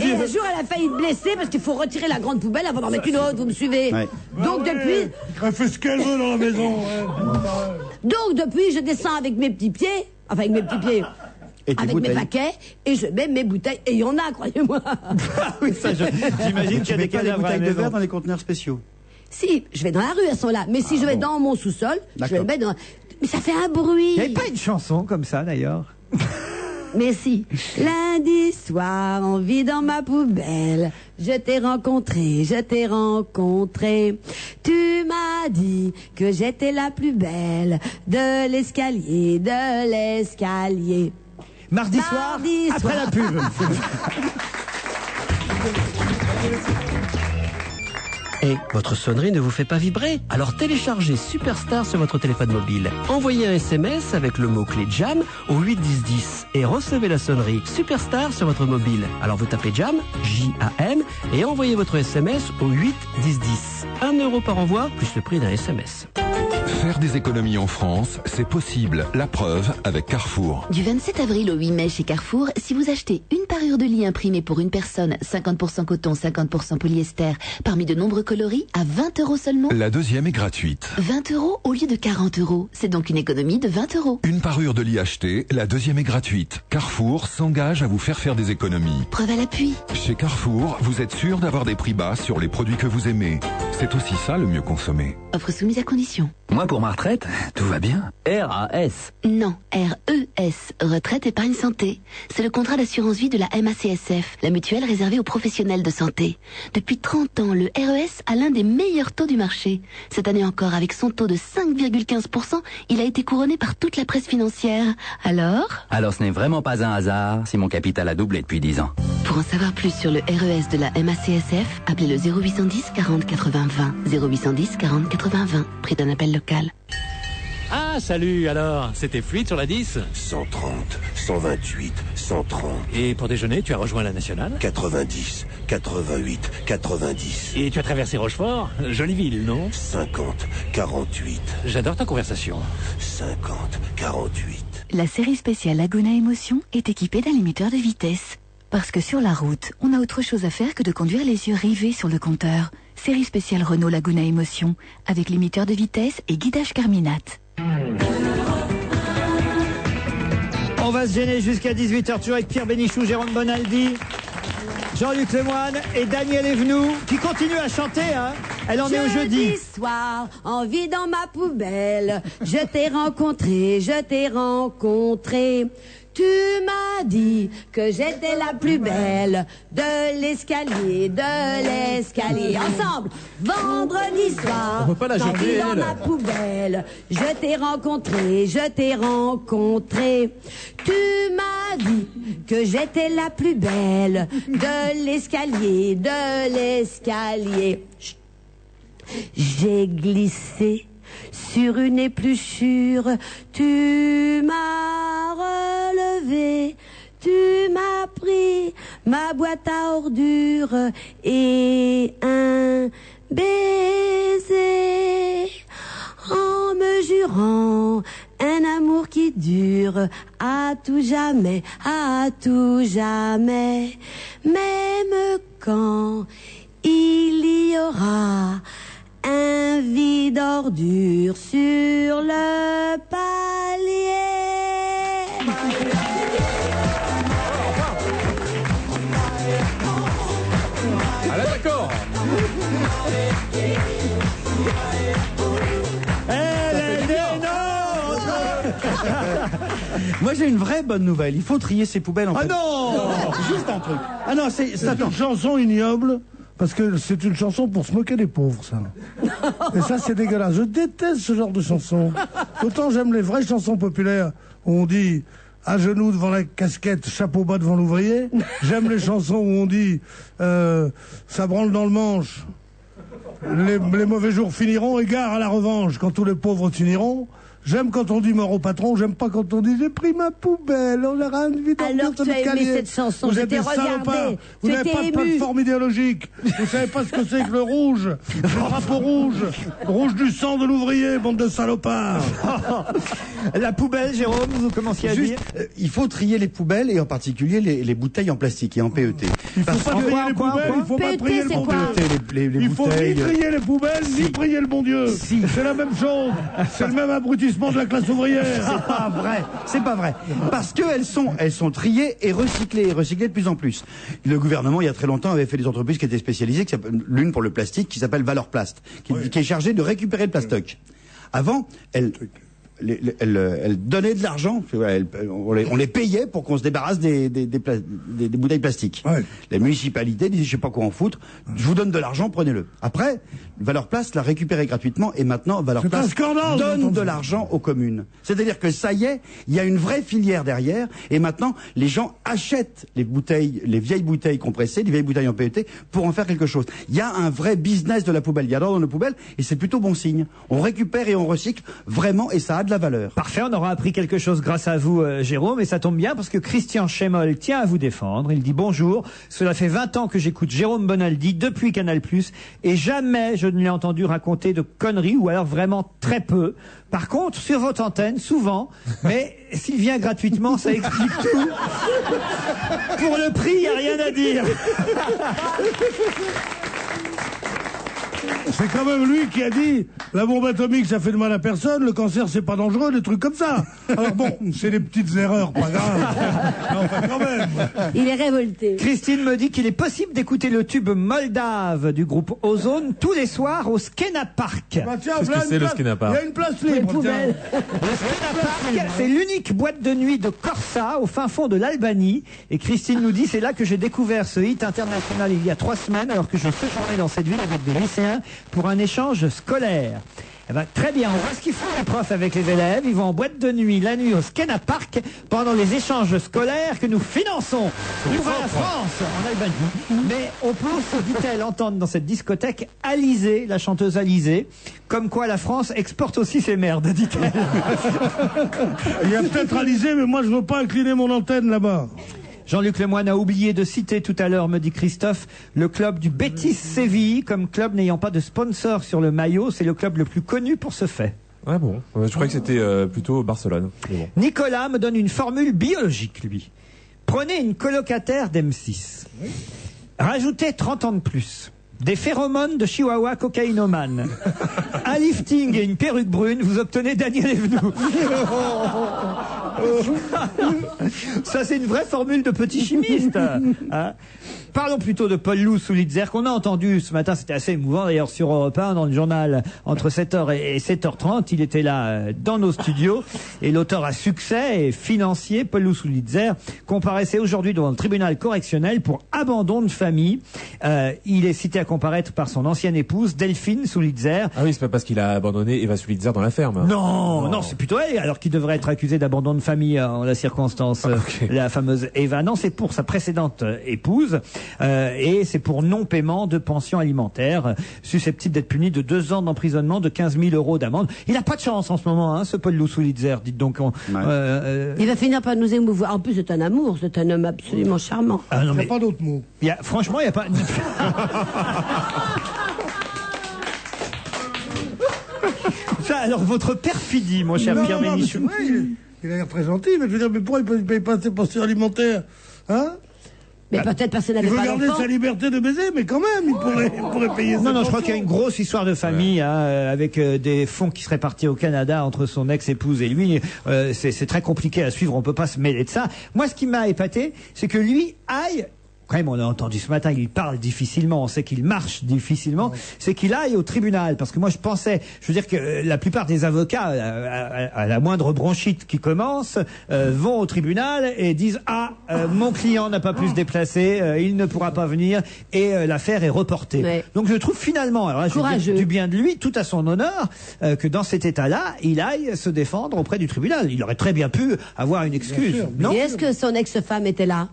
Et un jour, elle a failli être blessée parce qu'il faut retirer la grande poubelle avant d'en mettre une autre, vous me suivez? Donc depuis... Elle fait ce qu'elle veut dans la maison. Donc depuis, je descends avec mes petits pieds, enfin avec mes petits pieds... Avec mes paquets, et je mets mes bouteilles, et il y en a, croyez-moi. Oui, ça, j'imagine qu'il y a des cadavres bouteilles de verre dans les conteneurs spéciaux. Si, je vais dans la rue, elles sont là. Mais si je vais dans mon sous-sol, je vais le mettre dans... Mais ça fait un bruit. Il n'y avait pas une chanson comme ça, d'ailleurs? Mais si. Lundi soir, en vidant ma poubelle, je t'ai rencontré. Tu m'as dit que j'étais la plus belle de l'escalier. Mardi soir, après la pub. Et votre sonnerie ne vous fait pas vibrer? Alors téléchargez Superstar sur votre téléphone mobile. Envoyez un SMS avec le mot-clé Jam au 8 10 10 et recevez la sonnerie Superstar sur votre mobile. Alors vous tapez Jam, J-A-M, et envoyez votre SMS au 8 10 10. 1 € par envoi, plus le prix d'un SMS. Faire des économies en France, c'est possible. La preuve avec Carrefour. Du 27 avril au 8 mai chez Carrefour, si vous achetez une parure de lit imprimée pour une personne, 50% coton, 50% polyester, parmi de nombreux coloris, à 20 € seulement. La deuxième est gratuite. 20 € au lieu de 40 €. C'est donc une économie de 20 €. Une parure de lit achetée, la deuxième est gratuite. Carrefour s'engage à vous faire faire des économies. Preuve à l'appui. Chez Carrefour, vous êtes sûr d'avoir des prix bas sur les produits que vous aimez. C'est aussi ça le mieux consommer. Offre soumise à condition. Moi, pour ma retraite, tout va bien. RAS. Non, RES, Retraite Épargne Santé. C'est le contrat d'assurance vie de la la MACSF, la mutuelle réservée aux professionnels de santé. Depuis 30 ans, le RES a l'un des meilleurs taux du marché. Cette année encore, avec son taux de 5,15%, il a été couronné par toute la presse financière. Alors ce n'est vraiment pas un hasard si mon capital a doublé depuis 10 ans. Pour en savoir plus sur le RES de la MACSF, appelez le 0810 40 80 20. 0810 40 80 20. Prix d'un appel local. Ah, salut, alors, c'était fluide sur la 10 130, 128, 130. Et pour déjeuner, tu as rejoint la nationale 90, 88, 90. Et tu as traversé Rochefort Jolie ville, non 50, 48. J'adore ta conversation. 50, 48. La série spéciale Laguna Émotion est équipée d'un limiteur de vitesse. Parce que sur la route, on a autre chose à faire que de conduire les yeux rivés sur le compteur. Série spéciale Renault Laguna Émotion, avec limiteur de vitesse et guidage Carminat. On va se gêner jusqu'à 18h, toujours avec Pierre Bénichou, Jérôme Bonaldi, Jean-Luc Lemoyne et Daniel Evenou, qui continue à chanter, hein. Elle en est au jeudi. Jeudi soir, en vie dans ma poubelle, je t'ai rencontré, Tu m'as dit que j'étais la plus belle de l'escalier. Ensemble, vendredi soir, on peut pas la en vie jongler, dans elle. ma poubelle, je t'ai rencontré. Tu m'as dit que j'étais la plus belle de l'escalier. Chut. J'ai glissé sur une épluchure, tu m'as relevé, tu m'as pris ma boîte à ordures et un baiser en me jurant un amour qui dure à tout jamais, même quand il y aura un vide ordure sur le palier. Ah là, d'accord. Moi j'ai une vraie bonne nouvelle. Il faut trier ses poubelles en Ah fait. non Juste un truc. Ah non, c'est une chanson ignoble. Parce que c'est une chanson pour se moquer des pauvres, ça. Et ça, c'est dégueulasse. Je déteste ce genre de chanson. Autant j'aime les vraies chansons populaires où on dit à genoux devant la casquette, chapeau bas devant l'ouvrier. J'aime les chansons où on dit ça branle dans le manche. Les mauvais jours finiront, égard à la revanche quand tous les pauvres s'uniront. J'aime quand on dit mort au patron, j'aime pas quand on dit j'ai pris ma poubelle, on leur a envie d'en Alors tu as aimé cette chanson, vous je êtes t'ai des salopards, regardé, vous tu n'avez pas de étais plateforme idéologique, vous savez pas ce que c'est que le rouge, le drapeau rouge du sang de l'ouvrier, bande de salopards. La poubelle, Jérôme, vous commenciez à Juste, dire il faut trier les poubelles et en particulier les bouteilles en plastique et en PET. Il faut pas trier les poubelles, il faut pas PET, trier le c'est bon quoi Dieu. Les Il faut ni bouteilles. trier les poubelles, ni trier le bon Dieu. C'est la même chose. C'est le même abrutissement de la classe ouvrière. C'est pas vrai. Parce qu'elles sont triées et recyclées de plus en plus. Le gouvernement, il y a très longtemps, avait fait des entreprises qui étaient spécialisées, l'une pour le plastique, qui s'appelle Valorplast, qui est chargée de récupérer le plastoc. Avant, elle donnait de l'argent, on les payait pour qu'on se débarrasse des bouteilles plastiques. Ouais. La municipalité disait je sais pas quoi en foutre, je vous donne de l'argent, prenez-le. Après, Valorplast l'a récupéré gratuitement et maintenant Valorplast donne de l'argent aux communes. C'est-à-dire que ça y est, il y a une vraie filière derrière et maintenant les gens achètent les vieilles bouteilles compressées, les vieilles bouteilles en PET pour en faire quelque chose. Il y a un vrai business de la poubelle, il y a dans nos poubelles et c'est plutôt bon signe. On récupère et on recycle vraiment et ça a de la valeur. Parfait, on aura appris quelque chose grâce à vous, Jérôme, et ça tombe bien parce que Christian Chémol tient à vous défendre. Il dit bonjour, cela fait 20 ans que j'écoute Jérôme Bonaldi depuis Canal+, et jamais je ne l'ai entendu raconter de conneries, ou alors vraiment très peu. Par contre, sur votre antenne, souvent, mais s'il vient gratuitement, ça explique tout. Pour le prix, il n'y a rien à dire. C'est quand même lui qui a dit la bombe atomique ça fait de mal à personne, le cancer c'est pas dangereux, des trucs comme ça. Alors bon, c'est des petites erreurs, pas grave. Enfin quand même. Il est révolté. Christine me dit qu'il est possible d'écouter le tube moldave du groupe Ozone tous les soirs au Skena Park. Bah tiens, Qu'est-ce que voilà c'est, une le place- Skena Park Il y a une place libre. poubelle. tiens. Le Skena Park, c'est l'unique boîte de nuit de Corsa au fin fond de l'Albanie. Et Christine nous dit c'est là que j'ai découvert ce hit international il y a 3 semaines alors que je séjournais dans cette ville avec des lycéens pour un échange scolaire. Eh ben, très bien, on voit ce qu'ils font les profs avec les élèves. Ils vont en boîte de nuit la nuit au Skena Park pendant les échanges scolaires que nous finançons. Ouvre la France en Albanie. Mais on peut aussi, dit-elle, entendre dans cette discothèque Alizée, la chanteuse Alizée, comme quoi la France exporte aussi ses merdes, dit-elle. Il y a peut-être Alizé, mais moi je veux pas incliner mon antenne là-bas. Jean-Luc Lemoyne a oublié de citer tout à l'heure, me dit Christophe, le club du Betis Séville, comme club n'ayant pas de sponsor sur le maillot. C'est le club le plus connu pour ce fait. Ah bon, je croyais que c'était plutôt Barcelone. Mais bon. Nicolas me donne une formule biologique, lui. Prenez une colocataire d'M6. Rajoutez 30 ans de plus. Des phéromones de chihuahua cocaïnomane. Un lifting et une perruque brune, vous obtenez Daniel Evenou. Ça, c'est une vraie formule de petit chimiste. Hein. Parlons plutôt de Paul Lou Soulitzer, qu'on a entendu ce matin. C'était assez émouvant, d'ailleurs, sur Europe 1, dans le journal, entre 7h et 7h30. Il était là, dans nos studios. Et l'auteur à succès et financier, Paul Lou Soulitzer, comparaissait aujourd'hui devant le tribunal correctionnel pour abandon de famille. Il est cité à comparaître par son ancienne épouse, Delphine Soulitzer. Ah oui, c'est pas parce qu'il a abandonné Eva Soulitzer dans la ferme. Non, c'est plutôt elle, alors qu'il devrait être accusé d'abandon de famille en la circonstance, la fameuse Eva. Non, c'est pour sa précédente épouse, et c'est pour non-paiement de pension alimentaire, susceptible d'être puni de 2 ans d'emprisonnement, de 15 000 € d'amende. Il a pas de chance en ce moment, hein, ce Paul Lou Soulitzer, dites donc. Il va finir par nous émouvoir. En plus, c'est un amour, c'est un homme absolument charmant. Ah non, Il n'y mais a pas d'autre mot. franchement, il n'y a pas... Ça, alors, votre perfidie, mon cher Pierre mais Bénichou. c'est vrai, il a l'air très gentil, mais je veux dire, mais pourquoi il ne paye pas ses pensions alimentaires, hein? Mais peut-être parce qu'il Il n'avait veut pas garder d'enfant. sa liberté de baiser, mais quand même, il pourrait payer ses Non, je crois pensions. qu'il y a une grosse histoire de famille, hein, avec des fonds qui seraient partis au Canada entre son ex-épouse et lui. C'est très compliqué à suivre, on peut pas se mêler de ça. Moi, ce qui m'a épaté, c'est que lui aille... Quand même, on a entendu ce matin, il parle difficilement, on sait qu'il marche difficilement, c'est qu'il aille au tribunal. Parce que moi, je veux dire que la plupart des avocats, à la moindre bronchite qui commence, vont au tribunal et disent « Ah, mon client n'a pas pu se déplacer, il ne pourra pas venir, et l'affaire est reportée. Ouais. » Donc je trouve finalement, alors là, je dis Courageux. du bien de lui, tout à son honneur, que dans cet état-là, il aille se défendre auprès du tribunal. Il aurait très bien pu avoir une excuse. sûr. Non? Et est-ce que son ex-femme était là?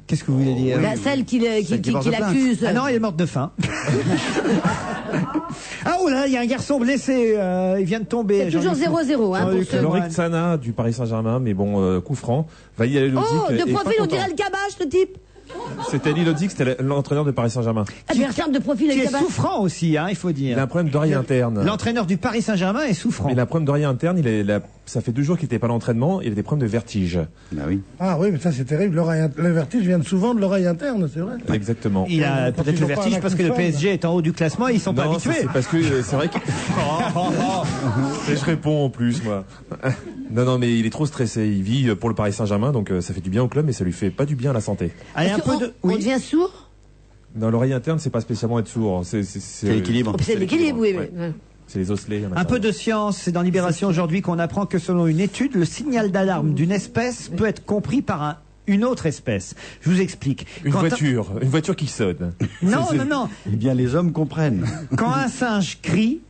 Qu'est-ce que vous voulez dire? Celle qui porte plainte. l'accuse. Ah non, elle est morte de faim. Ah oh là, il y a un garçon blessé, il vient de tomber. C'est toujours 0-0, hein, pour ceux. Lorik Tsana du Paris Saint-Germain, mais bon, coup franc. Vaïd Lodzic Oh, de est profil, pas on dirait content. le cabache, le type. C'était Ali Lodzic, c'était l'entraîneur de Paris Saint-Germain. Ah, il ressemble de profil, Qui le est cabache. souffrant aussi, hein, il faut dire. Il a un problème d'oreille interne. L'entraîneur du Paris Saint-Germain est souffrant. Il a un problème d'oreille interne, ça fait 2 jours qu'il n'était pas à l'entraînement, il a des problèmes de vertige. Bah oui. Ah oui, mais ça c'est terrible. Le vertige vient souvent de l'oreille interne, c'est vrai. Exactement. Il a Quand peut-être ils le ont pas vertige un parce que le acouphène. PSG est en haut du classement et ils sont pas Non, ça, habitués. c'est parce que c'est vrai que... Et je réponds en plus, moi. Non, mais il est trop stressé. Il vit pour le Paris Saint-Germain, donc ça fait du bien au club, mais ça lui fait pas du bien à la santé. Allez, un Est-ce peu qu'on- de... on Oui. devient sourd? Dans l'oreille interne, c'est pas spécialement être sourd. C'est l'équilibre. C'est l'équilibre, oui. Ouais. Ouais. C'est les osselets. Un peu de science, c'est dans Libération aujourd'hui qu'on apprend que selon une étude, le signal d'alarme d'une espèce peut être compris par une autre espèce. Je vous explique. Une Quand voiture qui sonne. Non, C'est- non, non. Eh bien, les hommes comprennent. Quand un singe crie,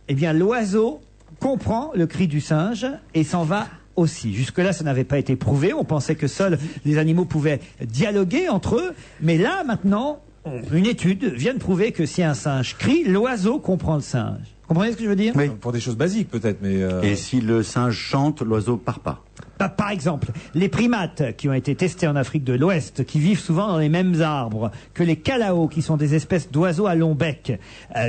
eh bien l'oiseau comprend le cri du singe et s'en va aussi. Jusque-là, ça n'avait pas été prouvé. On pensait que seuls les animaux pouvaient dialoguer entre eux. Mais là, maintenant, une étude vient de prouver que si un singe crie, l'oiseau comprend le singe. Vous comprenez ce que je veux dire? Oui. Pour des choses basiques, peut-être, mais... Et si le singe chante, l'oiseau part pas. Par exemple, les primates qui ont été testés en Afrique de l'Ouest, qui vivent souvent dans les mêmes arbres que les calaos, qui sont des espèces d'oiseaux à long bec,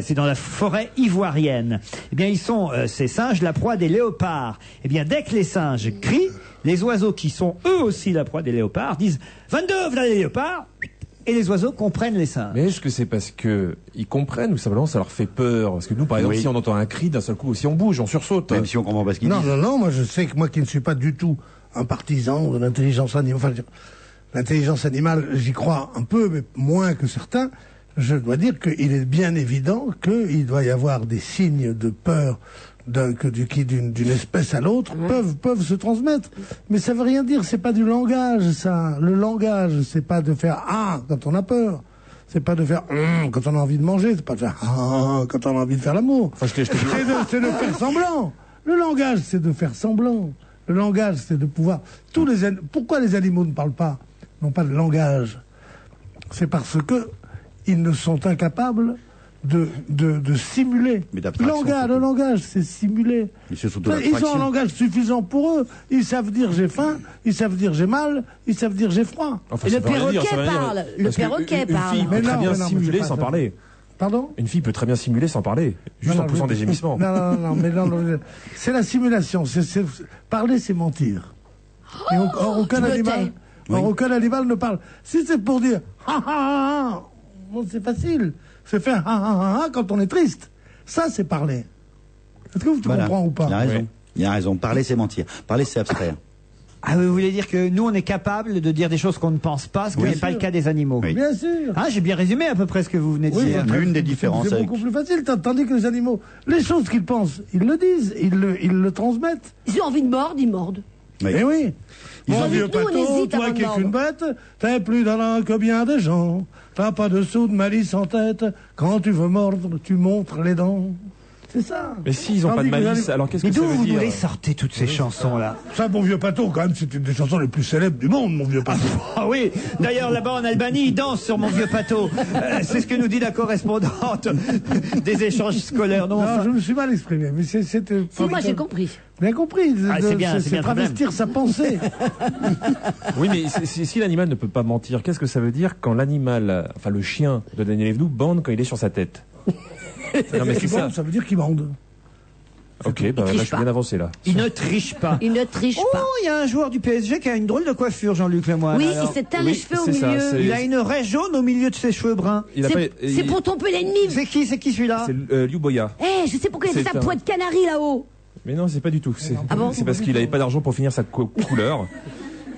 c'est dans la forêt ivoirienne. Eh bien, ils sont, ces singes, la proie des léopards. Eh bien, dès que les singes crient, les oiseaux qui sont eux aussi la proie des léopards disent « 22, voilà les léopards !» et les oiseaux comprennent les singes. Mais est-ce que c'est parce que ils comprennent ou simplement ça leur fait peur? Parce que nous, par exemple, si on entend un cri, d'un seul coup, si on bouge, on sursaute. Même si on comprend pas ce qu'ils disent. Non, moi je sais que moi qui ne suis pas du tout un partisan de l'intelligence animale, enfin, l'intelligence animale, j'y crois un peu, mais moins que certains. Je dois dire qu'il est bien évident qu'il doit y avoir des signes de peur d'une espèce à l'autre peuvent se transmettre. Mais ça veut rien dire, c'est pas du langage, ça. Le langage, c'est pas de faire ah quand on a peur. C'est pas de faire quand on a envie de manger, c'est pas de faire ah quand on a envie de faire l'amour. Enfin, c'est de faire semblant. Le langage, c'est de faire semblant. Le langage, c'est de pouvoir... Pourquoi les animaux ne parlent pas, n'ont pas de langage? C'est parce que ils ne sont incapables de simuler. Le langage, c'est simuler. Ils ont un langage suffisant pour eux. Ils savent dire j'ai faim, ils savent dire j'ai mal, ils savent dire j'ai froid. Enfin, et le perroquet parle. Le perroquet parle. Une fille peut très bien simuler sans parler. Pardon? Une fille peut très bien simuler sans parler, juste en poussant des gémissements. Non, c'est la simulation. Parler, c'est mentir. Et aucun animal ne parle. Si c'est pour dire c'est facile. C'est faire quand on est triste. Ça, c'est parler. Est-ce que tu comprends ou pas? Il a raison. Il a raison. Parler, c'est mentir. Parler, c'est abstraire. Ah, vous voulez dire que nous, on est capable de dire des choses qu'on ne pense pas, ce qui n'est pas le cas des animaux. Oui. Bien sûr. Ah, j'ai bien résumé à peu près ce que vous venez de dire. L'une des différences. C'est beaucoup plus facile, tandis que les animaux, les choses qu'ils pensent, ils le disent, ils le transmettent. Ils ont envie de mordre, ils mordent. Mais oui. Mon vieux nous, on Pato, hésite toi avant qui de es qu'une bête, t'es plus dans que bien des gens. T'as pas de sou de malice en tête. Quand tu veux mordre, tu montres les dents. C'est ça. Mais s'ils n'ont pas de malice, alors qu'est-ce que ça veut dire? Mais d'où vous les sortez toutes ces chansons-là? Ça, mon vieux Pato, quand même, c'est une des chansons les plus célèbres du monde, mon vieux Pato. Ah oui, d'ailleurs, là-bas en Albanie, ils dansent sur mon vieux Pato. C'est ce que nous dit la correspondante des échanges scolaires. Non, je me suis mal exprimé, mais c'était... Si, moi j'ai compris. Bien compris, c'est bien travestir sa pensée. Oui, mais si l'animal ne peut pas mentir, qu'est-ce que ça veut dire quand l'animal, enfin le chien de Daniel Evenou, bande quand il est sur sa tête? Non, mais ça veut dire qu'il bande. Ok, là je suis bien avancé là. Il ne triche pas. Il ne triche pas. Oh, il y a un joueur du PSG qui a une drôle de coiffure, Jean-Luc Lemoyne. Oui, il s'est teint les cheveux au milieu. Il a une raie jaune au milieu de ses cheveux bruns. C'est pour tromper l'ennemi. C'est qui celui-là? C'est Liu Boya. Je sais pourquoi il a sa peau de canari là-haut. Mais non, c'est pas du tout. C'est bon parce qu'il n'avait pas d'argent pour finir sa couleur.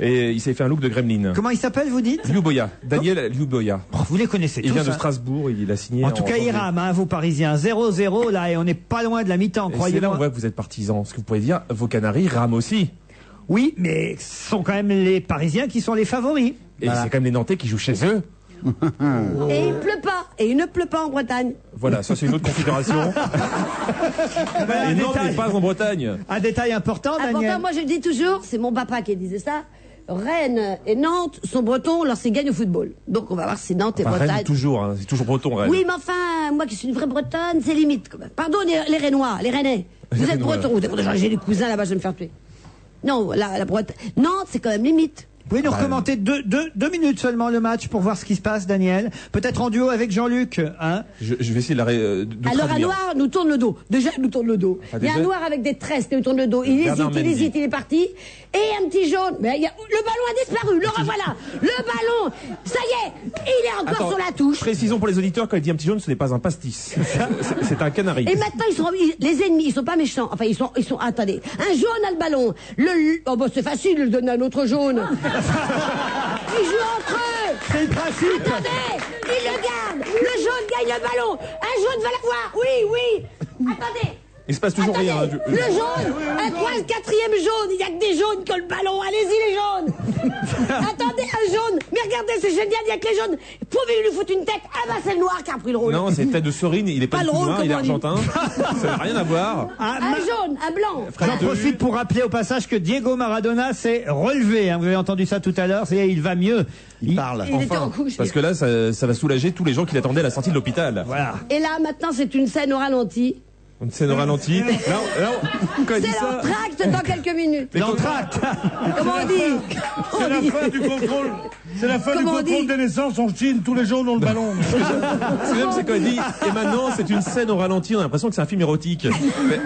Et il s'est fait un look de gremlin. Comment il s'appelle, vous dites? Liu Boya. Daniel Liu Boya. Vous les connaissez tous. Il vient de Strasbourg, il a signé. En tout cas, il rame, vous Parisiens. 0-0 là, et on n'est pas loin de la mi-temps, croyez-moi. C'est là on voit que vous êtes partisans. Ce que vous pourriez dire, vos Canaries rament aussi. Oui, mais ce sont quand même les Parisiens qui sont les favoris. Et c'est quand même les Nantais qui jouent chez eux. Et il pleut pas. Et il ne pleut pas en Bretagne. Voilà, ça c'est une autre configuration. Et Nantes n'est pas en Bretagne. Un détail important, Daniel. Moi je le dis toujours, c'est mon papa qui disait ça. Rennes et Nantes sont bretons lorsqu'ils gagnent au football. Donc on va voir si Nantes et Bretagne. Rennes toujours, c'est toujours breton, Rennes. Oui, mais enfin, moi qui suis une vraie Bretonne, c'est limite. Pardon les Rennois, les Rennais. Vous êtes bretons. J'ai des cousins là-bas, je vais me faire tuer. Non, la Bretagne. Nantes, c'est quand même limite. Vous pouvez nous recommander deux minutes seulement le match pour voir ce qui se passe, Daniel. Peut-être en duo avec Jean-Luc. Hein, je vais essayer de alors un noir nous tourne le dos. Déjà, il nous tourne le dos. Il y a un noir avec des tresses qui nous tourne le dos. Il hésite, il est parti. Et un petit jaune. Mais le ballon a disparu. Le revoilà. Le ballon. Ça y est. Il est encore sur la touche. Précisons pour les auditeurs, quand il dit un petit jaune, ce n'est pas un pastis. C'est un canari. Et maintenant, les ennemis, ils sont pas méchants. Enfin, ils sont, attendez. Un jaune a le ballon. C'est facile de le donner à un autre jaune. Ils jouent entre eux. C'est le principe. Attendez, ils le gardent. Le jaune gagne le ballon. Un jaune va l'avoir. Oui. Attendez. Il se passe toujours rien. Le jaune. Un quatrième jaune. Il n'y a que des jaunes qui ont le ballon. Allez-y les jaunes. Attendez, un jaune. Mais regardez, c'est génial. Il n'y a que les jaunes. Pouvez-vous lui foutre une tête? Ah bah c'est le noir qui a pris le rôle. Non, c'est tête de Sorine. Il est pas le rôle, il est argentin. Ça n'a rien à voir. Un jaune, un blanc. J'en profite pour rappeler au passage que Diego Maradona s'est relevé. Vous avez entendu ça tout à l'heure. Il va mieux. Il parle. Il était en couche. Parce que là, ça va soulager tous les gens qui l'attendaient à la sortie de l'hôpital. Voilà. Et là, maintenant, c'est une scène au ralenti. Une scène au ralenti. Là, quand il dit ça... l'entracte dans quelques minutes. L'entracte. Comment on dit? C'est la fin du contrôle. C'est la fin du contrôle des naissances en Chine. Tous les jaunes ont le ballon. Ce que j'aime, c'est quand il dit et maintenant c'est une scène au ralenti. On a l'impression que c'est un film érotique. Mais...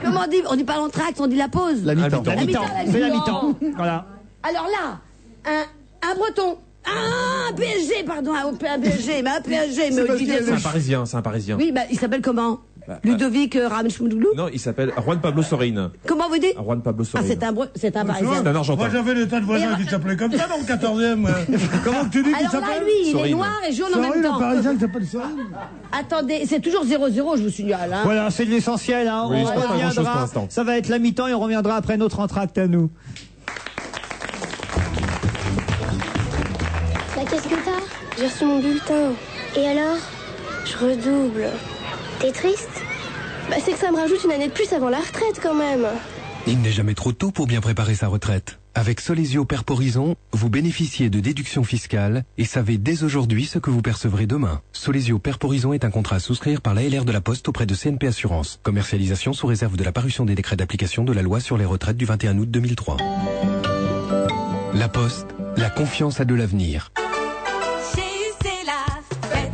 Comment on dit? On dit pas l'entracte, on dit la pause. La mi-temps. C'est la mi-temps. Voilà. Alors là, un breton Ah, un PSG, pardon, un PSG, mais un PSG, mais C'est un Parisien. Oui, bah, il s'appelle comment? Ludovic Ramchmoudoulou? Non, il s'appelle Juan Pablo Sorin. Comment vous dites? Juan Pablo Sorin. Ah, c'est un Parisien. C'est un Argentin. Moi, j'avais des tas de voisins qui s'appelaient comme ça dans le 14e. Comment tu dis qu'il Alors là, s'appelle? lui, il est noir et jaune en même temps. Le Parisien qui s'appelle Sorin. Attendez, c'est toujours 0-0, je vous signale. Hein. Voilà, c'est de l'essentiel. Hein. Oui, On c'est pas grand-chose pour reviendra. l'instant. Ça va être la mi-temps et on reviendra après notre entracte à nous. Bah, qu'est-ce que t'as? J'ai reçu mon bulletin. Et alors? Je redouble. T'es triste? Bah, c'est que ça me rajoute une année de plus avant la retraite quand même. Il n'est jamais trop tôt pour bien préparer sa retraite. Avec Solésio Perporizon, vous bénéficiez de déductions fiscales et savez dès aujourd'hui ce que vous percevrez demain. Solésio Perporizon est un contrat à souscrire par l'ALR de la Poste auprès de CNP Assurance. Commercialisation sous réserve de la parution des décrets d'application de la loi sur les retraites du 21 août 2003. La Poste, la confiance a de l'avenir.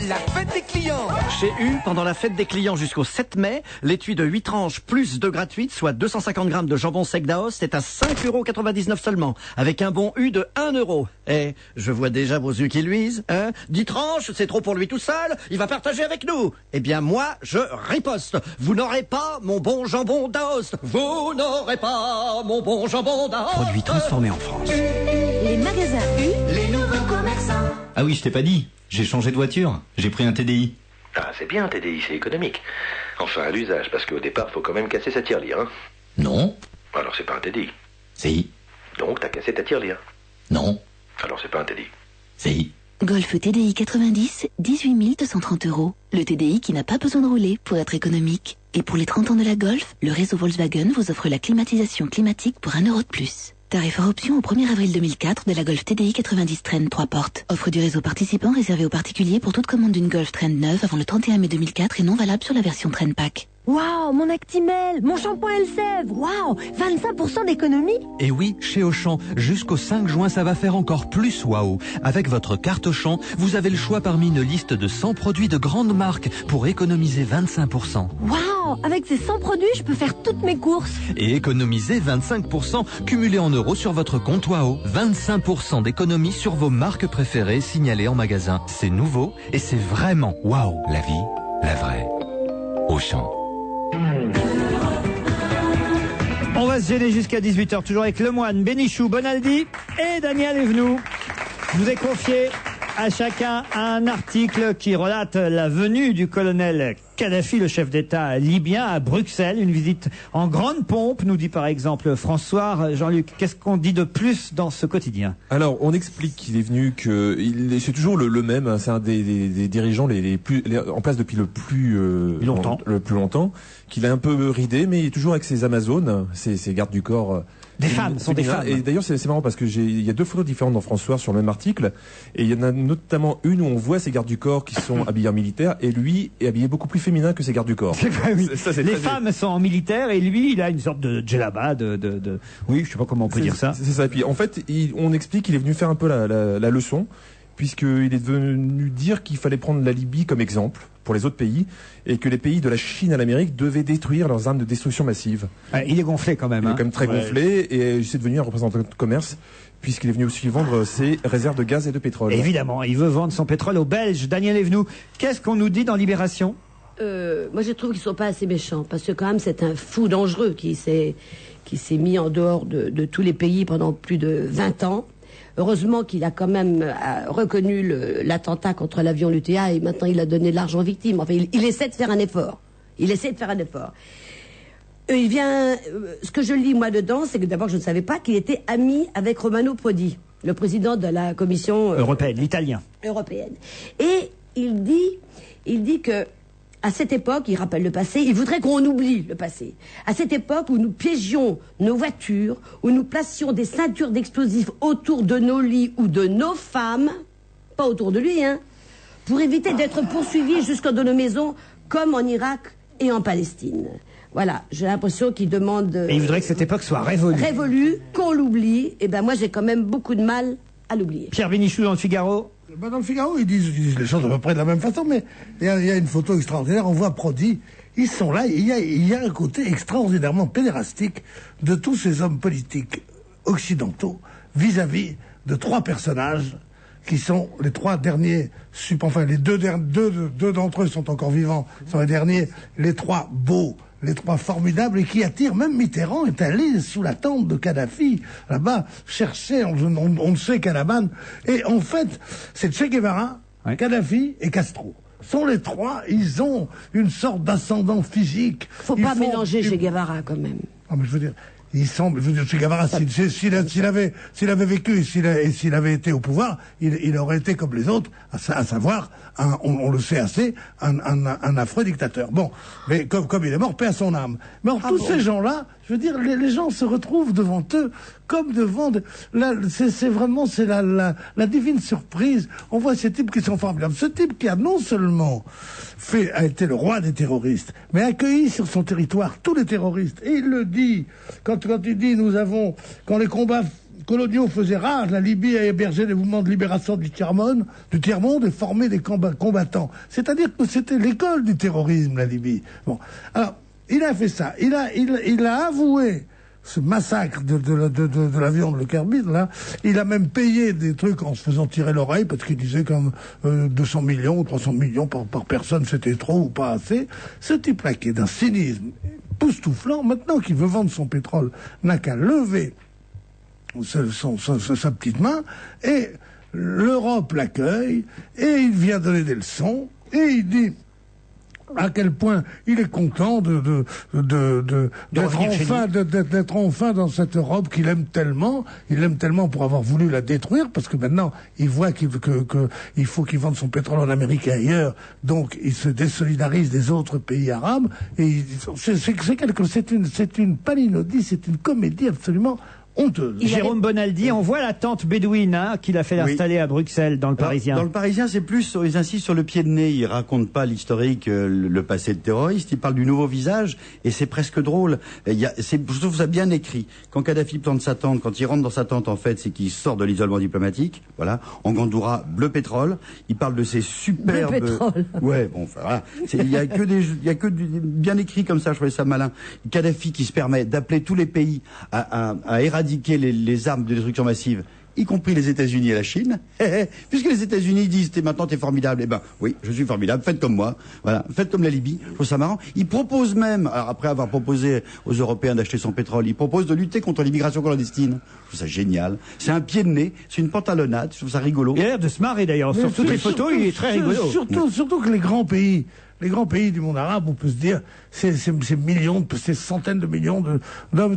La fête des clients. Chez U, pendant la fête des clients jusqu'au 7 mai, l'étui de 8 tranches plus 2 gratuites, soit 250 grammes de jambon sec d'Aoste, est à 5,99 € seulement, avec un bon U de 1 €. Eh, je vois déjà vos yeux qui luisent, hein? 10 tranches, c'est trop pour lui tout seul, il va partager avec nous. Eh bien moi, je riposte. Vous n'aurez pas mon bon jambon d'Aoste. Vous n'aurez pas mon bon jambon d'Aoste. Produit transformé en France. Les magasins U, les nouveaux commerçants. Ah oui, je t'ai pas dit. J'ai changé de voiture. J'ai pris un TDI. Ah, c'est bien un TDI, c'est économique. Enfin, à l'usage, parce qu'au départ, faut quand même casser sa tirelire, hein. Non. Alors, c'est pas un TDI. Si. Donc, t'as cassé ta tirelire. Non. Alors, c'est pas un TDI. Si. Golf TDI 90, 18 230 €. Le TDI qui n'a pas besoin de rouler pour être économique. Et pour les 30 ans de la Golf, le réseau Volkswagen vous offre la climatisation climatique pour 1 € de plus. Tarif hors option au 1er avril 2004 de la Golf TDI 90 Trend 3 portes. Offre du réseau participant réservée aux particuliers pour toute commande d'une Golf Trend neuve avant le 31 mai 2004 et non valable sur la version Trend Pack. Waouh, mon Actimel, mon shampoing Elseve, waouh, 25% d'économie. Et oui, chez Auchan, jusqu'au 5 juin, ça va faire encore plus waouh. Avec votre carte Auchan, vous avez le choix parmi une liste de 100 produits de grandes marques pour économiser 25%. Waouh, avec ces 100 produits, je peux faire toutes mes courses. Et économiser 25% cumulé en euros sur votre compte Waouh. 25% d'économie sur vos marques préférées signalées en magasin. C'est nouveau et c'est vraiment waouh. La vie, la vraie. Auchan. On va se gêner jusqu'à 18h, toujours avec Lemoine, Bénichou, Bonaldi et Daniel Evenou. Je vous ai confié à chacun un article qui relate la venue du colonel Kadhafi, le chef d'État libyen, à Bruxelles. Une visite en grande pompe, nous dit par exemple François. Jean-Luc, qu'est-ce qu'on dit de plus dans ce quotidien? Alors, on explique qu'il est venu, c'est toujours le même. Hein, c'est un des dirigeants en place depuis le plus longtemps, qu'il a un peu ridé, mais il est toujours avec ses Amazones, ses gardes du corps. Des femmes, sont des femmes. Et d'ailleurs, c'est marrant parce que il y a 2 photos différentes dans François sur le même article. Et il y en a notamment une où on voit ces gardes du corps qui sont habillés en militaire et lui est habillé beaucoup plus féminin que ses gardes du corps. C'est vrai, oui. Les femmes sont en militaire et lui, il a une sorte de djellaba, oui, je sais pas comment on peut dire ça. C'est ça. Et puis, en fait, on explique qu'il est venu faire un peu la leçon, puisqu'il est venu dire qu'il fallait prendre la Libye comme exemple pour les autres pays, et que les pays de la Chine à l'Amérique devaient détruire leurs armes de destruction massive. Il est gonflé quand même. Il est quand même très gonflé, et c'est devenu un représentant de commerce, puisqu'il est venu aussi vendre ses réserves de gaz et de pétrole. Évidemment, il veut vendre son pétrole aux Belges. Daniel Evenou, qu'est-ce qu'on nous dit dans Libération? Moi, je trouve qu'ils sont pas assez méchants, parce que quand même, c'est un fou dangereux qui s'est mis en dehors de tous les pays pendant plus de 20 ans. Heureusement qu'il a quand même reconnu l'attentat contre l'avion Lutea et maintenant il a donné de l'argent aux victimes. Enfin, il essaie de faire un effort. Ce que je lis moi dedans, c'est que d'abord je ne savais pas qu'il était ami avec Romano Prodi, le président de la Commission européenne, l'italien. Européenne. Et il dit que à cette époque, il rappelle le passé, il voudrait qu'on oublie le passé. À cette époque où nous piégions nos voitures, où nous placions des ceintures d'explosifs autour de nos lits ou de nos femmes, pas autour de lui, hein, pour éviter d'être poursuivis jusqu'à nos maisons, comme en Irak et en Palestine. Voilà, j'ai l'impression qu'il demande... Et il voudrait que cette époque soit révolue. Révolue, qu'on l'oublie. Et ben moi, j'ai quand même beaucoup de mal à l'oublier. Pierre Bénichou dans le Figaro. Dans le Figaro, ils disent les choses à peu près de la même façon, mais il y a une photo extraordinaire, on voit Prodi, ils sont là, il y a un côté extraordinairement pédérastique de tous ces hommes politiques occidentaux vis-à-vis de 3 personnages qui sont les 3 derniers, enfin les deux d'entre eux sont encore vivants, sont les derniers, les 3 beaux, les 3 formidables, et qui attirent, même Mitterrand est allé sous la tente de Kadhafi, là-bas, chercher, on ne sait qu'à la manne, et en fait, c'est Che Guevara, Kadhafi et Castro. Sont les 3, ils ont une sorte d'ascendant physique. Faut pas mélanger Che Guevara, quand même. Ah, mais je veux dire, il semble, je veux dire, Che Guevara, s'il avait vécu et s'il avait été au pouvoir, il aurait été comme les autres, à savoir, on le sait assez, un affreux dictateur. Bon, mais comme il est mort, paix à son âme. Mais tous ces gens-là, je veux dire, les gens se retrouvent devant eux comme devant... C'est la divine surprise. On voit ces types qui sont formidables. Ce type qui a non seulement a été le roi des terroristes, mais a accueilli sur son territoire tous les terroristes. Et il le dit, quand il dit, quand les combats coloniaux faisaient rage, la Libye a hébergé des mouvements de libération du tiers-monde et formé des combattants. C'est-à-dire que c'était l'école du terrorisme, la Libye. Bon. Alors, il a fait ça. Il a avoué ce massacre de l'avion de Le Kermit, là. Il a même payé des trucs en se faisant tirer l'oreille, parce qu'il disait comme 200 millions ou 300 millions par personne, c'était trop ou pas assez. Ce type-là, qui est d'un cynisme époustouflant, maintenant qu'il veut vendre son pétrole, n'a qu'à lever sa petite main, et l'Europe l'accueille, et il vient donner des leçons, et il dit à quel point il est content d'être enfin dans cette Europe qu'il aime tellement. Il l'aime tellement pour avoir voulu la détruire, parce que maintenant il voit qu'il faut qu'il vende son pétrole en Amérique et ailleurs. Donc il se désolidarise des autres pays arabes. Et c'est une palinodie, c'est une comédie absolument honteuse. Jérôme Bonaldi, on voit la tente bédouine qu'il a fait installer à Bruxelles, dans le Parisien. Dans le Parisien, c'est plus, ils insistent sur le pied de nez. Ils racontent pas l'historique, le passé de terroriste. Ils parlent du nouveau visage, et c'est presque drôle. Je trouve ça bien écrit. Quand Kadhafi plante sa tente, quand il rentre dans sa tente, en fait, c'est qu'il sort de l'isolement diplomatique. Voilà. En Gandoura, bleu pétrole. Il parle de ces superbes... Bleu pétrole. Ouais, bon, enfin, voilà. Il y a que bien écrit comme ça. Je trouvais ça malin. Kadhafi qui se permet d'appeler tous les pays à éradiquer les armes de destruction massive, y compris les États-Unis et la Chine, puisque les États-Unis disent maintenant t'es formidable, eh ben oui, je suis formidable, faites comme moi, voilà, faites comme la Libye. Je trouve ça marrant. Il propose même, alors après avoir proposé aux Européens d'acheter son pétrole, il propose de lutter contre l'immigration clandestine. Je trouve ça génial. C'est un pied de nez, c'est une pantalonnade, je trouve ça rigolo. Il a l'air de se marrer d'ailleurs. Sur toutes les photos, il est très rigolo. Surtout que les grands pays du monde arabe, on peut se dire, ces centaines de millions d'hommes.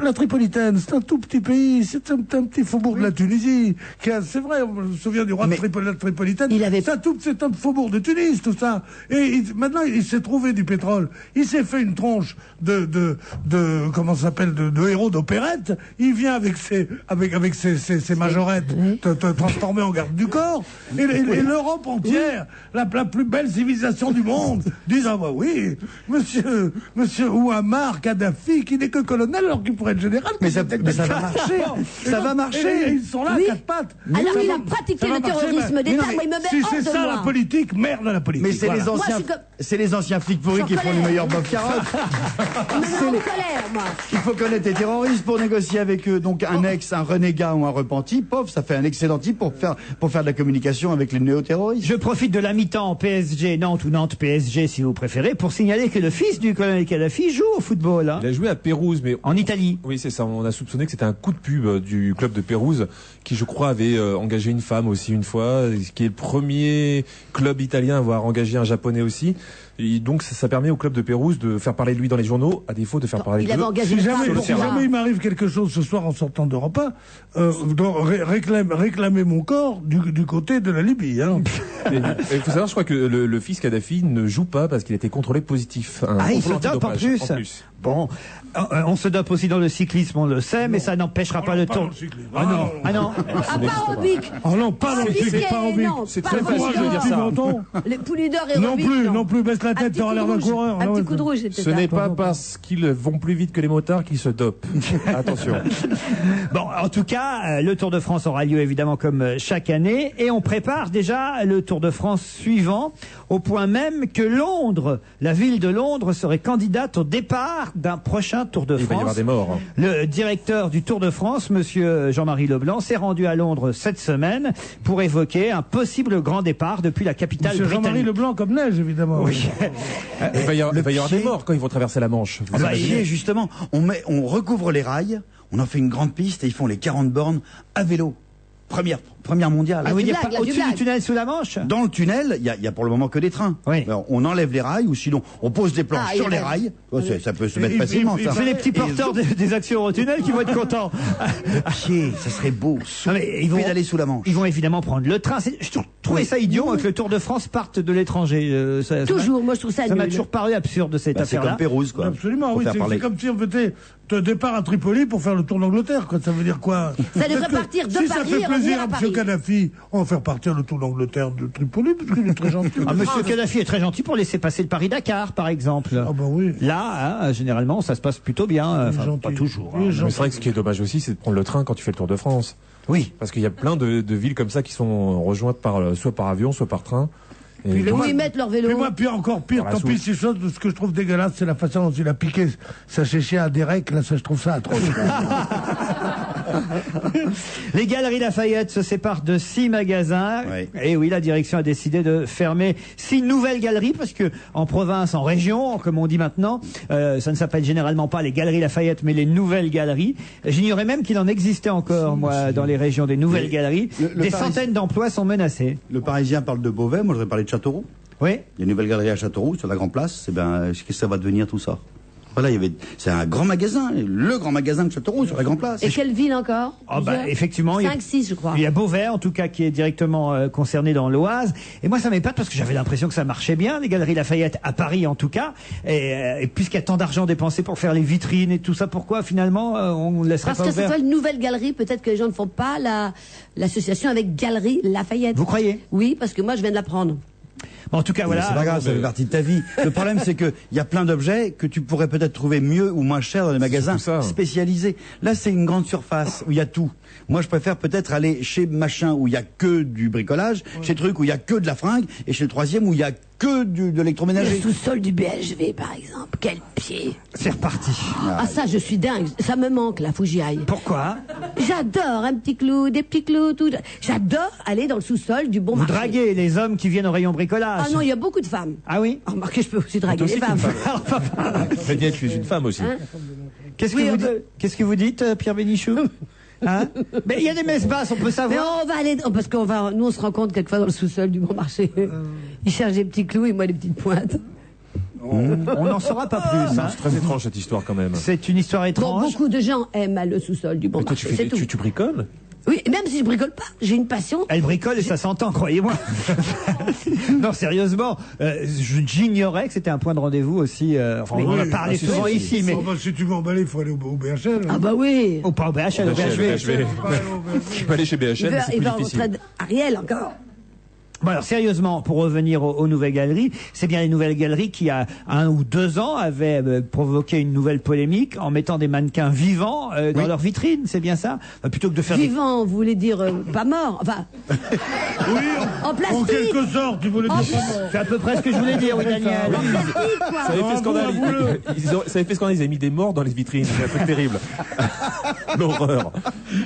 La Tripolitaine, c'est un tout petit pays, c'est un petit faubourg de la Tunisie. C'est vrai, on me souvient du roi de la Tripolitaine. C'est un faubourg de Tunis, tout ça. Et maintenant, il s'est trouvé du pétrole. Il s'est fait une tronche comment ça s'appelle, de héros d'opérette. Il vient avec ses majorettes transformées en garde du corps. Et l'Europe entière, la plus belle civilisation du monde, disent ah bah oui, monsieur Ouammar Kadhafi, qui n'est que colonel alors qu'il pourrait être général. Mais ça va marcher. Ça va marcher. Et ils sont là à quatre pattes. Alors il a pratiqué le terrorisme d'État, moi il me met hors de moi. Si c'est ça la politique, merde à la politique. Mais c'est les anciens flics pourris qui font les meilleurs bof carottes. Il faut connaître les terroristes pour négocier avec eux. Donc un renégat ou un repenti, ça fait un excellent type pour faire de la communication avec les néo-terroristes. Je profite de la mi-temps PSG Nantes ou Nantes PSG si vous préférez pour signaler que le fils du colonel Kadhafi joue au football. Il a joué à Pérouse, mais en Italie. Oui, c'est ça. On a soupçonné que c'était un coup de pub du club de Pérouse, qui je crois avait engagé une femme aussi une fois, qui est le premier club italien à avoir engagé un japonais aussi. Et donc ça permet au club de Pérouse de faire parler de lui dans les journaux, à défaut de faire parler de lui. Si jamais il m'arrive quelque chose ce soir en sortant d'Europe 1, réclamer mon corps du côté de la Libye. Hein. Il faut savoir, je crois que le fils Kadhafi ne joue pas parce qu'il a été contrôlé positif. Il se dope en plus. Bon, on se dope aussi dans le cyclisme, on le sait, mais ça n'empêchera pas le tour. Ah non. Pas Robic. Oh non, pas le cyclisme, pas Robic. C'est très facile de dire ça. Les Poulidor et Robic. Non plus, baisse la tête, t'auras l'air d'un coureur. Un petit coup de rouge, c'est Ce n'est pas parce qu'ils vont plus vite que les motards qu'ils se dopent. Attention. Bon, en tout cas, le Tour de France aura lieu évidemment comme chaque année, et on prépare déjà le Tour de France suivant, au point même que Londres, la ville de Londres, serait candidate au départ carte d'un prochain Tour de Il va y avoir France. des morts. Hein. Le directeur du Tour de France, monsieur Jean-Marie Leblanc, s'est rendu à Londres cette semaine pour évoquer un possible grand départ depuis la capitale Monsieur britannique. Jean-Marie Leblanc comme neige, évidemment. Oui. Il va y avoir des morts quand ils vont traverser la Manche. Vous Ah bah, imaginez justement, on recouvre les rails, on en fait une grande piste et ils font les 40 bornes à vélo. Première mondiale. Ah, vous dites pas au-dessus du tunnel sous la Manche? Dans le tunnel, il y a pour le moment que des trains. Oui. Alors, on enlève les rails ou sinon on pose des planches sur les rails. Ça peut se mettre facilement. Ça. C'est les petits porteurs des actions Eurotunnel qui vont être contents. Pied, ça serait beau. Ils vont pédaler sous la Manche. Ils vont évidemment prendre le train. Je trouvais ça idiot que le Tour de France parte de l'étranger. Toujours, moi je trouve ça Ça m'a nul. toujours paru absurde cette C'est affaire-là. comme Pérouse, quoi. Absolument, Faut oui. faire C'est parler. comme si on faisait de départ à Tripoli pour faire le tour d'Angleterre. Quoi. Ça veut dire quoi? Ça devrait Parce que partir de si Paris ça fait et plaisir revenir à à M. Paris. Kadhafi, on va faire partir le tour d'Angleterre de Tripoli, parce qu'il est très gentil. Ah, monsieur Kadhafi est très gentil pour laisser passer le Paris-Dakar, par exemple. Ah bah oui. Là, hein, généralement, ça se passe plutôt bien. Enfin, pas toujours. hein. Mais c'est vrai que ce qui est dommage aussi, c'est de prendre le train quand tu fais le Tour de France. Oui. Parce qu'il y a plein de villes comme ça qui sont rejointes soit par avion, soit par train. Et Puis Où ils mettent leur vélo. Puis encore pire, Par la tant pis, souche. ce que je trouve dégueulasse, c'est la façon dont il a piqué sa chéchée à Derek. Là, ça, je trouve ça atroce. Les Galeries Lafayette se séparent de 6 magasins. Oui. Et oui, la direction a décidé de fermer 6 nouvelles galeries parce que en province, en région, comme on dit maintenant, ça ne s'appelle généralement pas les Galeries Lafayette, mais les nouvelles galeries. J'ignorais même qu'il en existait encore, moi, dans les régions des nouvelles Mais galeries. le Des Paris- centaines d'emplois sont menacés. Le Parisien parle de Beauvais, moi je vais parler de Châteauroux. Oui. Il y a une nouvelle galerie à Châteauroux, sur la Grand Place. Eh ben, qu'est-ce que ça va devenir tout ça? Voilà, c'est un grand magasin, le grand magasin de Châteauroux sur la Grand Place. Et quelle ville encore? Ah bah, effectivement, il y a- 5-6, je crois. Il y a Beauvais, en tout cas, qui est directement concerné dans l'Oise. Et moi, ça m'épate parce que j'avais l'impression que ça marchait bien, les Galeries Lafayette, à Paris en tout cas. Et puisqu'il y a tant d'argent dépensé pour faire les vitrines et tout ça, pourquoi finalement on ne laisserait Parce pas que ouvert c'est une nouvelle galerie, peut-être que les gens ne font pas l'association avec Galerie Lafayette. Vous croyez? Oui, parce que moi je viens de l'apprendre. Bon, en tout cas, Mais voilà. c'est pas grave, ça fait partie de ta vie. Le problème, c'est que il y a plein d'objets que tu pourrais peut-être trouver mieux ou moins cher dans les magasins spécialisés. Là, c'est une grande surface où il y a tout. Moi, je préfère peut-être aller chez machin où il y a que du bricolage, chez truc où il y a que de la fringue, et chez le troisième où il y a que de Le l'électroménager. sous-sol du BHV, par exemple. Quel pied. C'est reparti. Ah, ça, je suis dingue. Ça me manque, là, faut que j'y aille. Pourquoi? J'adore un petit clou, des petits clous, tout. J'adore aller dans le sous-sol du bon Vous marché. draguez les hommes qui viennent au rayon bricolage. Ah non, il y a beaucoup de femmes. Ah oui? Remarquez, je peux aussi draguer Toi aussi, les femmes. Très bien, tu es une femme aussi. Hein? Qu'est-ce Oui, que vous on dites, peut- qu'est-ce que vous dites, Pierre Bénichou? Hein? Mais il y a des messes basses, on peut Mais savoir. on va aller, parce qu'on va, nous on se rencontre quelquefois dans le sous-sol du bon marché. Ils cherchent des petits clous et moi des petites pointes. On n'en saura pas plus. hein. C'est très étrange cette histoire quand même. C'est une histoire Bon, étrange. beaucoup de gens aiment le sous-sol du bon Mais toi, marché. C'est tout. tu bricoles? Oui, et même si je bricole pas, j'ai une passion. Elle bricole et ça s'entend, croyez-moi. Non, sérieusement, j'ignorais que c'était un point de rendez-vous aussi. Enfin, on en a parlé souvent ici, mais Oh, bah, si tu veux emballer, il faut aller au BHL. Ah bah oui. ou pas au BHL, au BHV. Je peux aller chez BHL, mais c'est Il plus va en difficile. retraite. Ariel encore. Bon, alors sérieusement, pour revenir aux nouvelles galeries, c'est bien les nouvelles galeries qui, il y a 1 ou 2 ans, avaient provoqué une nouvelle polémique en mettant des mannequins vivants dans leurs vitrines, c'est bien ça? Plutôt que de faire des... Vivant, vous voulez dire pas mort. Enfin, Oui, en en plastique. quelque sorte, tu voulais dire ça. C'est à peu près ce que je voulais dire, oui, Daniel. En plastique, quoi. Ça avait fait scandale. Avoue-le. Ça avait fait scandale, ils avaient mis des morts dans les vitrines. C'est un truc terrible. L'horreur.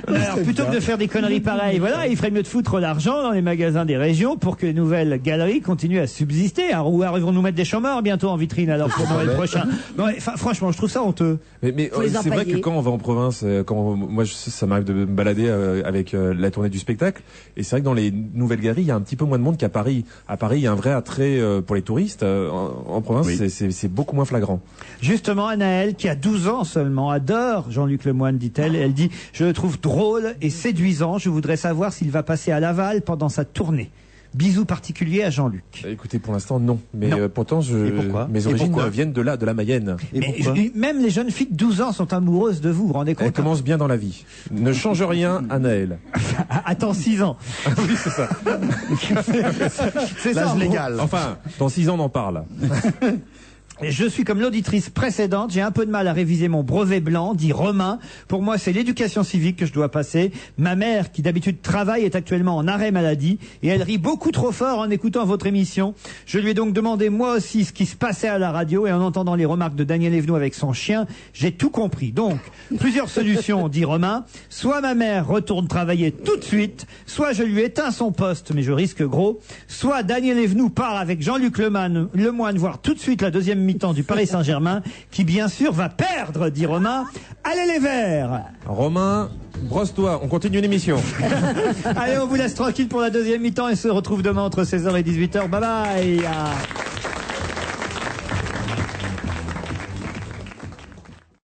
Alors, plutôt que de faire des conneries pareilles, voilà, il ferait mieux de foutre l'argent dans les magasins des régions pour que les nouvelles galeries continuent à subsister. Ou ils vont nous mettre des chômeurs bientôt en vitrine alors pour Noël prochain. Non, mais, franchement, je trouve ça honteux. Mais Faut les c'est vrai empailler. que quand on va en province, moi ça m'arrive de me balader avec la tournée du spectacle, et c'est vrai que dans les nouvelles galeries, il y a un petit peu moins de monde qu'à Paris. À Paris, il y a un vrai attrait pour les touristes. En province, Oui. c'est beaucoup moins flagrant. Justement, Anaëlle, qui a 12 ans seulement, adore Jean-Luc Lemoyne, dit-elle. Elle dit « Je le trouve drôle et séduisant. Je voudrais savoir s'il va passer à Laval pendant sa tournée. » Bisous particuliers à Jean-Luc. Écoutez, pour l'instant, non. Mais Non. pourtant, Et pourquoi mes Et origines pourquoi viennent de la Mayenne. Et Mais pourquoi même les jeunes filles de 12 ans sont amoureuses de vous, vous vous rendez Elle compte? commence bien dans la vie. Ne change rien, Anaëlle. Attends 6 ans. Oui, c'est ça. C'est ça, en L'âge gros. légal. Enfin, dans 6 ans, on en parle. Je suis comme l'auditrice précédente, j'ai un peu de mal à réviser mon brevet blanc, dit Romain. Pour moi, c'est l'éducation civique que je dois passer. Ma mère, qui d'habitude travaille, est actuellement en arrêt maladie et elle rit beaucoup trop fort en écoutant votre émission. Je lui ai donc demandé moi aussi ce qui se passait à la radio et en entendant les remarques de Daniel Evenou avec son chien, j'ai tout compris. Donc, plusieurs solutions, dit Romain. Soit ma mère retourne travailler tout de suite, soit je lui éteins son poste, mais je risque gros. Soit Daniel Evenou part avec Jean-Luc Lemoine voir tout de suite la deuxième mi-temps du Paris Saint-Germain, qui bien sûr va perdre, dit Romain. Allez les Verts! Romain, brosse-toi, on continue l'émission. Allez, on vous laisse tranquille pour la deuxième mi-temps et se retrouve demain entre 16h et 18h. Bye bye!